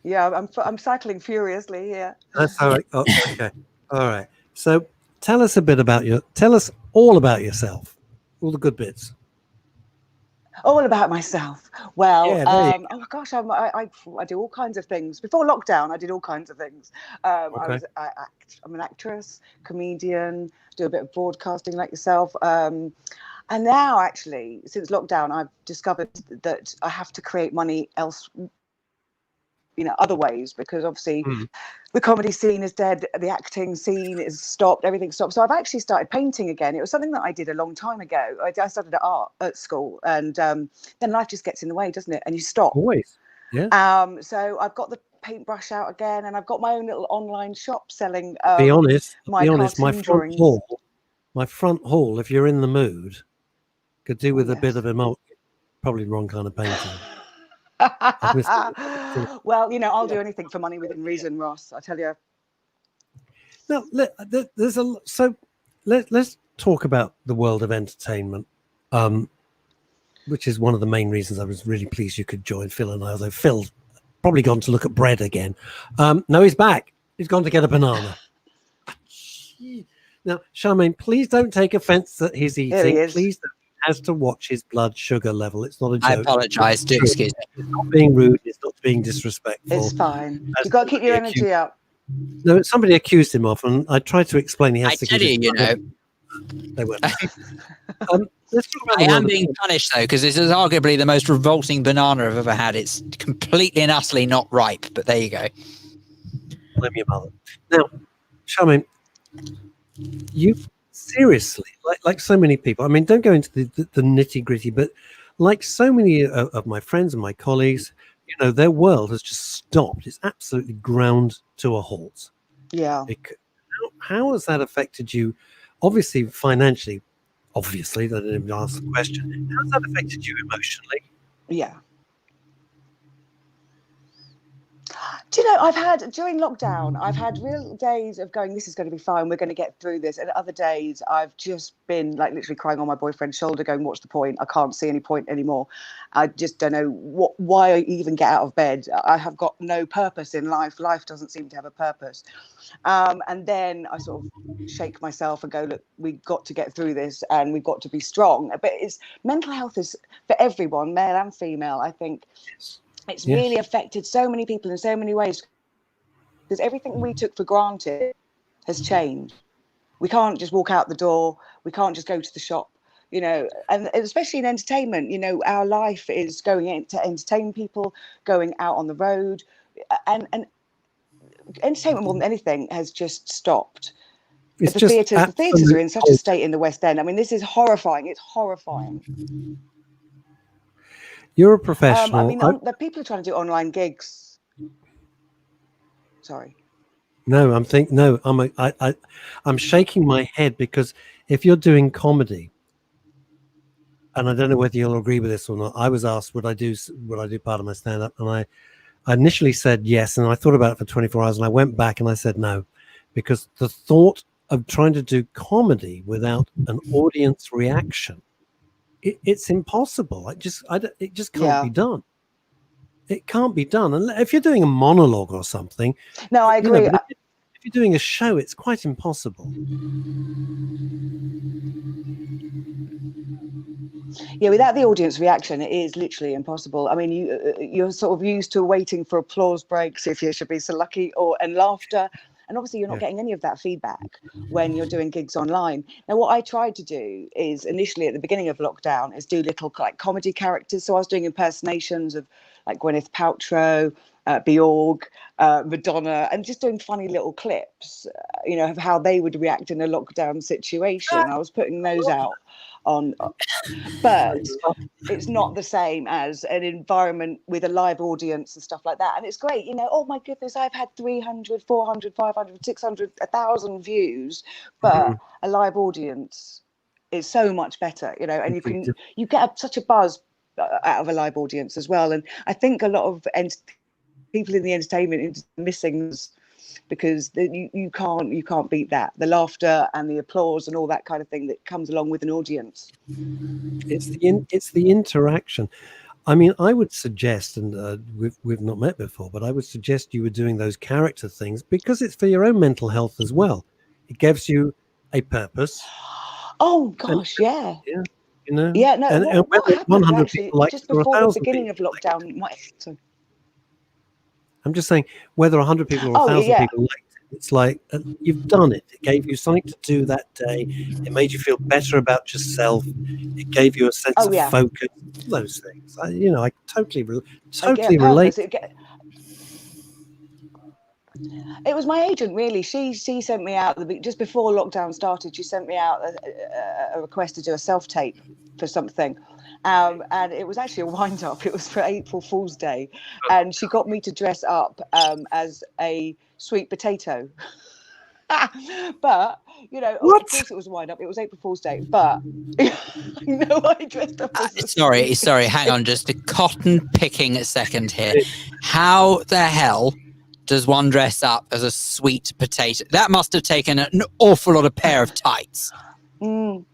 Yeah, I'm cycling furiously. Yeah. That's all right. Oh, okay. All right. So tell us all about yourself, all the good bits. All about myself. Well, Yeah, oh my gosh, I do all kinds of things. Before lockdown, I did all kinds of things. Okay. I'm an actress, comedian, do a bit of broadcasting like yourself. And now, actually, since lockdown, I've discovered that I have to create money else, other ways, because obviously the comedy scene is dead, the acting scene is stopped, everything's stopped. So I've actually started painting again. It was something that I did a long time ago. I studied art at school, and then life just gets in the way, doesn't it? And you stop. Always. Yeah. So I've got the paintbrush out again, and I've got my own little online shop selling Be honest, my cartoon drawings. My front hall, if you're in the mood, could do with a bit of probably the wrong kind of painting. Well, I'll do anything for money within reason, Ross, I tell you. Now, let's talk about the world of entertainment, which is one of the main reasons I was really pleased you could join Phil and I, although Phil's probably gone to look at bread again. No, he's back. He's gone to get a banana. Now, Charmaine, please don't take offense that he's eating. He is. Please don't. Has to watch his blood sugar level. It's not a joke. I apologise. Do excuse me. It's not being rude. It's not being disrespectful. It's fine. You've got to keep your energy up. No, somebody accused him of, and I tried to explain he has to tell you, They weren't. Let's talk about I am being punished, though, because this is arguably the most revolting banana I've ever had. It's completely and utterly not ripe, but there you go. Blame your mother. Now, Charmaine, you seriously, like so many people, I mean, don't go into the nitty gritty, but like so many of my friends and my colleagues, their world has just stopped. It's absolutely ground to a halt. Yeah. How has that affected you? Obviously, financially, I didn't even ask the question. How has that affected you emotionally? Yeah. Do you know, during lockdown, I've had real days of going, this is going to be fine, we're going to get through this. And other days, I've just been like literally crying on my boyfriend's shoulder going, what's the point? I can't see any point anymore. I just don't know why I even get out of bed. I have got no purpose in life. Life doesn't seem to have a purpose. And then I sort of shake myself and go, look, we've got to get through this and we've got to be strong. But mental health is for everyone, male and female, I think. It's really affected so many people in so many ways, because everything we took for granted has changed. We can't just walk out the door. We can't just go to the shop, and especially in entertainment, our life is going in to entertain people, going out on the road, and entertainment more than anything has just stopped. The theatres are in such a state in the West End. I mean, this is horrifying. It's horrifying. You're a professional. The people are trying to do online gigs. Sorry. No, I'm shaking my head, because if you're doing comedy, and I don't know whether you'll agree with this or not, I was asked would I do part of my stand-up, and I initially said yes, and I thought about it for 24 hours, and I went back and I said no, because the thought of trying to do comedy without an audience reaction, it's impossible. It just can't be done. It can't be done. And if you're doing a monologue or something, no, I agree. If you're doing a show, it's quite impossible. Yeah, without the audience reaction, it is literally impossible. I mean, you're sort of used to waiting for applause breaks, if you should be so lucky, and laughter. And obviously, you're not getting any of that feedback when you're doing gigs online. Now, what I tried to do is initially at the beginning of lockdown is do little like comedy characters. So I was doing impersonations of like Gwyneth Paltrow, Bjorg, Madonna, and just doing funny little clips, of how they would react in a lockdown situation. I was putting those out on, but it's not the same as an environment with a live audience and stuff like that. And it's great, oh my goodness, I've had 300, 400, 500, 600, 1,000 views, but a live audience is so much better, and you get such a buzz out of a live audience as well. And I think a lot of people in the entertainment industry missing because you can't beat that, the laughter and the applause and all that kind of thing that comes along with an audience. It's the interaction. I mean, I would suggest, and we've not met before, but I would suggest you were doing those character things because it's for your own mental health as well. It gives you a purpose. Oh gosh, yeah. You know. Yeah, no. And what happened 100 actually people like just before the beginning of people lockdown? I'm just saying, whether 100 people or 1,000 people liked it, it's like you've done it. It gave you something to do that day. It made you feel better about yourself. It gave you a sense of focus. Those things, I totally relate. It was my agent, really. She sent me out just before lockdown started. She sent me out a request to do a self-tape for something. And it was actually a wind-up. It was for April Fool's Day. And she got me to dress up as a sweet potato. But, of course it was a wind-up. It was April Fool's Day. But, I dressed up as a Sorry, hang on just a cotton-picking second here. How the hell does one dress up as a sweet potato? That must have taken an awful lot of pair of tights. Well,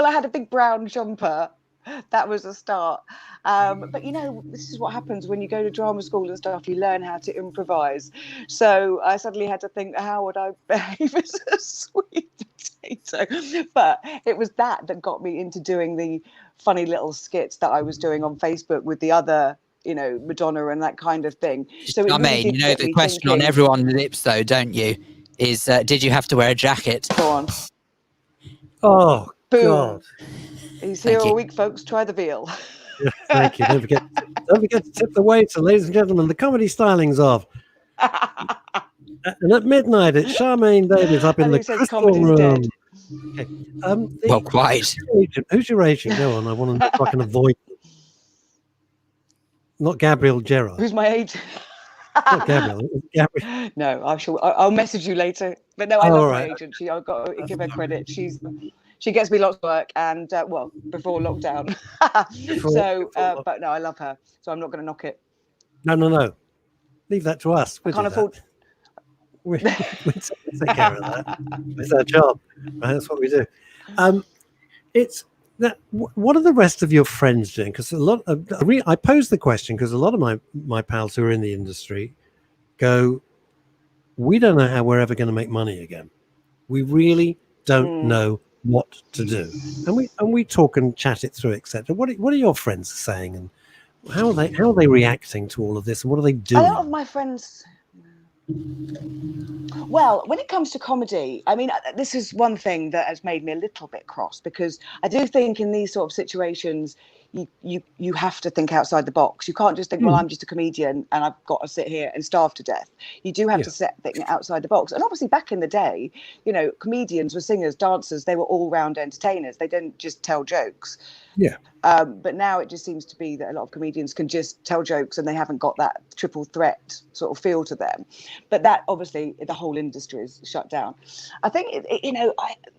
I had a big brown jumper. That was a start. But, this is what happens when you go to drama school and stuff. You learn how to improvise. So I suddenly had to think, how would I behave as a sweet potato? But it was that got me into doing the funny little skits that I was doing on Facebook with the other, Madonna and that kind of thing. So the question on everyone's lips, though, don't you, is did you have to wear a jacket? Go on. Oh, boom. God. He's here all week, folks. Try the veal. Yeah, thank you. Don't forget to tip the waiter, ladies and gentlemen. The comedy stylings of. And at midnight, it's Charmaine Davies up in the crystal room. Okay. Well, quite. Who's your agent? Go on. I want to know if I can avoid them. Not Gabrielle Gerard. Who's my agent? Not Gabrielle. Gabrielle. No, I'll message you later. But no, I love my agent. I've got to give her credit. She gets me lots of work, and before lockdown. But no, I love her, so I'm not going to knock it. No. Leave that to us. I can't afford. We take care of that. It's our job. Right? That's what we do. It's that. What are the rest of your friends doing? Because I pose the question because a lot of my pals who are in the industry go, we don't know how we're ever going to make money again. We really don't know what to do, and we talk and chat it through, etc. What are your friends saying, and how are they reacting to all of this, and what are they doing? A lot of my friends. Well, when it comes to comedy, I mean, this is one thing that has made me a little bit cross, because I do think in these sort of situations, you have to think outside the box. You can't just think, well, I'm just a comedian and I've got to sit here and starve to death. You do have to think outside the box. And obviously back in the day, comedians were singers, dancers, they were all-round entertainers. They didn't just tell jokes. Yeah. But now it just seems to be that a lot of comedians can just tell jokes and they haven't got that triple threat sort of feel to them. But that obviously the whole industry is shut down. I think,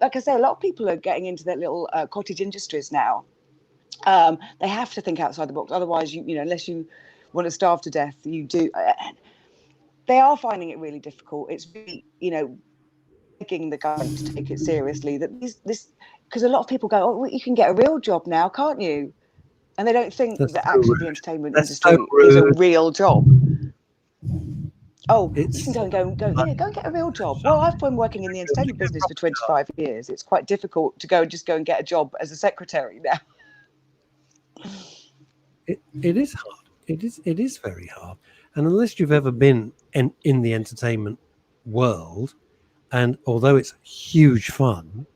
like I say, a lot of people are getting into their little cottage industries now. They have to think outside the box. Otherwise, unless you want to starve to death, you do. They are finding it really difficult. It's really, begging the government to take it seriously. That because a lot of people go, oh, well, you can get a real job now, can't you? And they don't think that actually the entertainment industry is a real job. Oh, you can go and get a real job. Well, I've been working in the entertainment business for 25 years. It's quite difficult to go and get a job as a secretary now. It is hard. It is very hard. And unless you've ever been in the entertainment world, and although it's huge fun,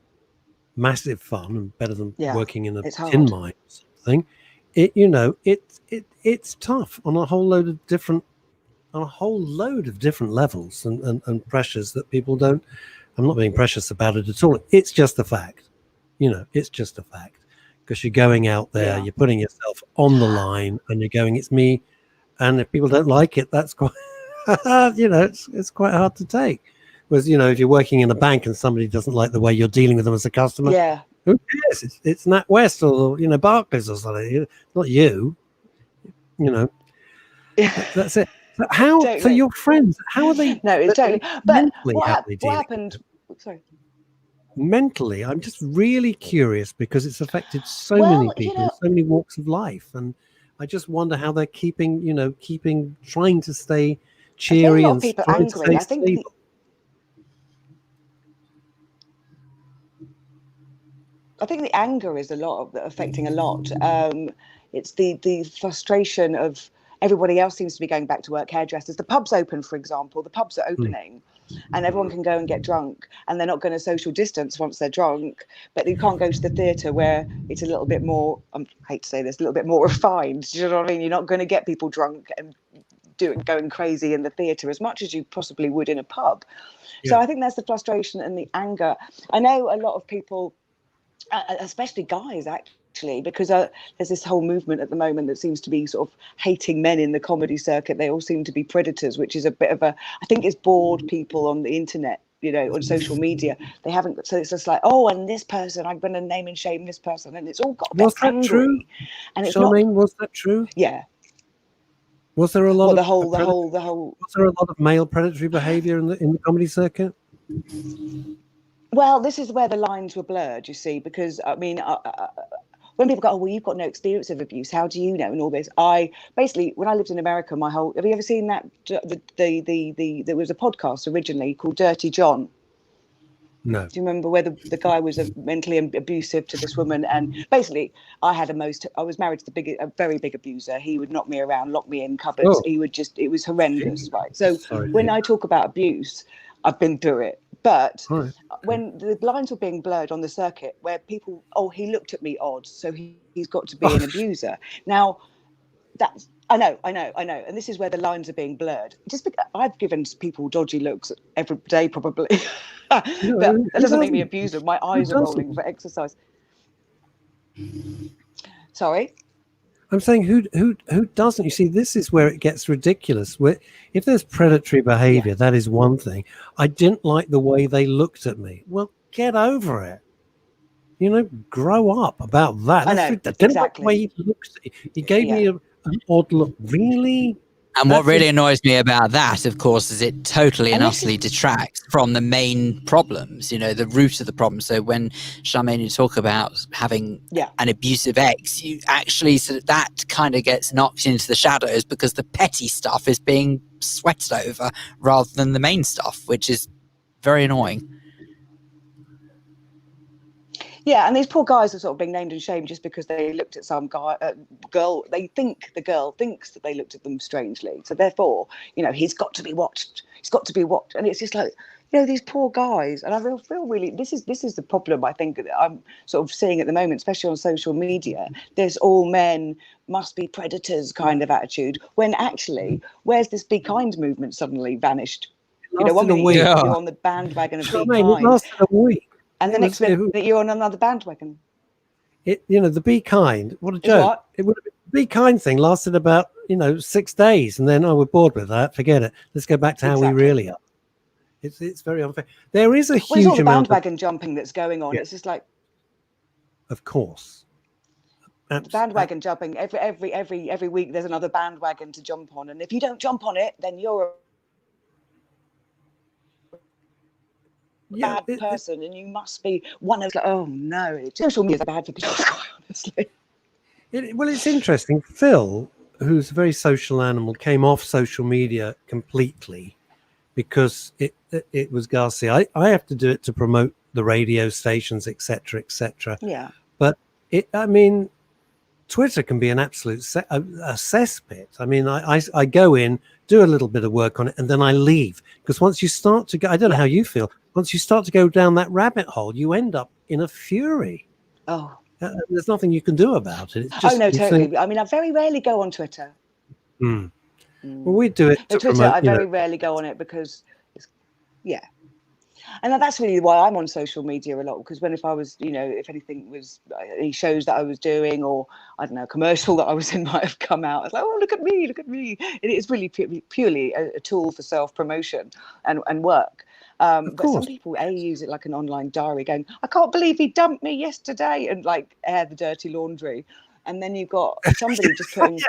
massive fun, and better than working in a tin mine or something, it's tough on a whole load of different levels and pressures that people don't. I'm not being precious about it at all. It's just a fact. It's just a fact. Because you're going out there, you're putting yourself on the line, and you're going, it's me. And if people don't like it, that's quite, it's quite hard to take. Whereas, if you're working in a bank and somebody doesn't like the way you're dealing with them as a customer, Who cares? It's Nat West or Barclays or something. Not you. That's it. So how Totally. for your friends? How are they? No, it's totally. But mentally, what how they dealing happened? with it? Sorry. Mentally, I'm just really curious because it's affected so Well, many people in so many walks of life, and I just wonder how they're keeping, trying to stay cheery a lot and of people trying to angry. stay stable. I think the anger is affecting a lot. It's the frustration of everybody else seems to be going back to work. Hairdressers, the pubs open, for example. The pubs are opening, and everyone can go and get drunk, and they're not going to social distance once they're drunk. But you can't go to the theatre where it's a little bit more. I hate to say this, a little bit more refined. Do you know what I mean? You're not going to get people drunk and going crazy in the theatre as much as you possibly would in a pub. Yeah. So I think that's the frustration and the anger. I know a lot of people, especially guys actually, because there's this whole movement at the moment that seems to be sort of hating men in the comedy circuit. They all seem to be predators, which is a bit of I think it's bored people on the internet, on social media. They haven't, so it's just like, oh, and this person, I'm going to name and shame this person, and it's all got a bit angry. Was that true? And it's Charmaine, was that true? Yeah. Was there a lot of the whole was there a lot of male predatory behaviour in the comedy circuit? Well, this is where the lines were blurred, you see, because I mean, when people go, oh, well, you've got no experience of abuse, how do you know? And all this, basically, when I lived in America, have you ever seen that? There was a podcast originally called Dirty John. No. Do you remember where the guy was mentally abusive to this woman? And basically, I was married to a very big abuser. He would knock me around, lock me in cupboards. Oh. It was horrendous, right? So when I talk about abuse, I've been through it. But when the lines were being blurred on the circuit, where people, oh, he looked at me odd, so he's got to be an abuser. Now, that's, I know. And this is where the lines are being blurred. Just because I've given people dodgy looks every day, probably. But that doesn't make me abuser. My eyes are rolling for exercise. Sorry? I'm saying who doesn't? You see, this is where it gets ridiculous. If there's predatory behavior, that is one thing. I didn't like the way they looked at me. Well, get over it. Grow up about that. I know, exactly. Like the way he looked at you. He gave me an odd look. Really? And what really annoys me about that, of course, is it totally and utterly detracts from the main problems, the root of the problem. So when, Charmaine, you talk about having an abusive ex, you actually that kind of gets knocked into the shadows because the petty stuff is being sweated over rather than the main stuff, which is very annoying. Yeah, and these poor guys are sort of being named and shamed just because they looked at some girl. They think the girl thinks that they looked at them strangely. So therefore, he's got to be watched. He's got to be watched. And it's just like, these poor guys. And I feel really, this is the problem I think that I'm sort of seeing at the moment, especially on social media. There's all men must be predators kind of attitude. When actually, where's this Be Kind movement suddenly vanished? 1 minute you're on the bandwagon of Be Kind. It lasted a week. And the next minute that you're on another bandwagon. The Be Kind, what a joke. It would have been, the Be Kind thing lasted about, 6 days. And then, we're bored with that. Forget it. Let's go back to how we really are. It's very unfair. There is a huge amount of bandwagon jumping that's going on. Yeah. It's just like. Of course. Bandwagon jumping. Every week there's another bandwagon to jump on. And if you don't jump on it, then you're bad person, and you must be one of oh no, social media is bad for people, quite honestly. Well, it's interesting. Phil, who's a very social animal, came off social media completely because it was Garcia. I have to do it to promote the radio stations, etc., etc. Yeah. But Twitter can be an absolute a cesspit. I go in, do a little bit of work on it, and then I leave. Because once you start to go, I don't know how you feel, once you start to go down that rabbit hole, you end up in a fury. Oh. There's nothing you can do about it. It's just, no, totally. I very rarely go on Twitter. Well, we do it to Twitter, promote, I very rarely go on it because, and that's really why I'm on social media a lot. Because if I was, if anything was any shows that I was doing, or I don't know, a commercial that I was in might have come out. I was like, oh, look at me. It is really purely a tool for self-promotion and work. But some people use it like an online diary, going, I can't believe he dumped me yesterday, and like air the dirty laundry. And then you've got somebody just putting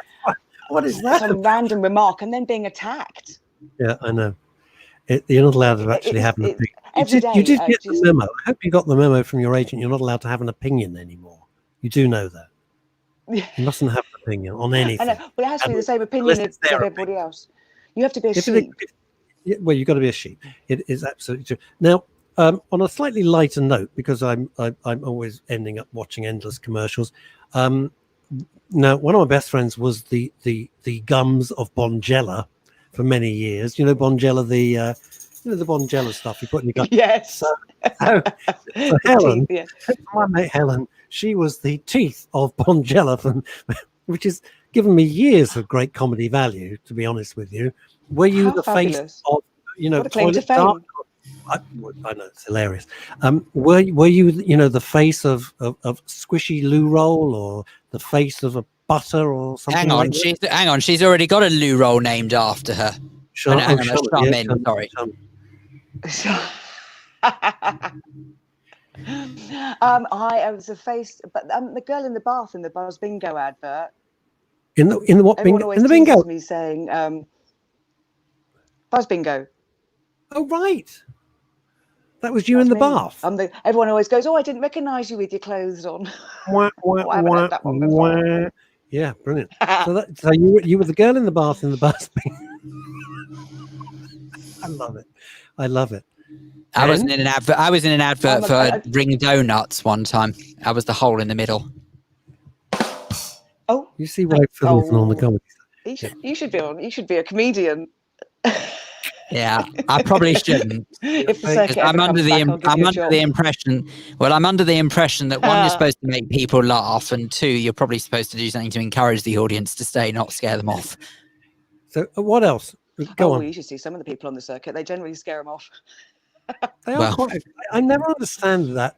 what is that? Some random remark and then being attacked. Yeah, I know. You're not allowed to actually have an opinion. You did get the memo. I hope you got the memo from your agent. You're not allowed to have an opinion anymore. You do know that. You mustn't have an opinion on anything. I know, but it has to be the same opinion as everybody else. You have to be a sheep. Well, you've got to be a sheep. It is absolutely true. Now, on a slightly lighter note, because I'm always ending up watching endless commercials. Now, one of my best friends was the gums of Bonjela for many years. You know Bonjela, the Bonjela stuff you put in your gum. Yes. So Helen, my mate Helen, she was the teeth of Bonjela, which has given me years of great comedy value. To be honest with you, were you the face of toilet dark? I know it's hilarious. Were you the face of squishy loo roll, or the face of a butter or something? Hang on, she's already got a loo roll named after her. Charmin, sorry. I was a face, but the girl in the bath in the Buzz Bingo advert. In the what bingo? In the bingo. Me saying Buzz Bingo. Oh right. That was you in the bath. Everyone always goes, "Oh, I didn't recognise you with your clothes on." Yeah, brilliant. So you were the girl in the bath in the bus. I love it. I was in an advert for Ring Donuts one time. I was the hole in the middle. Oh, you see why Phil's on the comedy. You should be a comedian. Yeah, I probably shouldn't. I'm under the impression. Well, I'm under the impression that one, you're supposed to make people laugh, and two, you're probably supposed to do something to encourage the audience to stay, not scare them off. So, what else? Go on. You should see some of the people on the circuit. They generally scare them off. I never understand that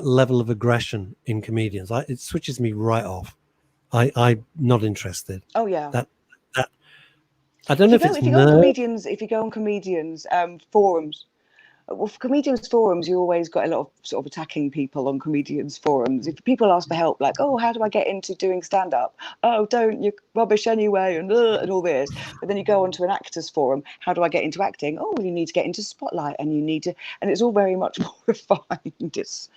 level of aggression in comedians. It switches me right off. I'm not interested. Oh yeah. That I don't know if you go on comedians forums. Well, for comedians forums, you always got a lot of sort of attacking people on comedians forums. If people ask for help, like, "Oh, how do I get into doing stand up?" "Oh, don't, you're rubbish anyway," and all this. But then you go onto an actors forum. "How do I get into acting?" "Oh, you need to get into Spotlight, and you need to," and it's all very much more refined. It's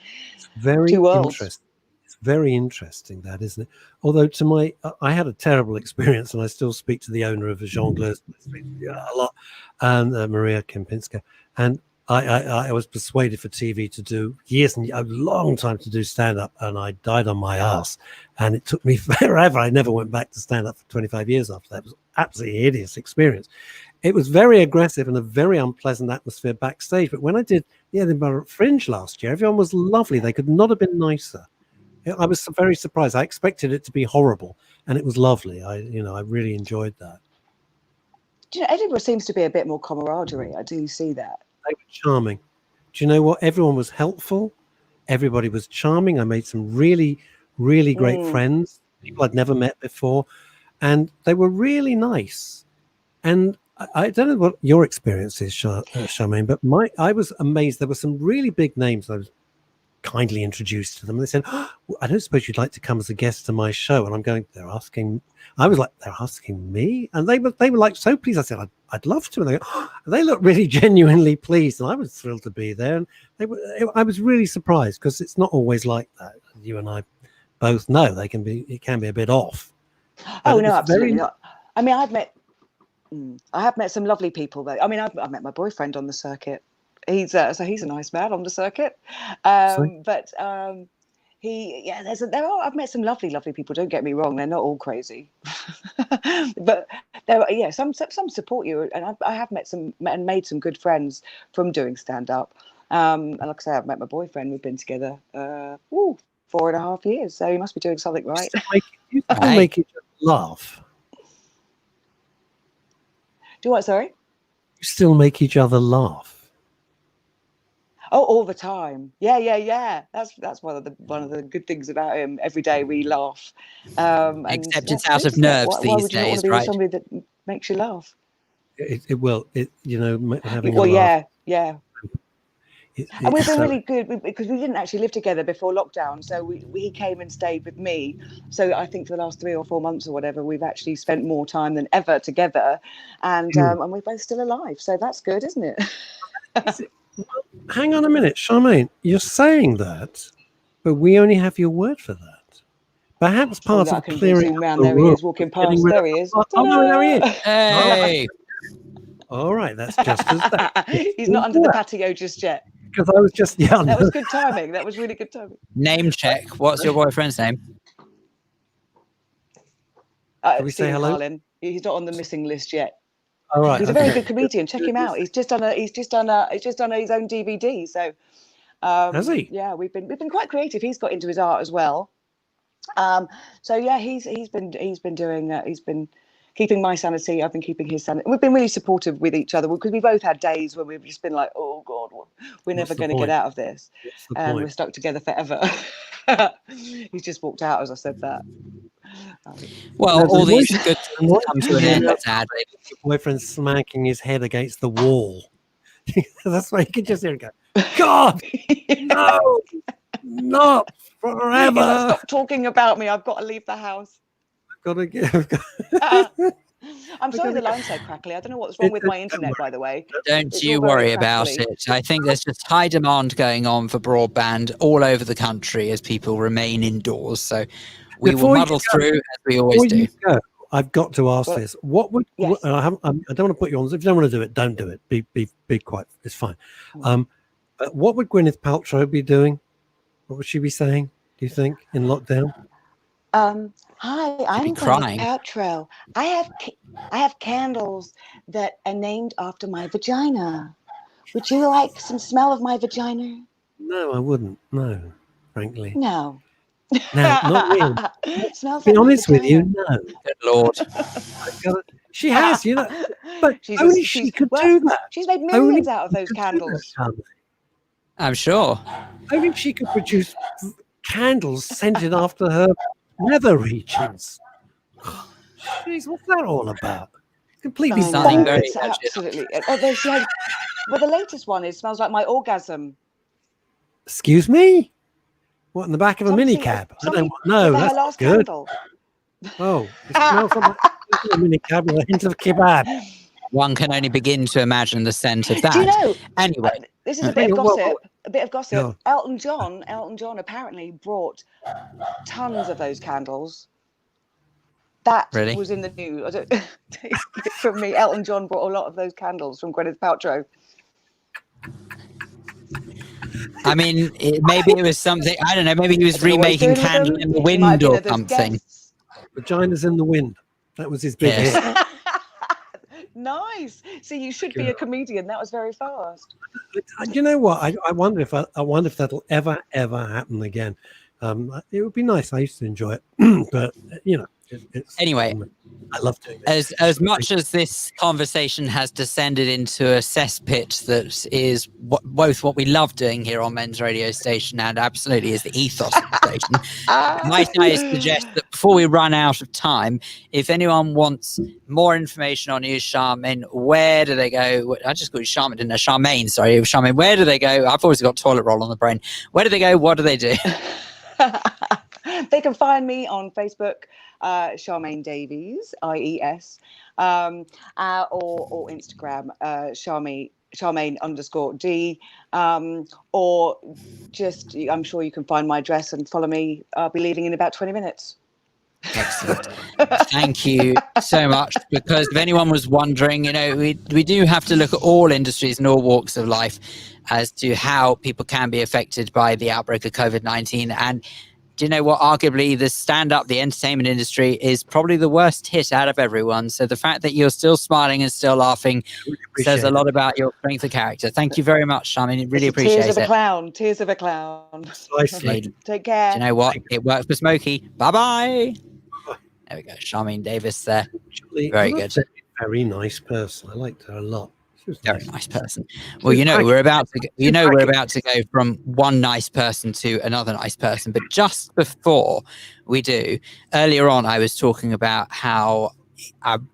very interesting. It's very interesting, that, isn't it? Although I had a terrible experience, and I still speak to the owner of the Jongleurs a lot, and Maria Kempinska, and I was persuaded for TV to do a long time to do stand-up, and I died on my ass, and it took me forever. I never went back to stand-up for 25 years after that. It was absolutely hideous experience. It was very aggressive and a very unpleasant atmosphere backstage. But when I did the Edinburgh Fringe last year, everyone was lovely. They could not have been nicer. I was very surprised. I expected it to be horrible, and it was lovely. I really enjoyed that. Edinburgh seems to be a bit more camaraderie. I do see that. They were charming. Do you know what? Everyone was helpful. Everybody was charming. I made some really, really great friends, people I'd never met before, and they were really nice. And I don't know what your experience is, Charmaine, but I was amazed. There were some really big names I was kindly introduced to them, and they said, "Oh, I don't suppose you'd like to come as a guest to my show?" And I'm going, they're asking me, and they were like so pleased. I said, I'd love to. And they go, oh, they looked really genuinely pleased, and I was thrilled to be there. And I was really surprised, because it's not always like that. You and I both know it can be a bit off. Oh no, absolutely not. I mean, I have met some lovely people though. I mean, I met my boyfriend on the circuit. He's a nice man on the circuit, but I've met some lovely people. Don't get me wrong, they're not all crazy, but some support you, and I have met and made some good friends from doing stand up. And like I say, I've met my boyfriend. We've been together 4.5 years, so he must be doing something right. You still make each other laugh. Do what? Sorry. You still make each other laugh. Oh, all the time. Yeah. That's one of the good things about him. Every day we laugh. Except it's out of nerves these days, right? Why would you want to be with somebody that makes you laugh? It will. Having yeah. And And we've been really good because we didn't actually live together before lockdown. So he came and stayed with me. So I think for the last 3 or 4 months or whatever, we've actually spent more time than ever together. And we're both still alive. So that's good, isn't it? Hang on a minute, Charmaine. You're saying that, but we only have your word for that. Perhaps part of clearing around. There he is, walking past. There he is. Oh, no, there he is. Hey. All right, that's just as that. He's not under the patio just yet. Because I was just young. That was good timing. That was really good timing. Name check. What's your boyfriend's name? Can we say hello? Carlin. He's not on the missing list yet. All right. He's a very good comedian. Check him out. He's just done his own DVD. So has he? Yeah, we've been quite creative. He's got into his art as well. So yeah, he's been keeping my sanity. I've been keeping his sanity. We've been really supportive with each other because we both had days where we've just been like, oh God, we're never going to get out of this. And we're stuck together forever. He's just walked out as I said that. Well, all these good things come to an end, Dad. Your boyfriend's smacking his head against the wall. That's why you can just hear him go, God, no, not forever. Stop talking about me. I've got to leave the house. Gotta give. I'm sorry the line's so crackly. I don't know what's wrong with my internet, by the way. Don't you worry about it. I think there's just high demand going on for broadband all over the country as people remain indoors. So we will muddle through as we always do. I've got to ask this. What would I don't want to put you on. If you don't want to do it, don't do it. Be quiet. It's fine. What would Gwyneth Paltrow be doing? What would she be saying? Do you think in lockdown? Hi, I'm Gwyneth Paltrow. I have candles that are named after my vagina. Would you like some smell of my vagina? No, I wouldn't. No, frankly. No. No, not really. Smells be like honest with you, no. Good Lord. She has, but only she could do that. She's made millions out of those candles. I'm sure. Only if she could produce candles scented after her nether regions. Jeez, what's that all about? Completely sounding very absolutely. Well, the latest one smells like my orgasm. Excuse me? What, in the back of a minicab? I don't know. That's good. Candle. Oh, it smells like a minicab with a hint of kebab. One can only begin to imagine the scent of that. Do you know? Anyway, this is a bit of gossip. A bit of gossip. No. Elton John apparently brought tons of those candles. That was in the news. I don't take it from me. Elton John brought a lot of those candles from Gwyneth Paltrow. I mean, maybe it was something. I don't know. Maybe he was remaking "Candle in the Wind" or something. Vaginas in the Wind. That was his big hit. Nice. See, you should be a comedian. That was very fast. You know what? I wonder if that'll ever happen again. It would be nice. I used to enjoy it, but anyway, I love doing it. As much as this conversation has descended into a cesspit that is both what we love doing here on Men's Radio Station and absolutely is the ethos of the station, might I suggest that before we run out of time, if anyone wants more information on you, Charmaine, where do they go? I just got you Charmaine, didn't I? Charmaine, where do they go? I've always got toilet roll on the brain. Where do they go? What do they do? They can find me on Facebook, Charmaine Davies, IES, or Instagram, Charmaine_D, or just, I'm sure you can find my address and follow me. I'll be leaving in about 20 minutes. Excellent. Thank you so much. Because if anyone was wondering, we do have to look at all industries and all walks of life as to how people can be affected by the outbreak of COVID-19. And do you know what? Arguably, the entertainment industry is probably the worst hit out of everyone. So the fact that you're still smiling and still laughing says a lot about your strength of character. Thank you very much, Charmaine. Really appreciate it. Tears of a clown. Precisely. Take care. Do you know what? It worked for Smokey. Bye-bye. There we go. Charmaine Davis there. Very good. Very nice person. I liked her a lot. Very nice person. Well, we're about to go from one nice person to another nice person. But just before we do, earlier on, I was talking about how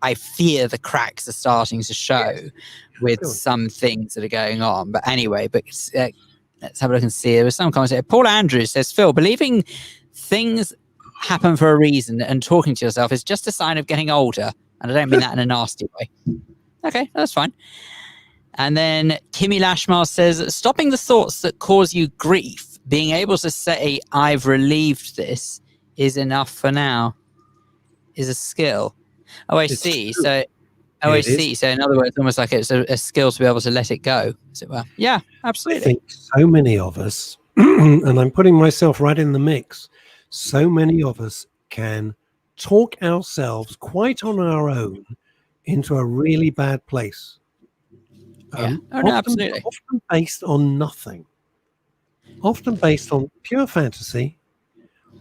I fear the cracks are starting to show with some things that are going on. But anyway, Let's have a look and see. There was some comments here. Paul Andrews says, Phil, believing things happen for a reason and talking to yourself is just a sign of getting older. And I don't mean that in a nasty way. Okay, that's fine. And then Kimmy Lashmar says, stopping the thoughts that cause you grief, being able to say, I've relieved this, is enough for now, is a skill. Oh, I see. So, I see. So, in other words, almost like it's a skill to be able to let it go, as it were. Yeah, absolutely. I think so many of us, and I'm putting myself right in the mix, so many of us can talk ourselves quite on our own into a really bad place. No, absolutely. Often based on nothing. Often based on pure fantasy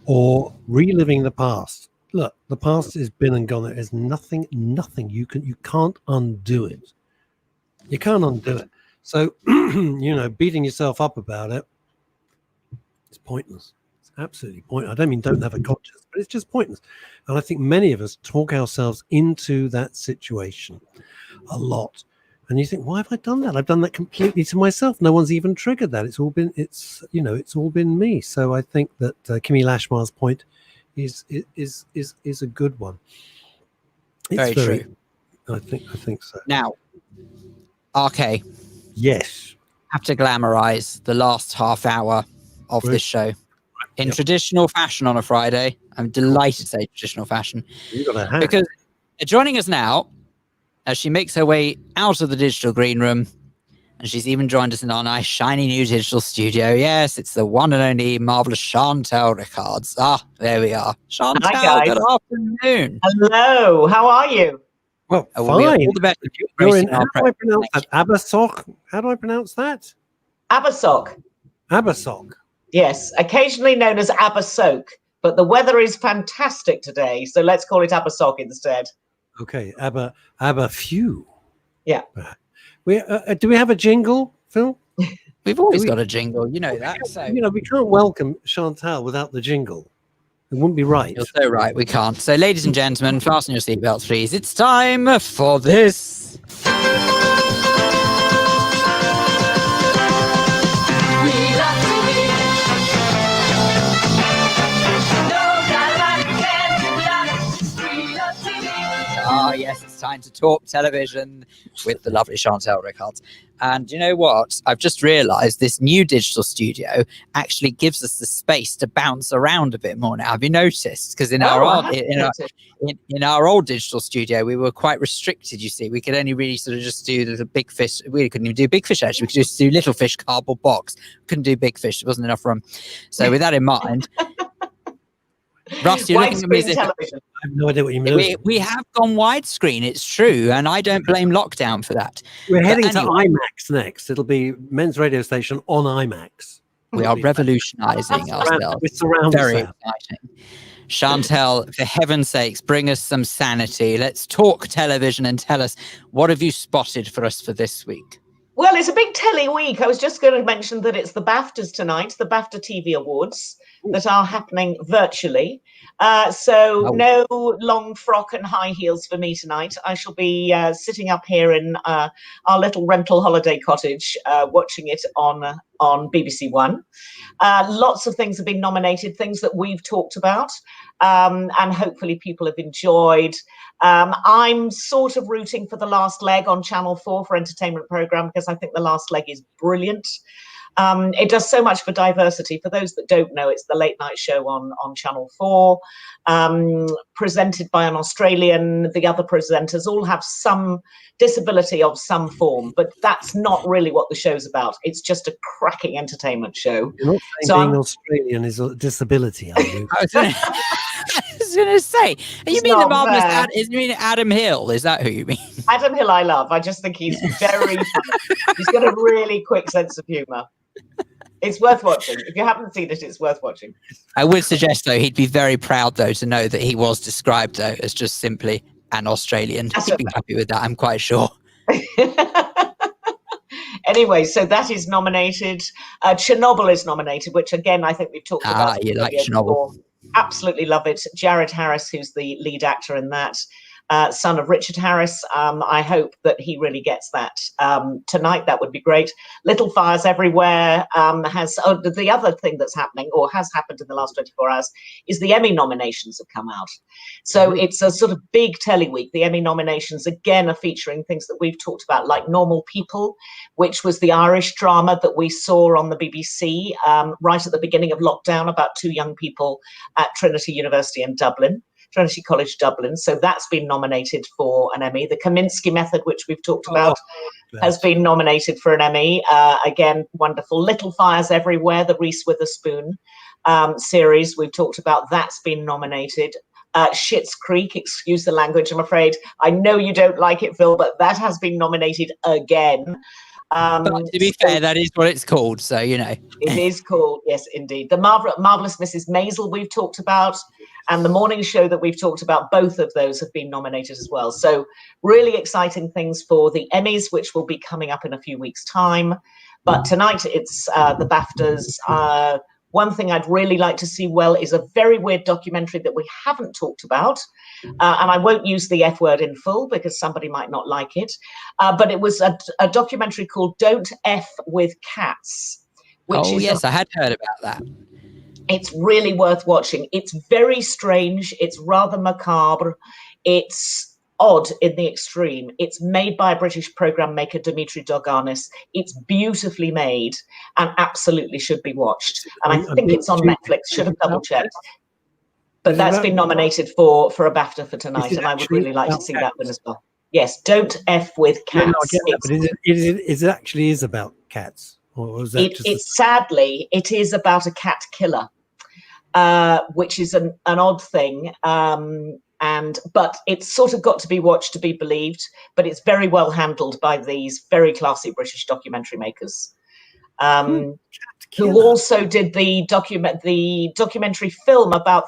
or reliving the past. Look, the past is been and gone. There's nothing you can't undo it. You can't undo it. So, beating yourself up about it, it's pointless. It's absolutely pointless. I don't mean don't have a conscience, but it's just pointless. And I think many of us talk ourselves into that situation a lot. And you think, why have I done that? I've done that completely to myself. No one's even triggered that. It's all been me. So I think that Kimmy Lashmar's point is a good one. It's very true. I think so. Now, RK. Yes. Have to glamorize the last half hour of this show in traditional fashion on a Friday. I'm delighted to say traditional fashion. You got a hat. Because joining us now, as she makes her way out of the digital green room, and she's even joined us in our nice shiny new digital studio. Yes, it's the one and only marvelous Chantel Rickards. Ah, there we are. Chantel, hi, guys. Good afternoon. Hello, how are you? Well, fine. All the best. You're in, how do I pronounce that? Abersock? How do I pronounce that? Abersock. Abersock. Yes, occasionally known as Abersoak, but the weather is fantastic today, so let's call it Abersock instead. Okay, Aberfew. Yeah. Do we have a jingle, Phil? We've always got a jingle, you know that. So we can't welcome Chantal without the jingle. It wouldn't be right. You're so right, we can't. So, ladies and gentlemen, fasten your seatbelts, please. It's time for this. Ah, yes, it's time to talk television with the lovely Chantel Rickards. And you know what? I've just realised this new digital studio actually gives us the space to bounce around a bit more now. Have you noticed? Because in our old digital studio, we were quite restricted, you see. We could only really sort of just do the big fish. We couldn't even do big fish, actually. We could just do little fish cardboard box. Couldn't do big fish. There wasn't enough room. So with that in mind... Russ, you're looking at me as if, I have no idea what you mean. We have gone widescreen, it's true, and I don't blame lockdown for that. We're heading to IMAX next. It'll be men's radio station on IMAX. We are revolutionising ourselves. With surround Very sound. exciting. Chantel, for heaven's sakes, bring us some sanity. Let's talk television and tell us, what have you spotted for us for this week? Well, it's a big telly week. I was just going to mention that it's the BAFTAs tonight, the BAFTA TV Awards, that are happening virtually. No long frock and high heels for me tonight. I shall be sitting up here in our little rental holiday cottage, watching it on BBC One. Lots of things have been nominated, things that we've talked about, and hopefully people have enjoyed. I'm sort of rooting for The Last Leg on Channel 4 for entertainment programme, because I think The Last Leg is brilliant. It does so much for diversity. For those that don't know, it's the late night show on Channel 4, presented by an Australian. The other presenters all have some disability of some form, but that's not really what the show's about. It's just a cracking entertainment show. You're not saying being Australian is a disability, are you? I was going to say, you mean the marvelous you mean Adam Hill? Is that who you mean? Adam Hill I love. I just think he's very funny. He's got a really quick sense of humour. It's worth watching. If you haven't seen it, it's worth watching. I would suggest, though, he'd be very proud, though, to know that he was described, though, as just simply an Australian. He'd be happy with that, I'm quite sure. Anyway, so that is nominated. Chernobyl is nominated, which, again, I think we've talked about. You like Chernobyl. Before. Absolutely love it. Jared Harris, who's the lead actor in that. son of Richard Harris. I hope that he really gets that tonight. That would be great. Little Fires Everywhere the other thing that's happening, or has happened in the last 24 hours, is the Emmy nominations have come out. So it's a sort of big telly week. The Emmy nominations, again, are featuring things that we've talked about, like Normal People, which was the Irish drama that we saw on the BBC right at the beginning of lockdown about two young people at Trinity University in Dublin. Trinity College Dublin. So that's been nominated for an Emmy. The Kaminsky Method, which we've talked about, has been nominated for an Emmy. Again, wonderful. Little Fires Everywhere, the Reese Witherspoon series we've talked about, that's been nominated. Schitt's Creek, excuse the language, I'm afraid. I know you don't like it, Phil, but that has been nominated again. But to be fair, that is what it's called, so you know. It is called, yes, indeed. The Marvelous Mrs. Maisel we've talked about, and the morning show that we've talked about, both of those have been nominated as well. So really exciting things for the Emmys, which will be coming up in a few weeks' time. But tonight it's the BAFTAs. One thing I'd really like to see is a very weird documentary that we haven't talked about. And I won't use the F word in full because somebody might not like it. But it was a documentary called Don't F with Cats. Yes, I had heard about that. It's really worth watching. It's very strange. It's rather macabre. It's odd in the extreme. It's made by a British program maker, Dimitri Doganis. It's beautifully made and absolutely should be watched. And I think it's on Netflix. Should have double checked. But that's been nominated for a BAFTA for tonight, and I would really like to see that one as well. Yes, Don't F with Cats. Yeah, no, I get that, but it actually is about cats, or is that sadly, it is about a cat killer, which is an odd thing. But it's sort of got to be watched to be believed, but it's very well handled by these very classy British documentary makers, who also did the documentary film about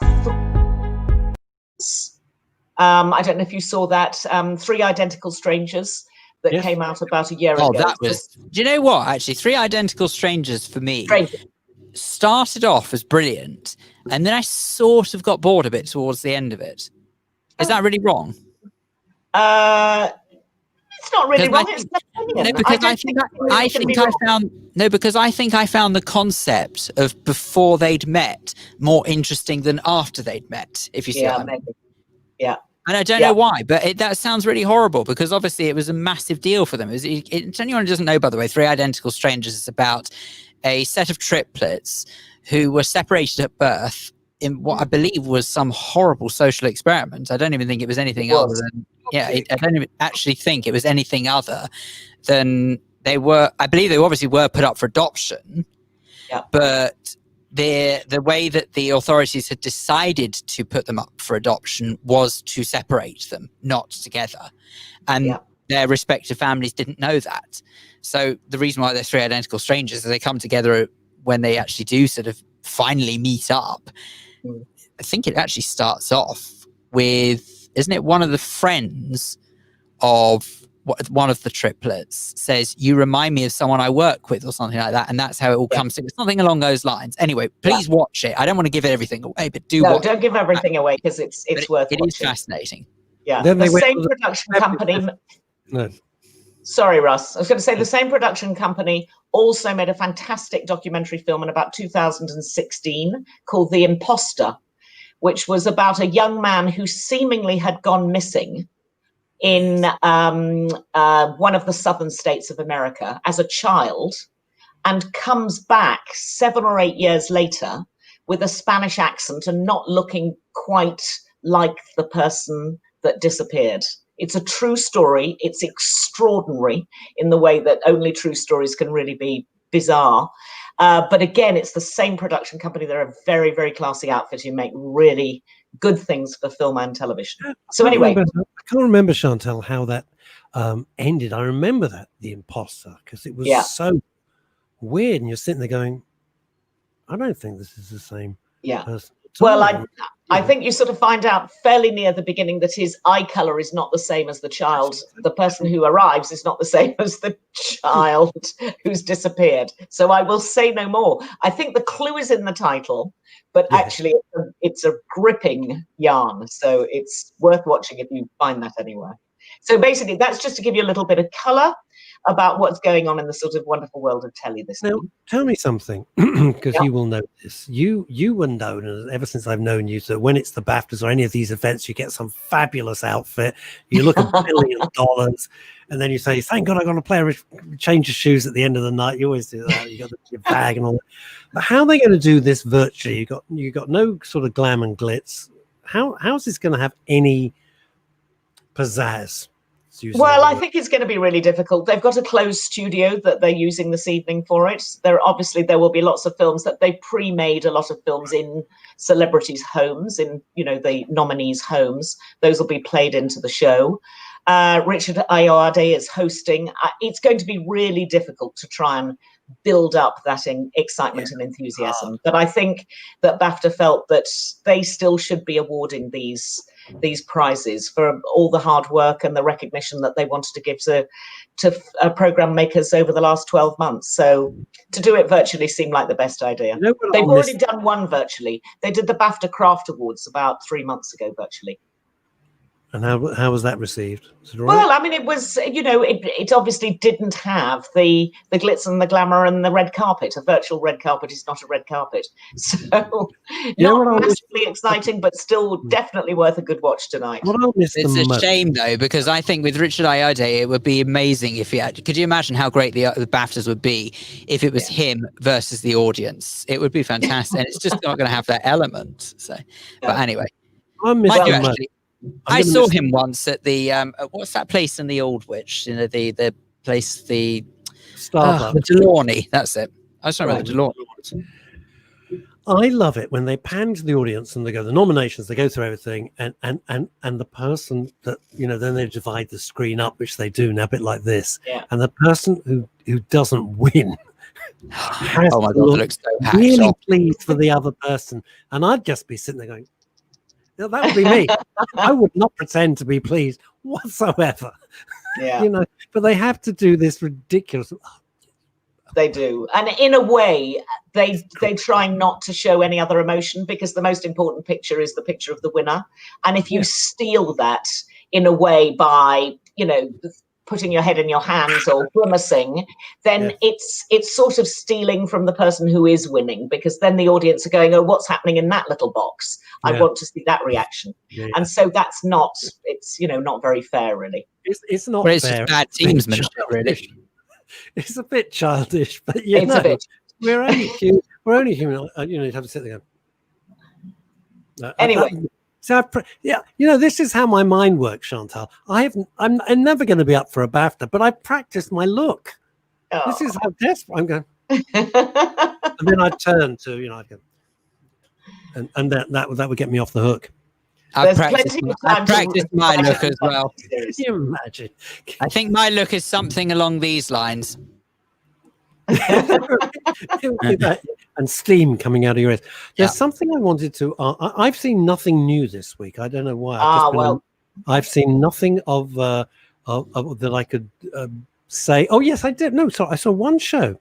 I don't know if you saw that, Three Identical Strangers that came out about a year ago. That was, do you know what, actually, Three Identical Strangers for me started off as brilliant, and then I sort of got bored a bit towards the end of it. Is that really wrong? It's not really wrong. Because I think I found the concept of before they'd met more interesting than after they'd met, if you see what I mean. Yeah. And I don't know why, but that sounds really horrible because obviously it was a massive deal for them. To anyone who doesn't know, by the way, Three Identical Strangers is about a set of triplets who were separated at birth in what I believe was some horrible social experiment. I don't even think it was anything other than, I don't even actually think it was anything other than I believe they obviously were put up for adoption, but the way that the authorities had decided to put them up for adoption was to separate them, not together. And their respective families didn't know that. So the reason why they're three identical strangers is they come together when they actually do sort of finally meet up. I think it actually starts off with, isn't it one of the friends of one of the triplets says, "You remind me of someone I work with," or something like that, and that's how it all comes together. Something along those lines. Anyway, please watch it. I don't want to give everything away, but don't give everything away because it's worth watching. It is fascinating. Yeah, the same production company. No. Sorry, Russ. I was going to say the same production company also made a fantastic documentary film in about 2016 called The Imposter, which was about a young man who seemingly had gone missing in one of the southern states of America as a child and comes back 7 or 8 years later with a Spanish accent and not looking quite like the person that disappeared. It's a true story. It's extraordinary in the way that only true stories can really be bizarre. But again, it's the same production company. They're a very, very classy outfit who make really good things for film and television. So anyway. I can't remember, Chantal, how that ended. I remember that, The Imposter, because it was so weird. And you're sitting there going, I don't think this is the same person. Well, I think you sort of find out fairly near the beginning that his eye color is not the same as the child. The person who arrives is not the same as the child who's disappeared. So I will say no more. I think the clue is in the title, but actually it's a gripping yarn. So it's worth watching if you find that anywhere. So basically, that's just to give you a little bit of colour about what's going on in the sort of wonderful world of telly this Now, week. tell me something, because Yeah. you will know this. You were known, ever since I've known you, so when it's the BAFTAs or any of these events, you get some fabulous outfit, you look $1 billion, and then you say, thank God I got to change of shoes at the end of the night. You always do that. You got your bag and all that. But how are they going to do this virtually? You got no sort of glam and glitz. How's this going to have any pizzazz? Well, I think it's going to be really difficult. They've got a closed studio that they're using this evening for it. There will be lots of films that they pre-made, a lot of films in celebrities' homes, in the nominees' homes. Those will be played into the show. Richard Ayoade is hosting. It's going to be really difficult to try and build up that excitement and enthusiasm. But I think that BAFTA felt that they still should be awarding these prizes for all the hard work and the recognition that they wanted to give to program makers over the last 12 months. So to do it virtually seemed like the best idea. They've already done one virtually. They did the BAFTA Craft Awards about 3 months ago virtually. And how was that received? Well, I mean, it was, it obviously didn't have the glitz and the glamour and the red carpet. A virtual red carpet is not a red carpet. So not massively exciting, but still definitely worth a good watch tonight. It's a shame, though, because I think with Richard Ayoade, it would be amazing if he had. Could you imagine how great the BAFTAs would be if it was him versus the audience? It would be fantastic. And it's just not going to have that element. So, but anyway. I saw him once at the what's that place in the Old Witch? The place, the Starbucks, the Delaunay. That's it. I was talking about the Delaunay. I love it when they pan to the audience and they go the nominations. They go through everything, and the person that then they divide the screen up, which they do now, a bit like this. Yeah. And the person who doesn't win. Oh my God, it looks so really pleased for the other person, and I'd just be sitting there going, that would be me. I would not pretend to be pleased whatsoever. Yeah. But they have to do this ridiculous. They do. And in a way, they try not to show any other emotion, because the most important picture is the picture of the winner. And if you steal that in a way by, putting your head in your hands or grimacing, then it's sort of stealing from the person who is winning, because then the audience are going, oh, what's happening in that little box? I want to see that reaction. And so that's not, it's not very fair, really. It's not fair. It's just bad teamsmanship, really. It's a bit childish, but a bit. We're only human. We're only human. You have to sit there. Anyway. This is how my mind works, Chantal. I'm never going to be up for a BAFTA, but I practiced my look. Oh. This is how desperate I'm going. And then I'd turn to, I'd go, and that would get me off the hook. I've practiced my look as well. Can you imagine? I think my look is something along these lines. And steam coming out of your ears. There's something I wanted to. I've seen nothing new this week. I don't know why. I've seen nothing of that I could say. Oh yes, I did. No, sorry, I saw one show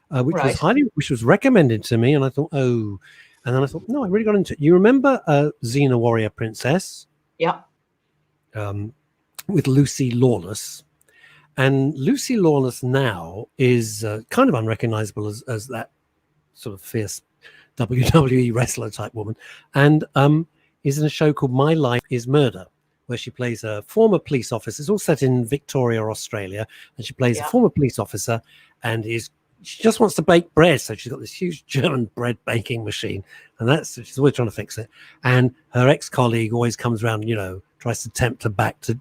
which was recommended to me, and I thought, oh, and then I thought, no, I really got into it. You remember Xena Warrior Princess? Yeah. With Lucy Lawless. And Lucy Lawless now is kind of unrecognizable as that sort of fierce WWE wrestler type woman, and is in a show called My Life is Murder, where she plays a former police officer. It's all set in Victoria, Australia, and she plays a former police officer, and she just wants to bake bread, so she's got this huge German bread baking machine, and she's always trying to fix it. And her ex-colleague always comes around, tries to tempt her back to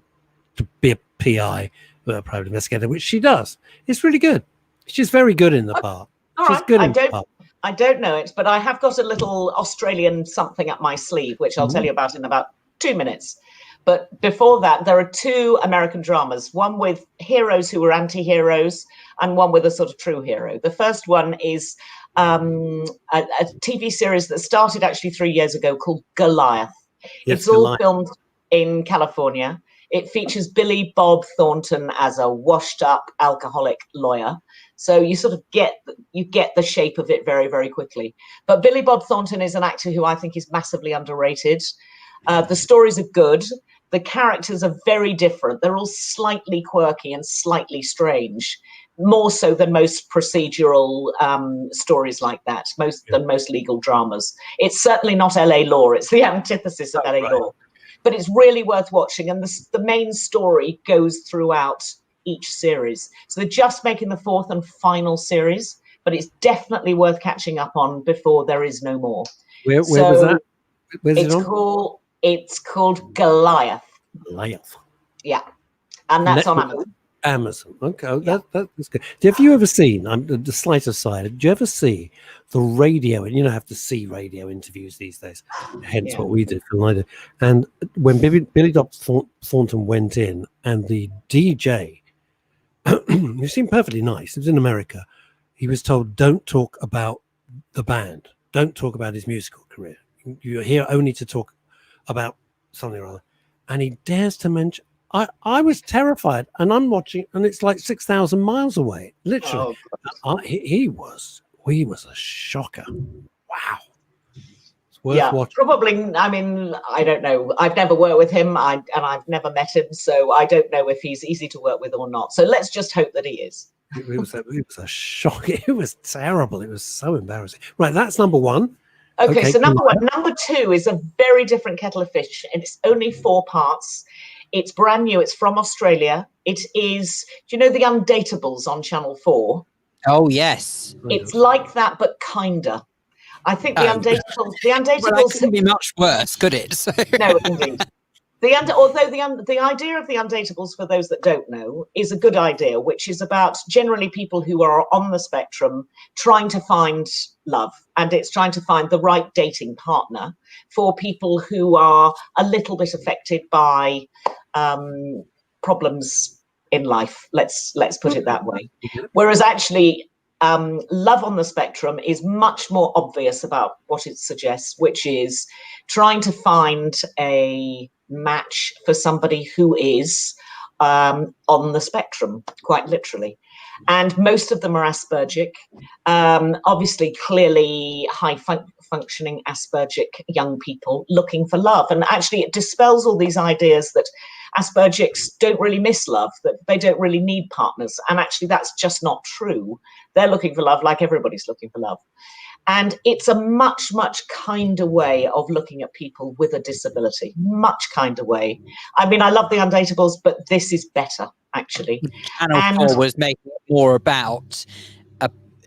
be a PI. A private investigator, which she does. It's really good. She's very good in the part. She's good in the part. I don't know it, but I have got a little Australian something up my sleeve, which I'll tell you about in about 2 minutes. But before that, there are 2 American dramas, one with heroes who were anti-heroes and one with a sort of true hero. The first one is a TV series that started actually 3 years ago called Goliath. Yes, it's all filmed in California. It features Billy Bob Thornton as a washed-up alcoholic lawyer So you sort of get the shape of it very, very quickly. But Billy Bob Thornton is an actor who I think is massively underrated. The stories are good. The characters are very different. They're all slightly quirky and slightly strange, more so than most procedural stories like that, than most legal dramas. It's certainly not LA Law. It's the antithesis of LA Law. But it's really worth watching. And the main story goes throughout each series. So they're just making the 4th and final series, but it's definitely worth catching up on before there is no more. Where was that? Where's it on? It's called Goliath. Goliath. Yeah. And that's on Amazon. Amazon. Okay, that's good. Have you ever seen, the slight aside, do you ever see the radio, and you don't have to see radio interviews these days, hence what we did for Lido. And when Billy Bob Thornton went in, and the DJ, who seemed perfectly nice, it was in America, he was told, don't talk about the band, don't talk about his musical career. You're here only to talk about something or other. And he dares to mention, I was terrified, and I'm watching, and it's like 6,000 miles away, literally. He was a shocker. Wow. It's worth watching. Probably. I mean, I don't know. I've never worked with him, and I've never met him, so I don't know if he's easy to work with or not. So let's just hope that he is. It was a shock. It was terrible. It was so embarrassing. Right, that's number one. Okay, so number one. Number two is a very different kettle of fish, and it's only 4 parts. It's brand new. It's from Australia. It is, do you know The Undateables on Channel 4? Oh, yes. It's like that, but kinder. I think The Undateables... Well, it couldn't be much worse, could it? So. No, indeed. Although the idea of The Undateables, for those that don't know, is a good idea, which is about generally people who are on the spectrum trying to find love, and it's trying to find the right dating partner for people who are a little bit affected by problems in life. Let's put it that way. Whereas actually, love on the spectrum is much more obvious about what it suggests, which is trying to find a match for somebody who is on the spectrum, quite literally. And most of them are Aspergic, obviously clearly high-functioning Aspergic young people looking for love. And actually it dispels all these ideas that Aspergics don't really miss love, that they don't really need partners. And actually that's just not true. They're looking for love like everybody's looking for love. And it's a much, much kinder way of looking at people with a disability. Much kinder way. I mean, I love The Undateables, but this is better, actually. Channel 4 was making it more about,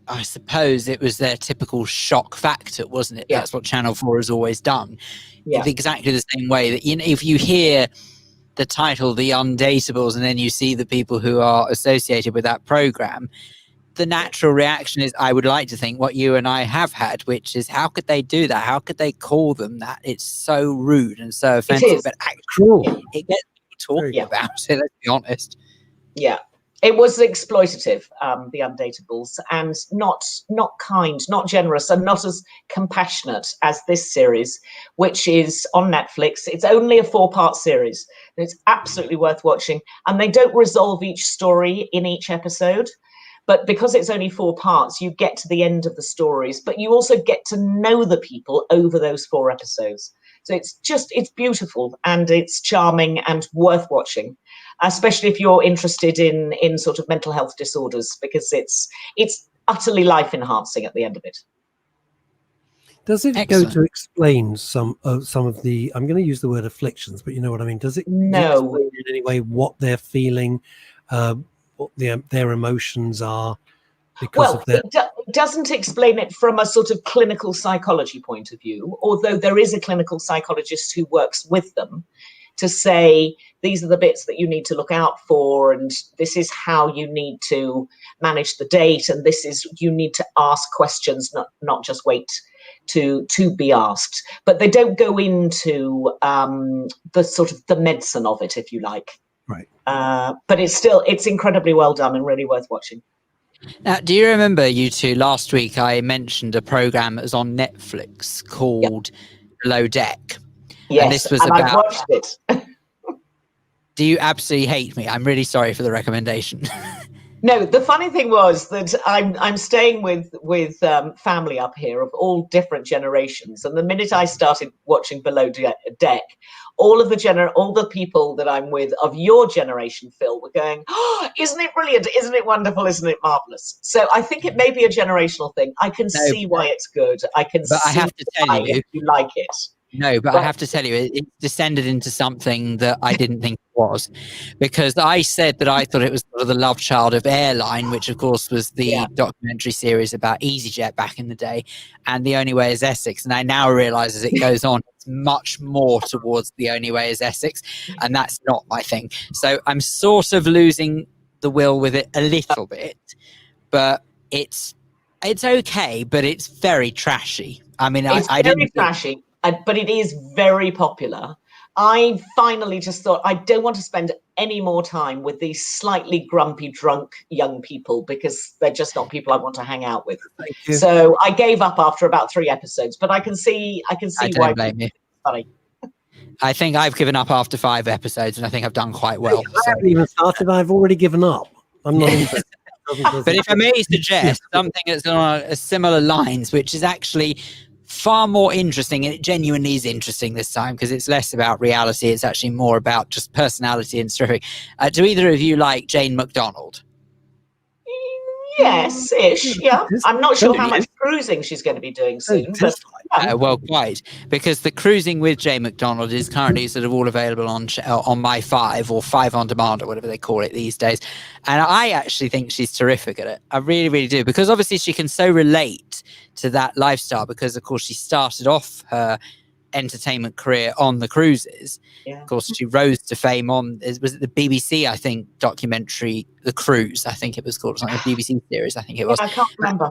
I suppose it was their typical shock factor, wasn't it? Yeah. That's what Channel 4 has always done. Yeah. Exactly the same way that, you know, if you hear the title, The Undateables, and then you see the people who are associated with that program, the natural reaction is, I would like to think what you and I have had, which is, how could they do that? How could they call them that? It's so rude and so offensive, but actually it gets people talking about it, let's be honest. Yeah, it was exploitative, The Undateables, and not kind, not generous, and not as compassionate as this series, which is on Netflix. It's only a 4-part series. It's absolutely worth watching, and they don't resolve each story in each episode. But because it's only 4 parts, you get to the end of the stories, but you also get to know the people over those 4 episodes. So it's beautiful, and it's charming and worth watching, especially if you're interested in sort of mental health disorders, because it's utterly life enhancing at the end of it. Does it go to explain some of the, I'm going to use the word afflictions, but you know what I mean? Does it explain in any way what they're feeling, what their emotions are because of their... It doesn't explain it from a sort of clinical psychology point of view, although there is a clinical psychologist who works with them to say, these are the bits that you need to look out for, and this is how you need to manage the date, and this is, you need to ask questions, not just wait to be asked. But they don't go into the sort of the medicine of it, if you like. Right. But it's incredibly well done and really worth watching. Now, do you remember, you two, last week I mentioned a program that was on Netflix called Below Deck? Yes, and this was and I watched it. Do you absolutely hate me? I'm really sorry for the recommendation. No, the funny thing was that I'm staying with family up here of all different generations, and the minute I started watching Below Deck, all the people that I'm with of your generation, Phil, were going, "Oh, isn't it brilliant? Isn't it wonderful? Isn't it marvelous?" So I think it may be a generational thing. I can see why it's good. I can But see I have to tell why you, you like it. no, but I have to tell you, it descended into something that I didn't think it was, because I said that I thought it was sort of the love child of Airline, which of course was the documentary series about EasyJet back in the day, and The Only Way is Essex. And I now realise as it goes on, it's much more towards The Only Way is Essex, and that's not my thing. So I'm sort of losing the will with it a little bit, but it's okay, but it's very trashy. I mean, It's I very didn't trashy, but it is very popular. I finally just thought I don't want to spend any more time with these slightly grumpy, drunk young people because they're just not people I want to hang out with. So I gave up after about 3 episodes, but I can see I why. don't blame you. Funny. I think I've given up after 5 episodes, and I think I've done quite well. I haven't even started. I've already given up. I'm not interested. But if I may suggest something that's on a similar lines, which is actually far more interesting, and it genuinely is interesting this time because it's less about reality, it's actually more about just personality and story. Do either of you like Jane McDonald? Yes-ish, yeah. I'm not sure how much cruising she's going to be doing soon. But, well, quite, because the Cruising with Jane McDonald is currently sort of all available on My 5 or 5 on demand or whatever they call it these days. And I actually think she's terrific at it. I really, really do, because obviously she can so relate to that lifestyle because, of course, she started off her entertainment career on the cruises. Of course, she rose to fame on, was it the BBC, I think, documentary, The Cruise, I think it was called, like a BBC series, I think it was. I can't remember.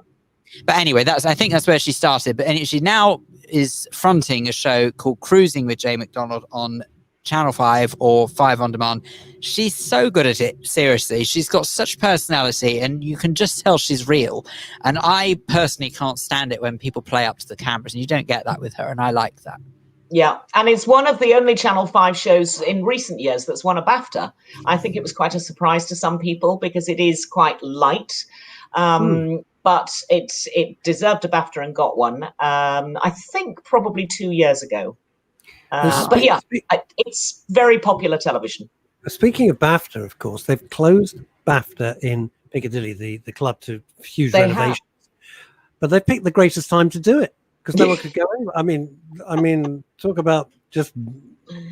But anyway, I think that's where she started. But she now is fronting a show called Cruising with Jay McDonald on Channel 5 or 5 on demand. She's so good at it, seriously. She's got such personality, and you can just tell she's real. And I personally can't stand it when people play up to the cameras, and you don't get that with her, and I like that. Yeah, and it's one of the only Channel 5 shows in recent years that's won a BAFTA. I think it was quite a surprise to some people because it is quite light. But it deserved a BAFTA and got one, I think probably 2 years ago. But yeah, it's very popular television. Speaking of BAFTA, of course, they've closed BAFTA in Piccadilly, the club, to huge renovations. But they picked the greatest time to do it because no one could go in. I mean, talk about just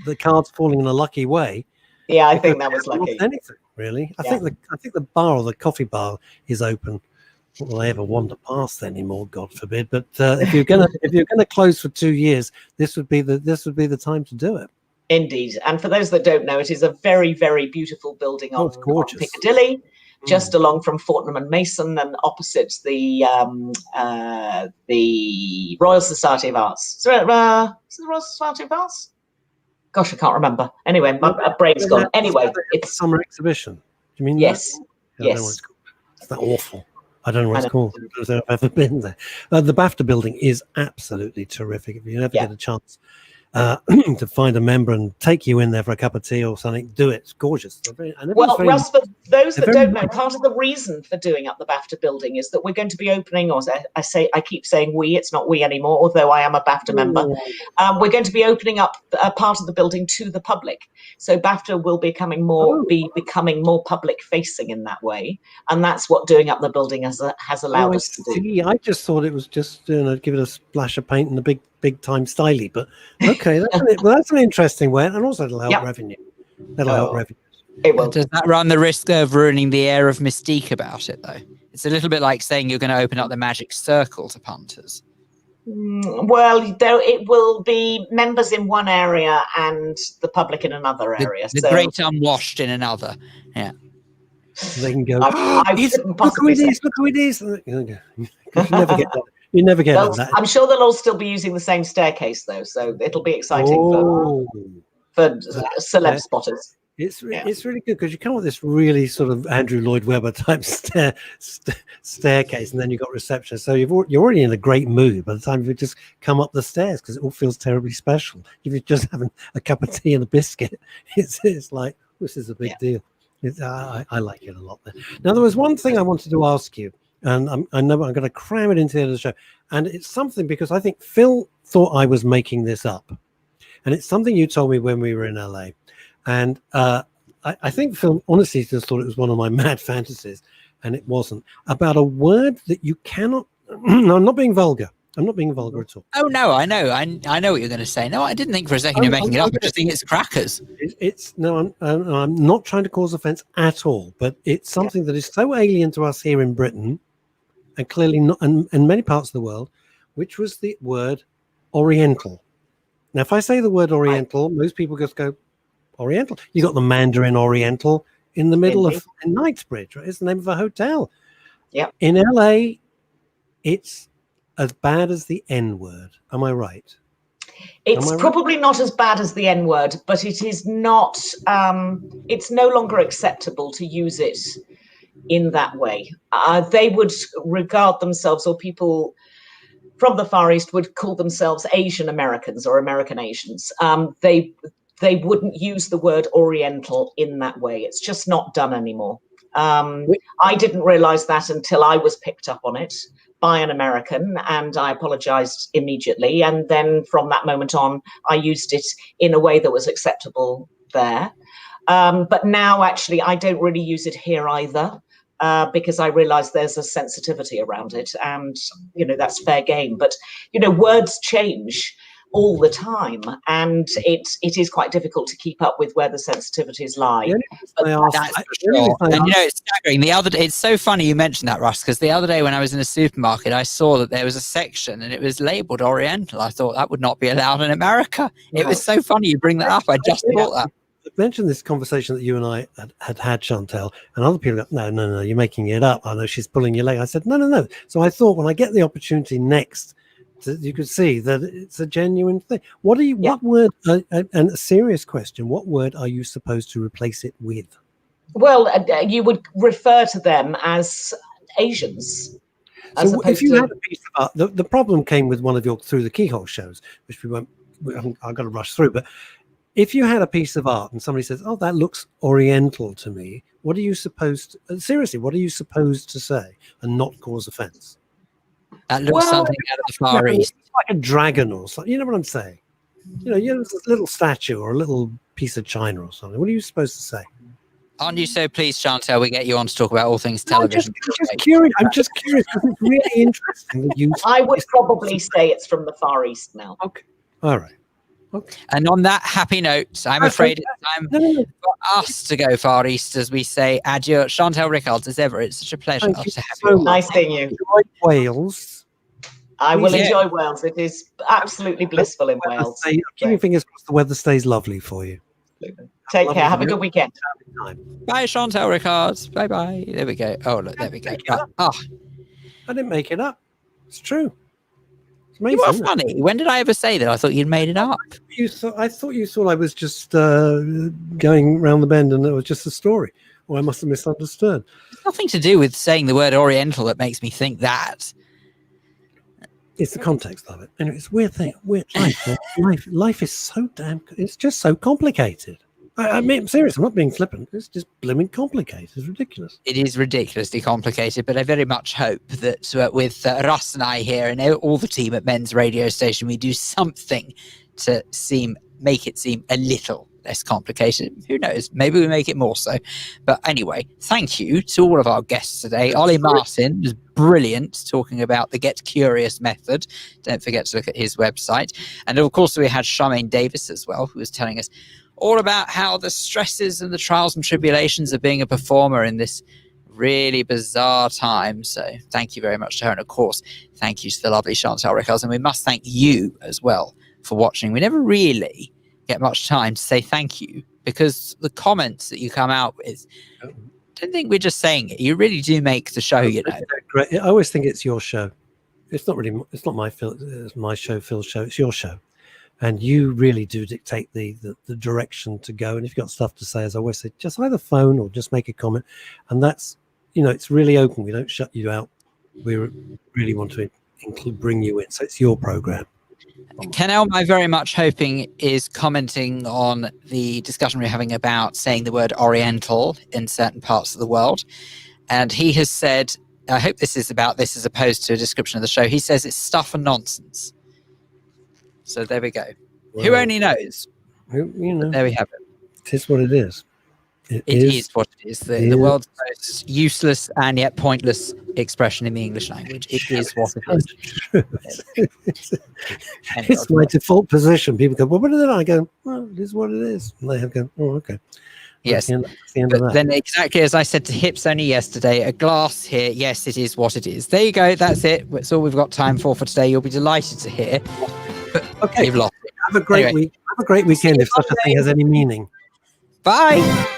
the cards falling in a lucky way. Yeah, I think that was lucky. Anything really? I think the bar or the coffee bar is open. Not will I ever wander past anymore, God forbid. But if you're gonna close for 2 years, this would be the time to do it. Indeed, and for those that don't know, it is a very, very beautiful building on Piccadilly, just along from Fortnum and Mason, and opposite the Royal Society of Arts. Is it the Royal Society of Arts? Gosh, I can't remember. Anyway, my brain's gone. Anyway, it's summer exhibition. Do you mean yes? That? Yes. It's that awful. I don't know what it's called. I don't know if I've ever been there. The BAFTA building is absolutely terrific. If you ever get a chance to find a member and take you in there for a cup of tea or something, do it. It's gorgeous. Russ, for those that don't know, part of the reason for doing up the BAFTA building is that we're going to be opening, or I keep saying we, it's not we anymore, although I am a BAFTA member. We're going to be opening up a part of the building to the public. So BAFTA will be becoming more public facing in that way. And that's what doing up the building has allowed us to do. I just thought it was just give it a splash of paint and a big time styly, but okay, that's an interesting way, and also it'll help revenue. That'll help revenue. It will. Does that run the risk of ruining the air of mystique about it, though? It's a little bit like saying you're going to open up the magic circle to punters. Well, it will be members in one area and the public in another area. The great unwashed in another. Yeah. They can go, look who it is. You never get that. I'm sure they'll all still be using the same staircase, though, so it'll be exciting for celeb spotters. It's really good because you come with this really sort of Andrew Lloyd Webber type staircase, and then you've got reception. So you're already in a great mood by the time you just come up the stairs because it all feels terribly special. If you're just having a cup of tea and a biscuit, it's like, this is a big deal. I like it a lot there. Now, there was one thing I wanted to ask you, and I know I'm going to cram it into the end of the show. And it's something because I think Phil thought I was making this up. And it's something you told me when we were in LA. And I think Phil honestly just thought it was one of my mad fantasies. And it wasn't. About a word that you cannot. No, I'm not being vulgar. I'm not being vulgar at all. Oh, no, I know. I know what you're going to say. No, I didn't think for a second you're making it up. I just think it's crackers. I'm not trying to cause offense at all, but it's something that is so alien to us here in Britain and clearly not in many parts of the world, which was the word Oriental. Now, if I say the word Oriental, most people just go, Oriental. You got the Mandarin Oriental in the middle of Knightsbridge, right? It's the name of a hotel. Yeah. In LA, it's as bad as the N word. Am I right? It's probably not as bad as the N word, but it is not, it's no longer acceptable to use it in that way. They would regard themselves, or people from the Far East would call themselves Asian Americans or American Asians. They wouldn't use the word Oriental in that way. It's just not done anymore. I didn't realize that until I was picked up on it by an American, and I apologized immediately. And then from that moment on, I used it in a way that was acceptable there. But now, actually, I don't really use it here either. Because I realize there's a sensitivity around it, and that's fair game. But words change all the time, and it is quite difficult to keep up with where the sensitivities lie. That's for sure. And it's staggering. It's so funny you mentioned that, Russ, because the other day when I was in a supermarket, I saw that there was a section and it was labeled Oriental. I thought that would not be allowed in America. It was so funny you bring that up. I just thought that. Mentioned this conversation that you and I had Chantel, and other people go, no, you're making it up. I know she's pulling your leg. I said, no. So I thought when I get the opportunity next, you could see that it's a genuine thing. What word, and a serious question, what word are you supposed to replace it with? Well, you would refer to them as Asians. So if you had a piece of art, the problem came with one of your Through the Keyhole shows, which I've got to rush through, but if you had a piece of art and somebody says, "Oh, that looks Oriental to me," what are you supposed to say and not cause offence? That looks something out of the Far East. It's like a dragon or something. You know what I'm saying? It's a little statue or a little piece of china or something. What are you supposed to say? Aren't you so pleased, Chantel, we get you on to talk about all things television? I'm just curious because it's really interesting that you... I would probably say it's from the Far East now. Okay. All right. Okay. And on that happy note, I'm afraid it's time for us to go Far East, as we say adieu. Chantel Rickards, as ever, it's such a pleasure to have you. Nice seeing you. Enjoy Wales. I will enjoy Wales. It is absolutely blissful in Wales. Keep your fingers crossed the weather stays lovely for you. Take care. Have a good weekend. Bye, Chantel Rickards. Bye-bye. There we go. Oh, look, there we go. I didn't make it up. It's true. You are funny. When did I ever say that? I thought you'd made it up. I thought you thought I was just going round the bend and it was just a story. Or I must have misunderstood. It's nothing to do with saying the word Oriental that makes me think that. It's the context of it. And it's a weird thing. Life is so damn... It's just so complicated. I mean, I'm serious. I'm not being flippant. It's just blooming complicated. It's ridiculous. It is ridiculously complicated, but I very much hope that with Russ and I here and all the team at Men's Radio Station, we do something to make it seem a little less complicated. Who knows? Maybe we make it more so. But anyway, thank you to all of our guests today. Ollie Martin was brilliant talking about the Get Curious method. Don't forget to look at his website. And of course, we had Charmaine Davis as well, who was telling us all about how the stresses and the trials and tribulations of being a performer in this really bizarre time. So thank you very much to her. And of course, thank you to the lovely Chantel Rickards. And we must thank you as well for watching. We never really get much time to say thank you because the comments that you come out with, I don't think we're just saying it. You really do make the show, you know. Great. I always think it's your show. It's not my show, Phil's show. It's your show. And you really do dictate the direction to go. And if you've got stuff to say, as I always say, just either phone or just make a comment. And that's, it's really open. We don't shut you out. We really want to bring you in. So it's your program. Kenelm, I very much hoping, is commenting on the discussion we're having about saying the word Oriental in certain parts of the world. And he has said, I hope this is about this as opposed to a description of the show. He says it's stuff and nonsense. So there we go. Well, who only knows? You know, There we have it. it is what it is. It is what it is. The world's most useless and yet pointless expression in the English language. It is what it is. It's my default position. People go, well, what is it? I go, well, it is what it is. And they have go, oh, okay. Yes. That's the end of that. Then exactly as I said to Hips only yesterday, a glass here. Yes, it is what it is. There you go. That's it. That's all we've got time for today. You'll be delighted to hear. But okay. you've lost it. Have a great week. Have a great weekend if such a thing has any meaning. Bye.